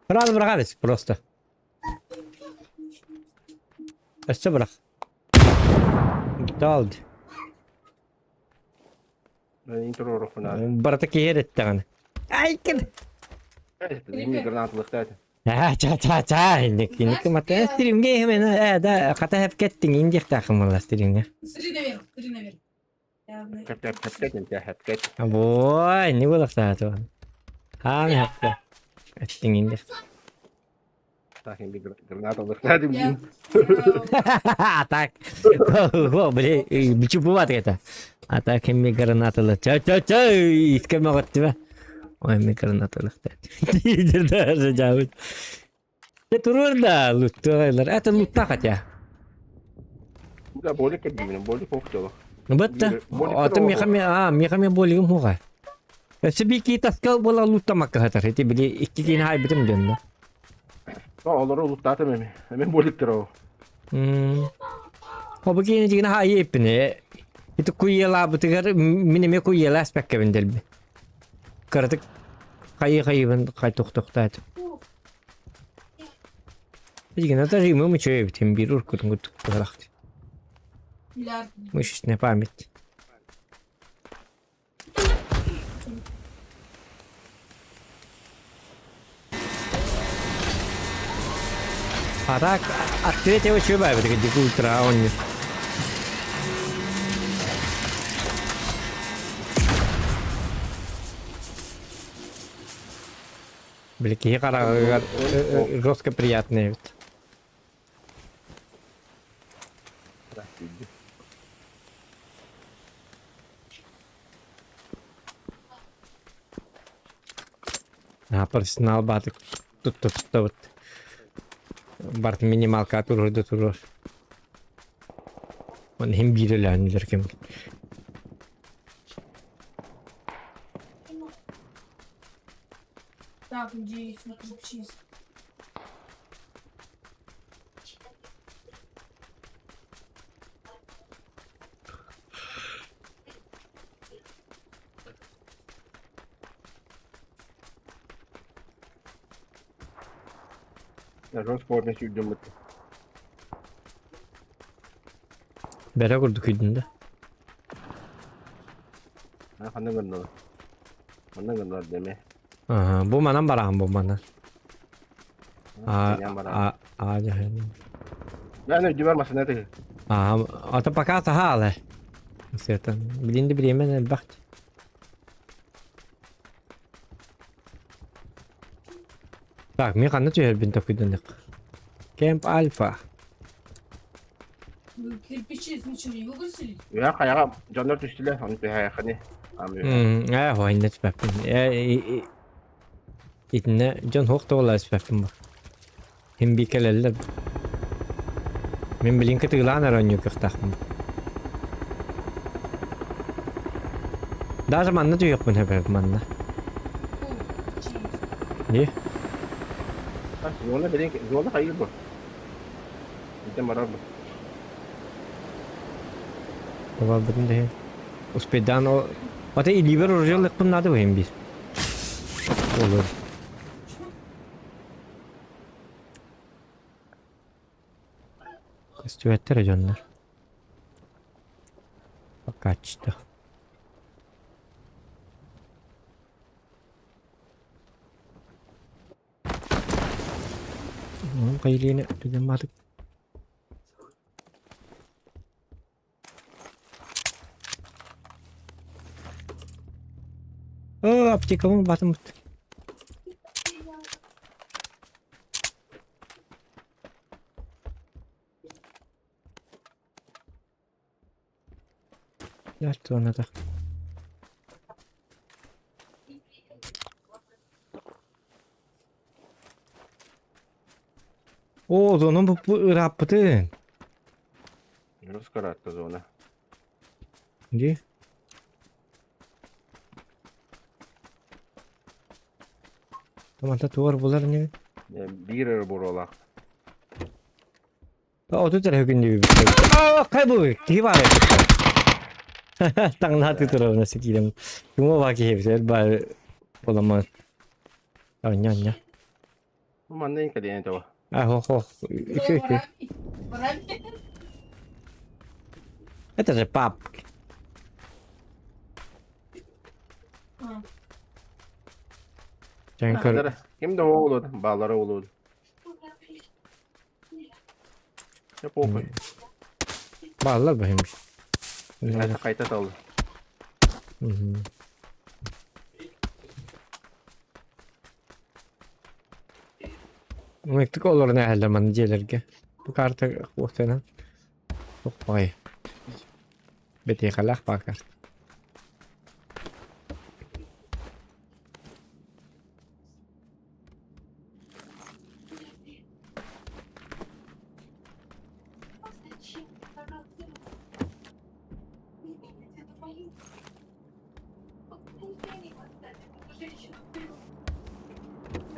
Bırak abi просто. Aşağı bırak. Gitti aldı. Ben intro ruhuna. Barataki yer etti yani. Ay kız. Evet, yine granatlıktaydı. Ha. İndik mata streamge hemen da kata hep kettin indik takım valla streamge. Стріне вер. Yani. Hep. Boy ne bulak saat o. Ha ne hep. Kettin indik. Sakin bir granatlıktaydı. Ya. Atak. Oh bre biçu bu var kata. Atak hem bir granatalı. Çay. İskeme gitti be. O hem bir granatalı. Didir de sejavut. Turun da luttular. Ata luttak ya. Bu da bolik gibi. Bolik koktu bak. Betul. Atau kami boleh umur. Sebi kita sekal bola luta maka hatar. Itu beli iki hai betul dia. Olur uluktadı mı? Hemen boliktir o. O begini jika hai ipne. Itu kuyela betul minimnya kuyela aspek kebendel. Karatik kayi ben kay tok tat. Jika nanti rimu mencoba tembirur kutung kutung. Milyar. Мышь не память. А так, от третьего чуба, вот эти ультра, он не... Блики, жестко приятные. Профессионал батык тут вот барт минималка турur. Он hem biriler kim. Так, надеюсь, включись. Yarın spor ne sürdüm bu. Bere kurduk üdünde. Ha kanı gönderdi. Kanı gönderdi deme. Aha, bu mana barang bu mana. Aja ini. Yani cümer masın ne dedi? Atau pakai hal setan. Bilindi bir yemen bak. Так, мне канал теперь бинтов идёт. Кемп Альфа. Bu kirpiçi ismi vurgulsili. Ya kayağa canlar düştüler. Onu bir hayakını. هو هنا سبب. إتنا جون هوك تولا سبب بقى. هم بيكلل. من بلين كتير رانيو كختاخم. ده زمان نتو يقبل هبه منا. إيه. Yolda bilin ki yolda hayır bu. Bir de marar bu. Tamam betul deh. Us pedan o. Ate liver original lekpun nada bu hem bir. Olur. Kastüvetter canlar. Bak kaçtı. Kailiğine dedim artık. Aptikamı batım. Yaştı ona da. O zonun bu rapıtın. Nasıl kararttı zona? Di. Tamam da tuvar bular ne? Bir yer buralar. O da tarafı günde bir şey. Aa kaybol. Ki var ya. Tang na tuturo na sikilem. Tumo ba ki hepsi ba olamaz. Anya. Bu manda in kadi ente wa. Ah ho. İki. Баран. Это же пап. Sen kör. Kadar. Kim de oğlu? Bağları oğlu. Ne popu? Bağlar bakayım. Kayta kayta saldı. Hı hı. Mektik olur ne halde man gelerge. Bu karta muhtemelen. Çok vay. Beti kalak bakar.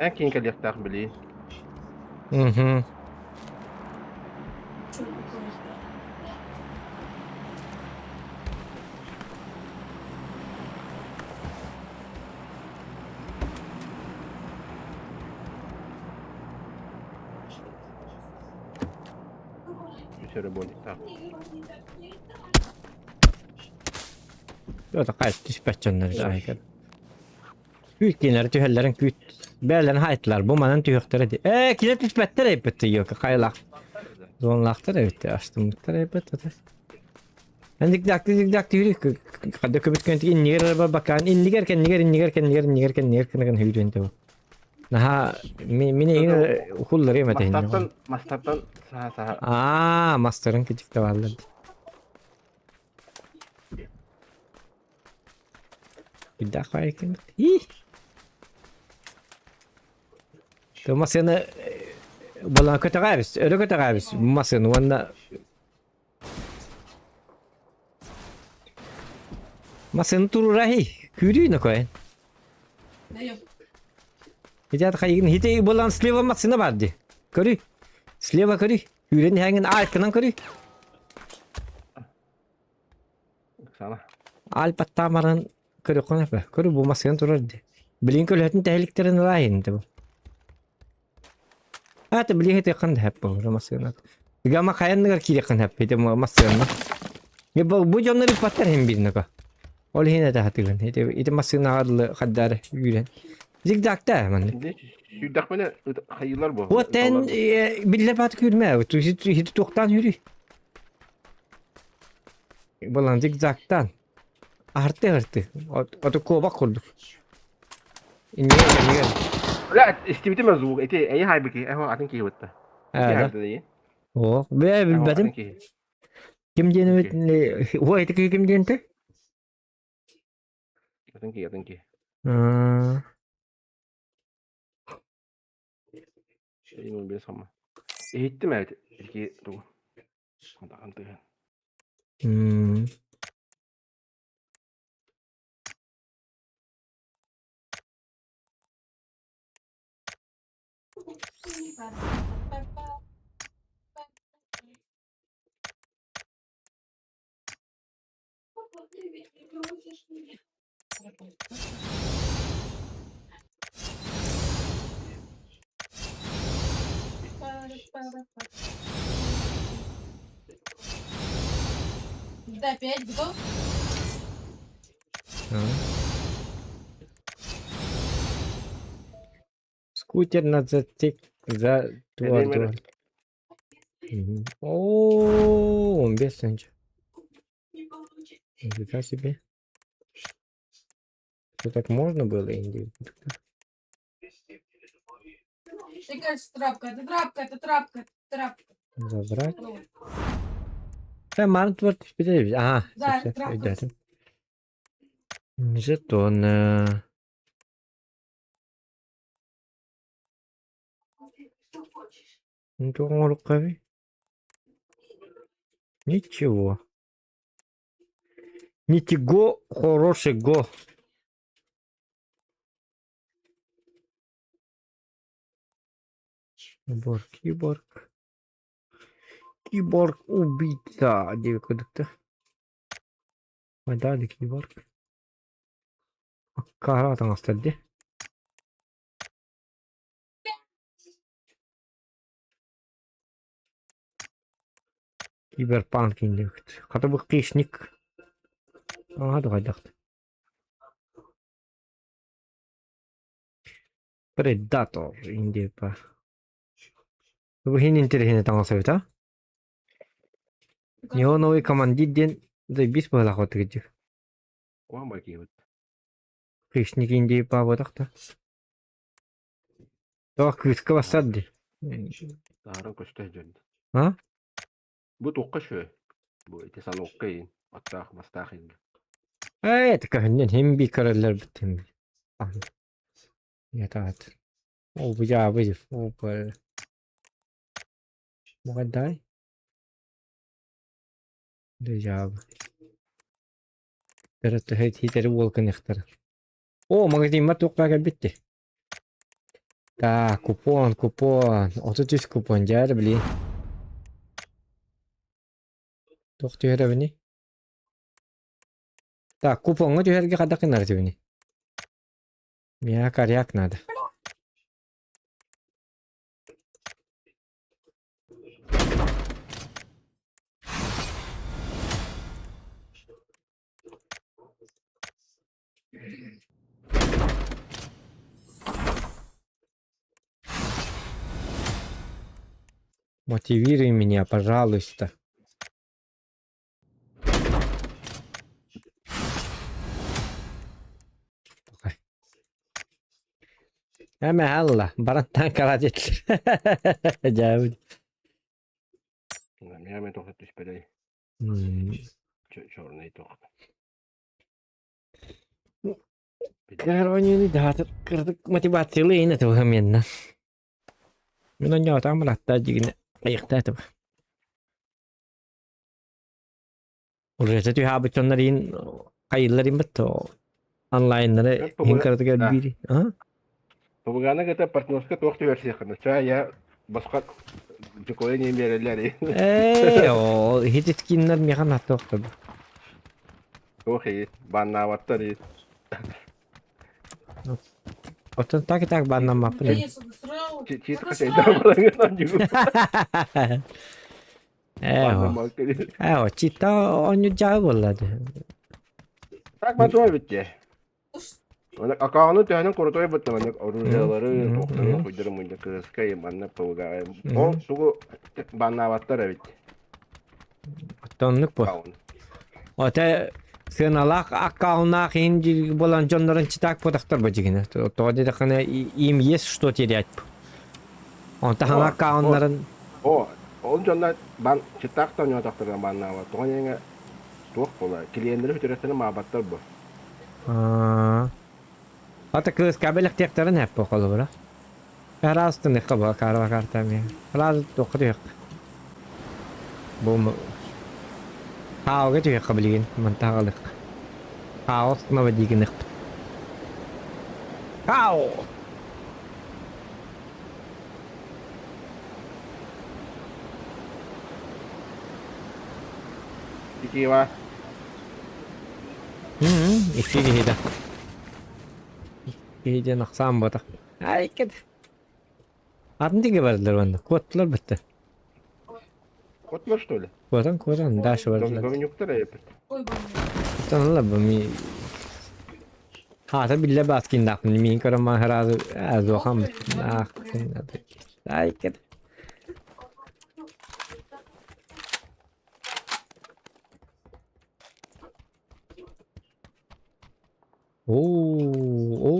En kim kadi yaktak beli. Hı hı. Bir sürü bol tak. Jota kaç dispatcherler zaten. Küt genleri tühellerin küt. Berlerin haytlar bu manan tüyökteri di. Kilet dispatcher epeti yok kaylak. Zonlaktır evet açtım muhtar epeti. Hendik dak yürü. Kadda köbüt kenti inniger araba bakan innigerken niger hüydün de bu. Naha mine yine okulları yemedi hindi. Mastartan saha saha. Aa master'ın küçük de varlar. Bir daha kayıkın. Hii. Tu masını bulan kötü gabis. Öyle kötü gabis. Masını valla. Masını turu rahi. Kürü ne koyun? Ne yok. Hiç kayıkın hiç bulan sleva masını vardı. Körü. Sleva körü. Kürün hangin arkından körü. Sana. Alpattamaran körü konapa. Körü bu masını turardı. Bilin kölhetin tehliklerini rahindi bu. Hata beli hete kan hep bu masını. Gama kayan negar kiri kan hep hete masını. Ya bu jonları patlar hem birine ka. Oleh yine de hatırlayın. Hete masını adlı kaddar yürüyen. Zigzagda man. Şimdi şu dak bana hayırlar bu. O ten bille pat yürüme. Tu hiç toktan yürü. Bulan zigzagdan. Artı. O da kova kurduk. İnniye. La istimiti mazuk. Eti ay hay biki. Ay atın ki bitti. Evet. Değil. O ve bilmedim. Kim diyene o eti kim diyente? Atın ki. Şey mi bir sama. Eğittim evet. İki dur. Antı. Да, опять готов? Скутер надо за Vereyim дуар. О, 15 önce. Нифига себе. Что так можно было, Инди? Ты кажется, трапка. Забрать. Мант вот теперь. Ага, Да, все, трапка. ребята. Жетон. Рукави. Ничего. Ничего хорошего. Киборг. Киборг убийца. Где куда-то? Дали киборг. Каратан осталды. Киберпанк индекс. Хата бу кишник. Hadi kaydak. Predator indi pa. Bu hinin terhine tangasavita. 日本の上かまんじでビスパラホテル。Wah, mbak kiut. Krishnik indi pa bodakta. Toh kuska basaddi. Tarang köşte jöndü. Ha? Bu toqqa şö. Bu itisan oqqayın. Attaq mastaq indi. Evet kahnen hem bir kararlar bitim. Ya taat. O bu ya bu. O bu. Mugadday. De cevap. Derette hiteri volkan ihtara. O magazin mat toqqa bitti. Ta kupon. 30 kupon jar beli. Toqtu hera bini. Ta kuponga jo herga kada kenar bini. Mia karyak nada. Мотивируй меня, пожалуйста. Hemen Allah. Barantan Karadet. Cavit. Mia men toqqa düşbeley. Çornay toqqa. Короче, да, мотивация лейна этого момента. Мен он не там латта дигне. Аякта это. Уже это я бы чоннарин кайларин бетто. Онлайннары хинкартыга бири. А? Побугана ката партнерска тоqqa версия кына. Я басқа жокой не берелер. О, хитискиннер механ аттоқта. Охи, баннаваттар. Отон так банна мапны. Наконец-то достроил. Чит кашайдан баранган жигу. Чита оню жаа боллады. Так батой битти. Ona akağını tane korutoy bitti bana orujaları toqtunu kuydurum muydu kıskay manna pavga. O sugu bannavattar evet. Tonluk bu. Ote sınalak akağına hindi bolan jonların çıtak podaktar bacıgına. To dedi kana im yes что терять. Он тахан акağınların O jonlar ban çıtak tanıyor taktırgan bannavat. Toğanyanga toq bola. Klientleri hütüretini mabattar bu. Ata kız kabel ihtiyarların hep bu kolu bura. Karastın ne kaba karva kartam ya. Raz dokuyor. Bu mu? Hao cái chuyện kabelin mantagalak. Hao ma badigin nek. Hao. İki var. İki hida. İyice naksan batak. Ay kedi. Adını geberdiler bana. Kotlar bitti. Kotlar что ли? Kodan daş vardılar. Говнюктар yapıt. Ой, блин. Tanrılar bu mi. Ha tabi bile baskin dakın. Mi karama herhalde az okam. Ah kedi. Ay kedi. Oo.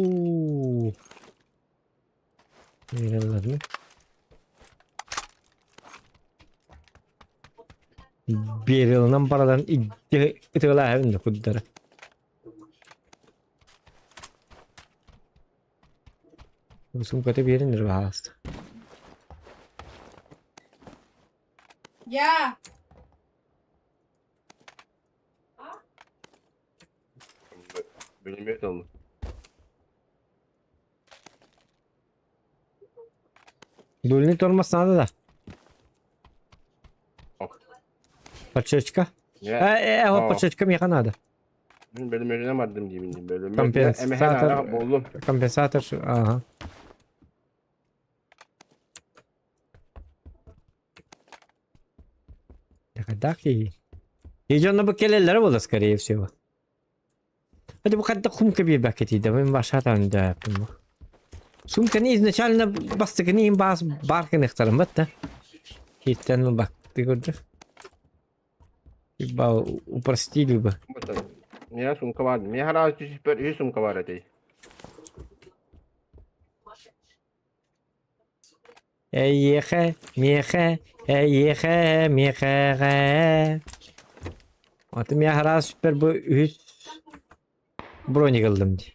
Nereler mi? Bir yılından paradan itiyorlar evinde kudlara. Musun kötü bir yerindir be hasta. Ya. Benim et oldu. Дульный тормоз надо да. Подшечка. Ya Вот Aa. подшечка мне надо. benim eline vardım diyeyim böyle. Компенсатор. Emeğe buldum. Компенсатор. Ага. Так и. Еще на бакелелер было, скорее всего. Это бы как-то хумка бибакети, да мы ваша там да. Сумка не изначально бастыгны им бас баркын ихтарым бат да. Хиттен мы бак. Ты görдün. Ба упростили бы. Ya sumka vardı. Ya hala hiç sumka var eti. Эйехе, мехе, эйехе, мехе. Вот я раз süper bu 3 броник aldım diye.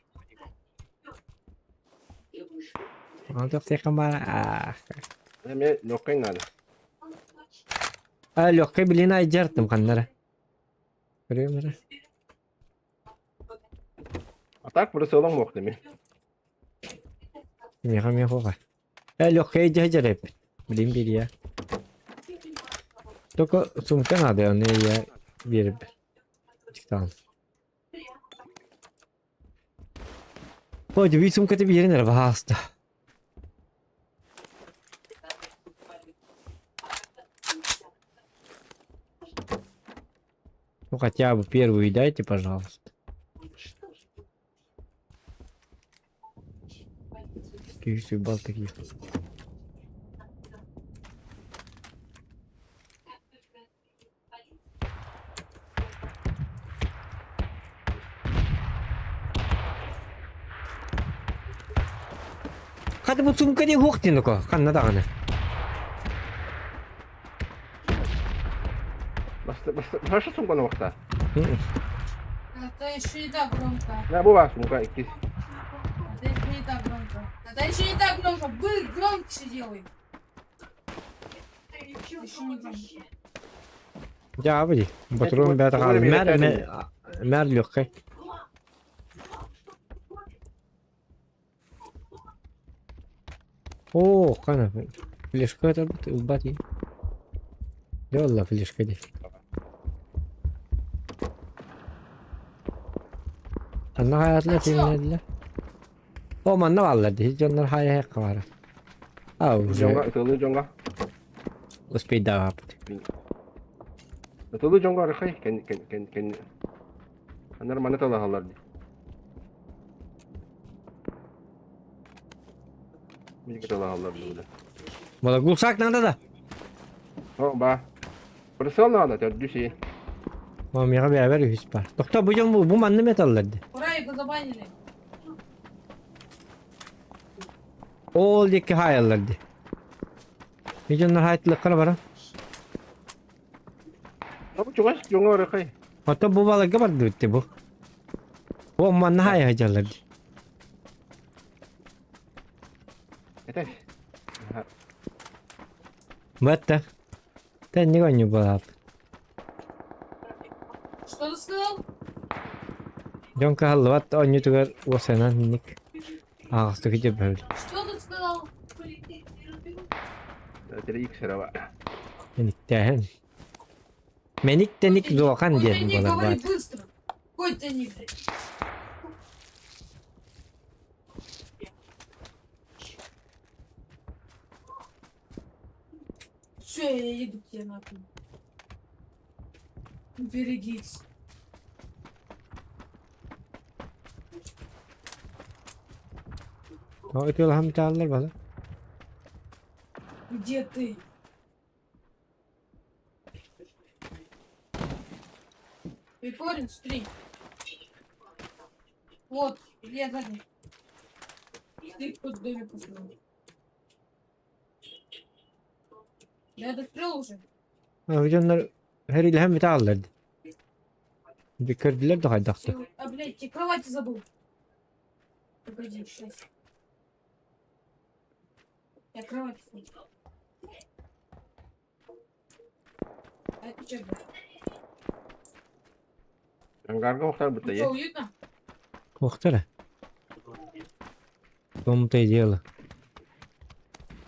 Aldık tekrar bana. Hem ya lokayın nerede? Yok bilin aycardım kanlara. Görüyor musun? Atak burası olan mı değil mi? Meha hoga. Yok aycar hep. Bilin bir ya. Toko sumka nada onu ya bir. Çıktı. Pode bir sumka bir yerine basta. Ну хотя бы первую дайте, пожалуйста. Киевский бал таких. Hadi bu sumka diye hukti nuko. Kan nada kana. Başka sumka ne vakta? Это еще не так громко. Ne bu var sumka ikiz. Это еще не так громко. Это еще не так громко. Громче делай. Это еще не громко. Ya abi. Patron bir atak aldı. Mer yok ki. Oo kana. Fleşka da bati. Yallah fleşka değil. Anna hayatla dinlediler. O manna vallahi hiç onlar hayal kavara. Au, Jonga, ıtılı jonga. uspey daha yaptı. Itılı jonga arkay. Kendi. Onlar manetalı halardı. Bir kitalı halardı burada. Bana gulsak nada da. O ba. Burası olmadı. Dördü şey. Mamiye beraber hiç var. Doktor bu manlı metallardı. Ура, его забанили. Oldaki hayallardı. Hiç onlar hayatlıkları var ha. Ama çok aşk jonga arkay. Hatta bu balık vardı bitti bu. Bu manlı hayallardı. Yeter. Batta. Sen ne gönlü bu abi? Что ты сказал? John Kahal vat on YouTuber o sena nick. Ağustos'ta gidip böyle. Что ты сказал? Yeter ilk sıra var. Menik de. Menik de nick Doğan diye Какой-то bu не balık говори var. быстро. Какой-то не, блядь. Все, я иду к тебе нахуй. Берегись. O ötüyor hem çağırlar bana. Где ты? Прикорин, смотри. Вот, я сзади. Ты тут в доме построил. Я дострел уже. Abi onlar her ilham çağırlardı. Bir kırdılar da haydaktı. А, блядь, я кровати забыл. Погоди, сейчас. Я кровать забыл. Отвечай. Ангарга охтар бутта Ну е. что, уютно? Уhtara. В том-то и дело.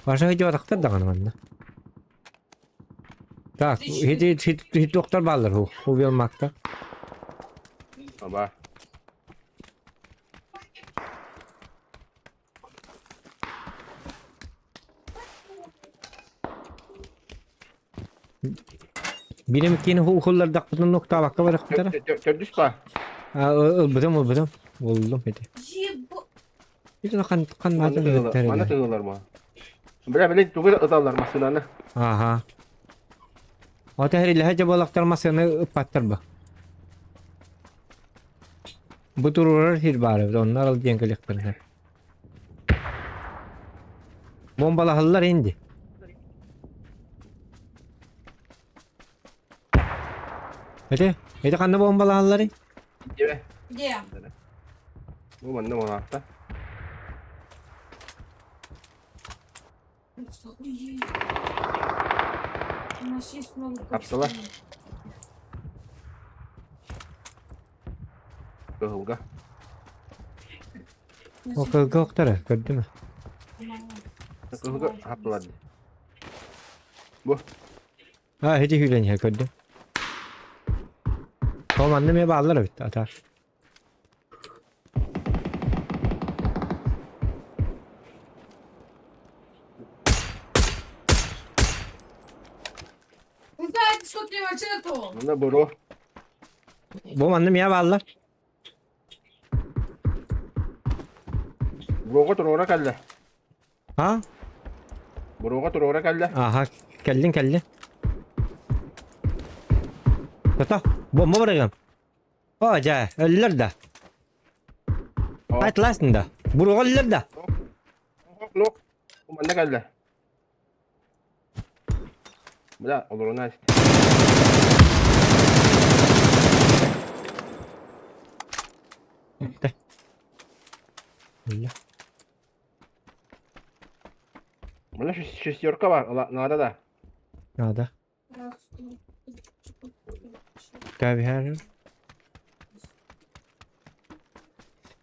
Ваша идет охтар да ганманда. Так, хит доктор баллар ху. Убил макта. Аба. Birim kini hullar dakpıtın nokta bakka var охтара. Tördüş ba. Öldüm. Oldum hedi. Ебо... Bir kan Mana nazar tığılar mı? Bile tuğla ıdallar masılana. Aha. O tehri lehace balaktarmasını ıpattır bu. Bu dururlar hir bari. Onlar al yengeliklerini. Bombalı indi. Hadi kanı bombalı halları. Gibi. Где? Bu manna mı hatta? Охуеть. Машист снова. Kapsala. Kıhılga. O kılgı oktara. Gördü mü? Kıhılga hapladı. Ha hadi hülen ya gördüm. Tamam anneme bağlar bitti atar. Ну дайте, что ты мачету? Bunda boru. Bu anneme bağlar. Buruğa turora kaldı. Ha? Buruğa turora kaldı. Aha geldin. Tata bomba bırakın. Hoca ölürler de. Atlasın da. Buruk ölürler de. Nok. Bu manna kaldı. Bula olur ona işte. Öyle. Bunda şesyorka var. Nada da. Nada. Tabii her.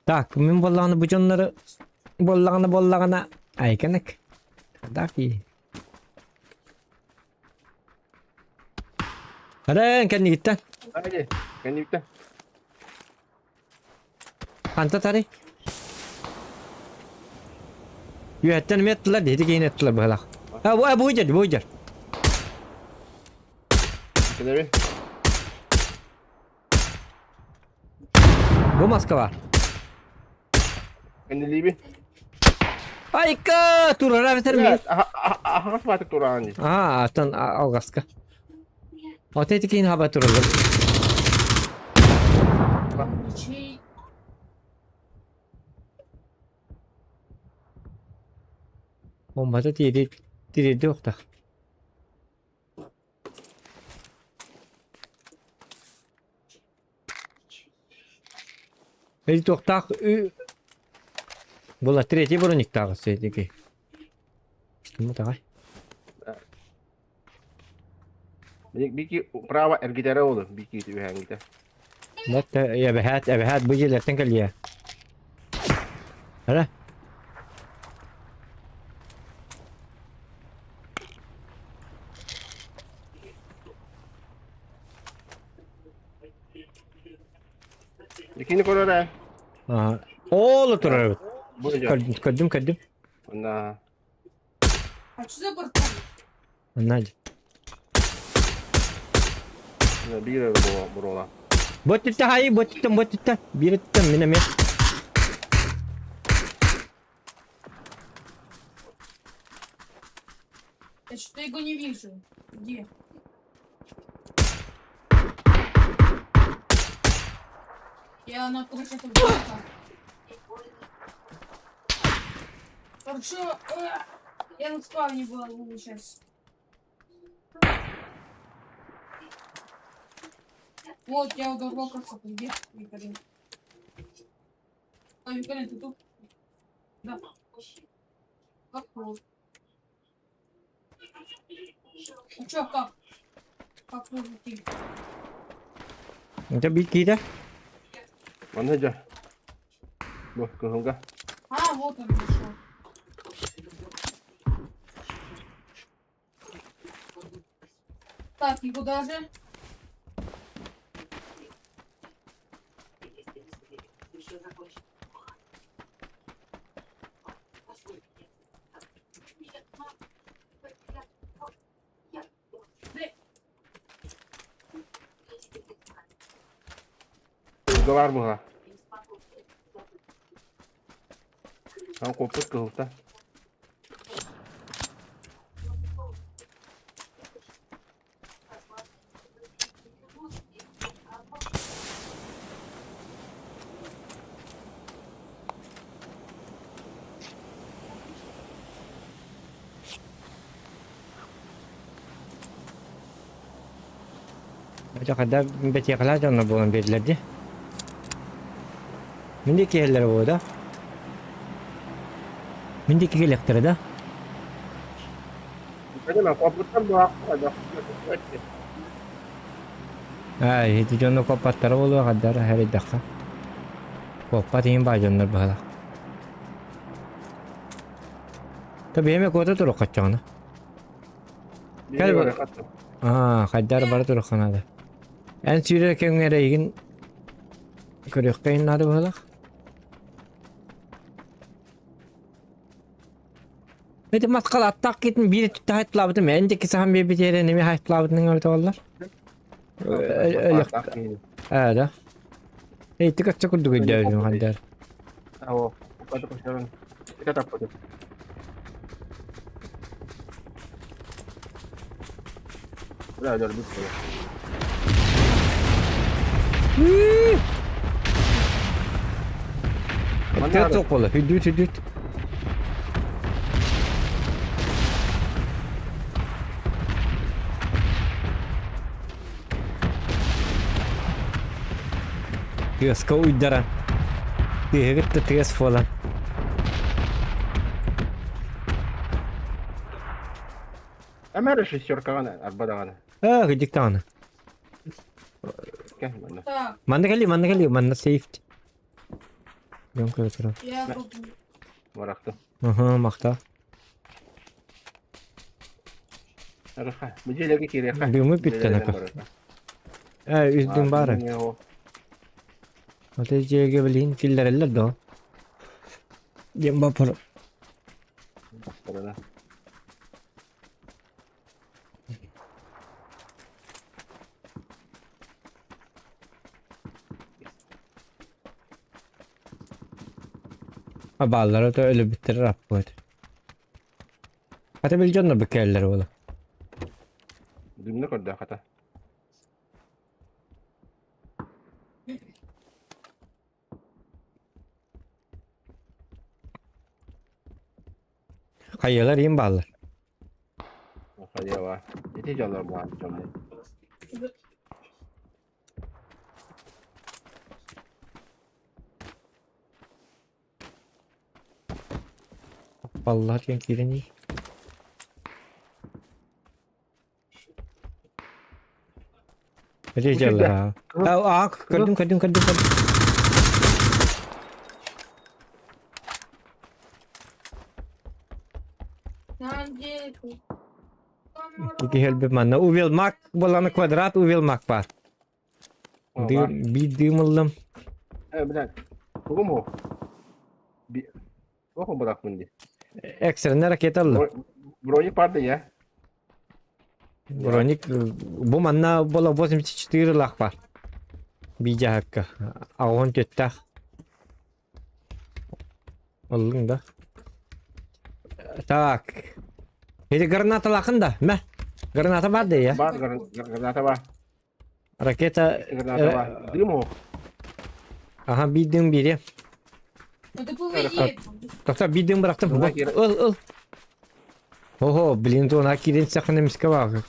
Tak, min bollağını bu canları bollağına aykanak. Tak iyi. Hadi kendi gitten. Hadi. Kendi bitti. Kanta tari. Yuhatten mi ettiler dedi ki yine ettiler böyle. Ha bu ucar. Şöyle bir. Bu maska var. Kendi bir. Ayka turara biter mi? Aha batık turağın diye. Aha atan algaska. O tetik yine hava turulur. Чей? Bombada diredi yok da. El toktak Була третий броник тағы сейдеге. Что тағай? Biki prawa ergitara oldu. Biki itu yang kita. لا يا بهات بيجي لتنقل يا. هلا Dikini korora. Oğlu tur. Bu ne? Kaddim. Nah, А что за портал? Anladım. bir bu. Bot tuttu hayır bot tuttu. Bir tuttum mineme. Я что-то его не вижу. Где? Я на крыше только. Хорошо. Я на спавне была сейчас. Вот, я удобрал как-то. Где? Викторин. А, Викторин, ты тут? Да. Как вот? Ну чё, как? Попробуйте. Это бикида. Mana aja. Bu kehungga. А, вот он пришел. Так, и куда же? Kehungga var mı ha? Tamam kopuk kehungga. Hocam kadar betekler canlı bu belirledi. Mindeki yerler bu da. Mindeki gelektir da. Benim kopuktan bu hakkı da. Ay, itu canlı kopatlar oluyor kadar her dakika. Kopatayım bacanlar bana. Tabii hemen kota turuk kaçacağını. Gel bak. Kadar bara turuk kanada. En sürerken nereye gin? Körük kayınları bana. Hadi matkal attak gittin biri tuttu hayatladım. Endeki sahan bir yere ne mi hayatladın orada onlar? Öyle. Evet. Hey, tıkak çakıldı gidiyor kadar. Awo, kata pasaran. Kita takut. Udah ada lebih. Mana çok bolu. Hüdüt. Tigas kau idara. Tigas falan. Ama rejissör kan arbada kan. Ah, gecik tane. Kan mana? Так, Mana kali, mana safety. Yang ke taraf. я тут. Waraktu. Aha, makta. Arka. Biji lagi kiri kan. Bir mi bitti ne kadar? Üzdüm bari. Hadi cege bilin killer eller do. Yamba par. Karena Balları da öyle bitirir bu. Hadi bil canına bekerler oğlum. dimana kada kata. Kayalar yiyeyim ballar. Kaya wa. Itu jalan buat jamu. Ballar yang kiri nih. Hadi jalan. Kadung. Nanti. Iki helbe mana? Uvel mak bolanı kuadrat uvel mak par. Oh, Di var. bir dimulum. Benar. Hukum mo. Hukum bırakın diye. Ekstra ne raket aldı. Bronya pardı ya. Bronik bu mana bola 84 lak par. Bija hakka. Ağon tettak. Oğlum da. Tak. Hadi granata lakında. Meh. Granata var da ya. Var granata var. Raketa. Granata var. Değil mi o? Aha bildiğim biri. Ну ты поведи. Yoksa bildiğim bıraktım. Ona Bak, geri- al. Oho, bilin ona kirin sakın miska bak.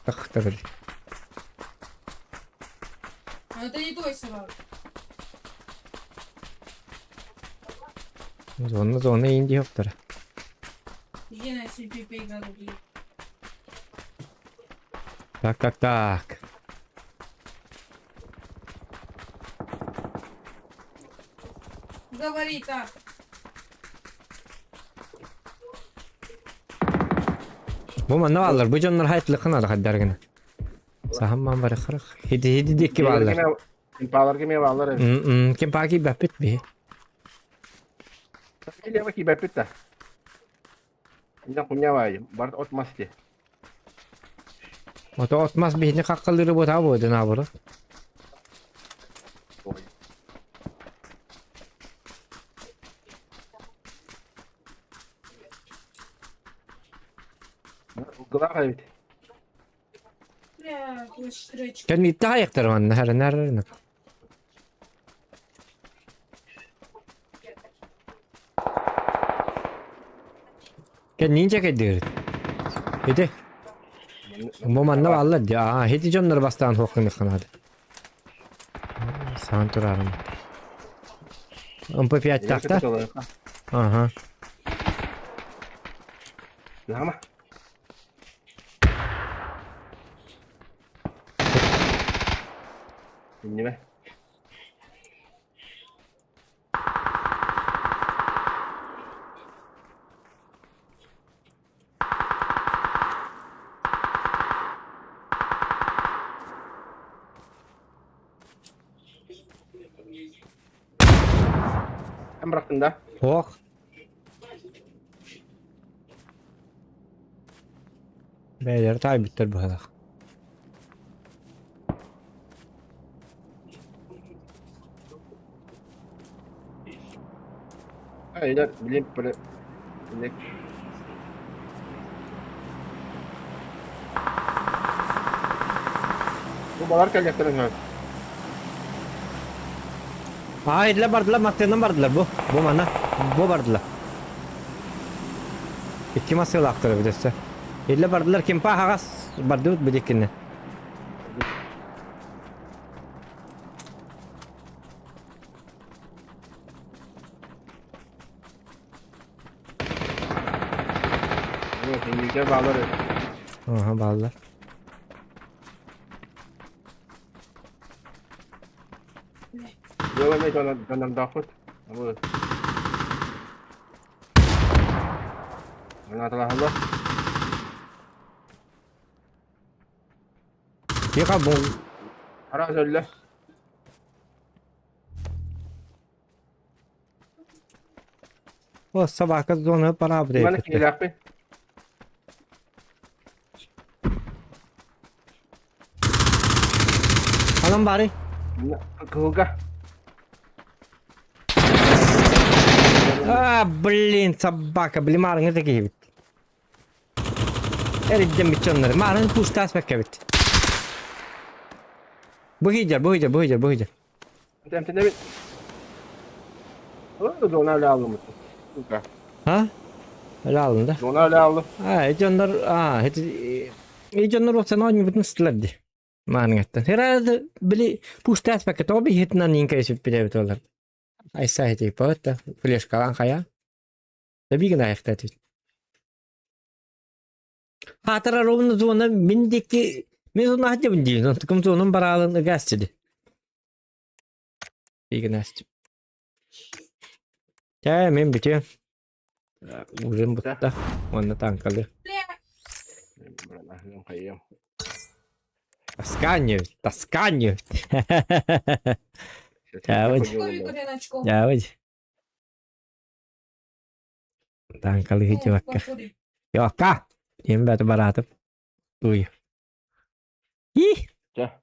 Tak tak. Но это не твой сырок. Zona indi yoktur. Иди на CPP игру. Так. Говори так. Bu manna alır. Bu canlar hayatlı kınadı kadar. Sahamman var kırık. Hidi dikki bağlar. Impalar gibi bağlar. Kim paki bapit bi. Ile bak ibet ta. Ina kunya vay. Bart otmas ki. Oto otmaz bihni kakkalırı bu tabi oydu nabırı. Gıda kayıt. Бля, кустречка. Kendi itti ayaktır manna her nerede. Kendi ince kedir. Hidi. Bu manna vallahi ya. Hidi canları bastan hokun kanadı. Santurarım. Umpa piyat takta. Aha. Lama. Ini be. Em bıraktın da. Hok. Beyler tabi bitter bu kadar. Aynen bileyim böyle. Bilek. Bu balar gelecekler şu an. Hayırla bardılar, maktayından bardılar bu. Bu mana. Bu bardılar. İki masaya aktarı bir deste. Hayırla bardılar kim pa hagas bardı bir dikine. Evet, İngilizce bağlar. Aha bardılar. Yo ne donam dafut. Bu. Allah Allah. Yıka bu. Ara söyle. O sabah kız onu beraber Bana yaptı. kilak. Alın bari. Kılga. Блин, собака, блин, марın öteki gibi. Eridden bitti onları. Marın puşta aspekte bitti. Bu hicer. Temtinde bir. O da ona öyle aldım. Kılga. Ha? Öyle alındı. Ona öyle aldım. Hiç onlar, hiç onlar olsa ne oynuyor bütün stillerdi. Marın etten. Herhalde bili puşta aspekte tabi hitnan inka esip bir evet olar. Ay sahi yapıyor da flash kalan kaya. Tabii ki de ayakta tut. Hatıra rolunu zona mindeki mezun hacı bindi. Tıkım zonun baralığını gazetedi. İyi günler. Men bitiyor. Uzun butta. Onu tankalı. Бля, Kayıyorum. Тасканю. кореночком. Ya hadi. Tankalı hiç bakka. Покури. Yok ka. Yemin batu baratıp. Uy. Ih. Gel.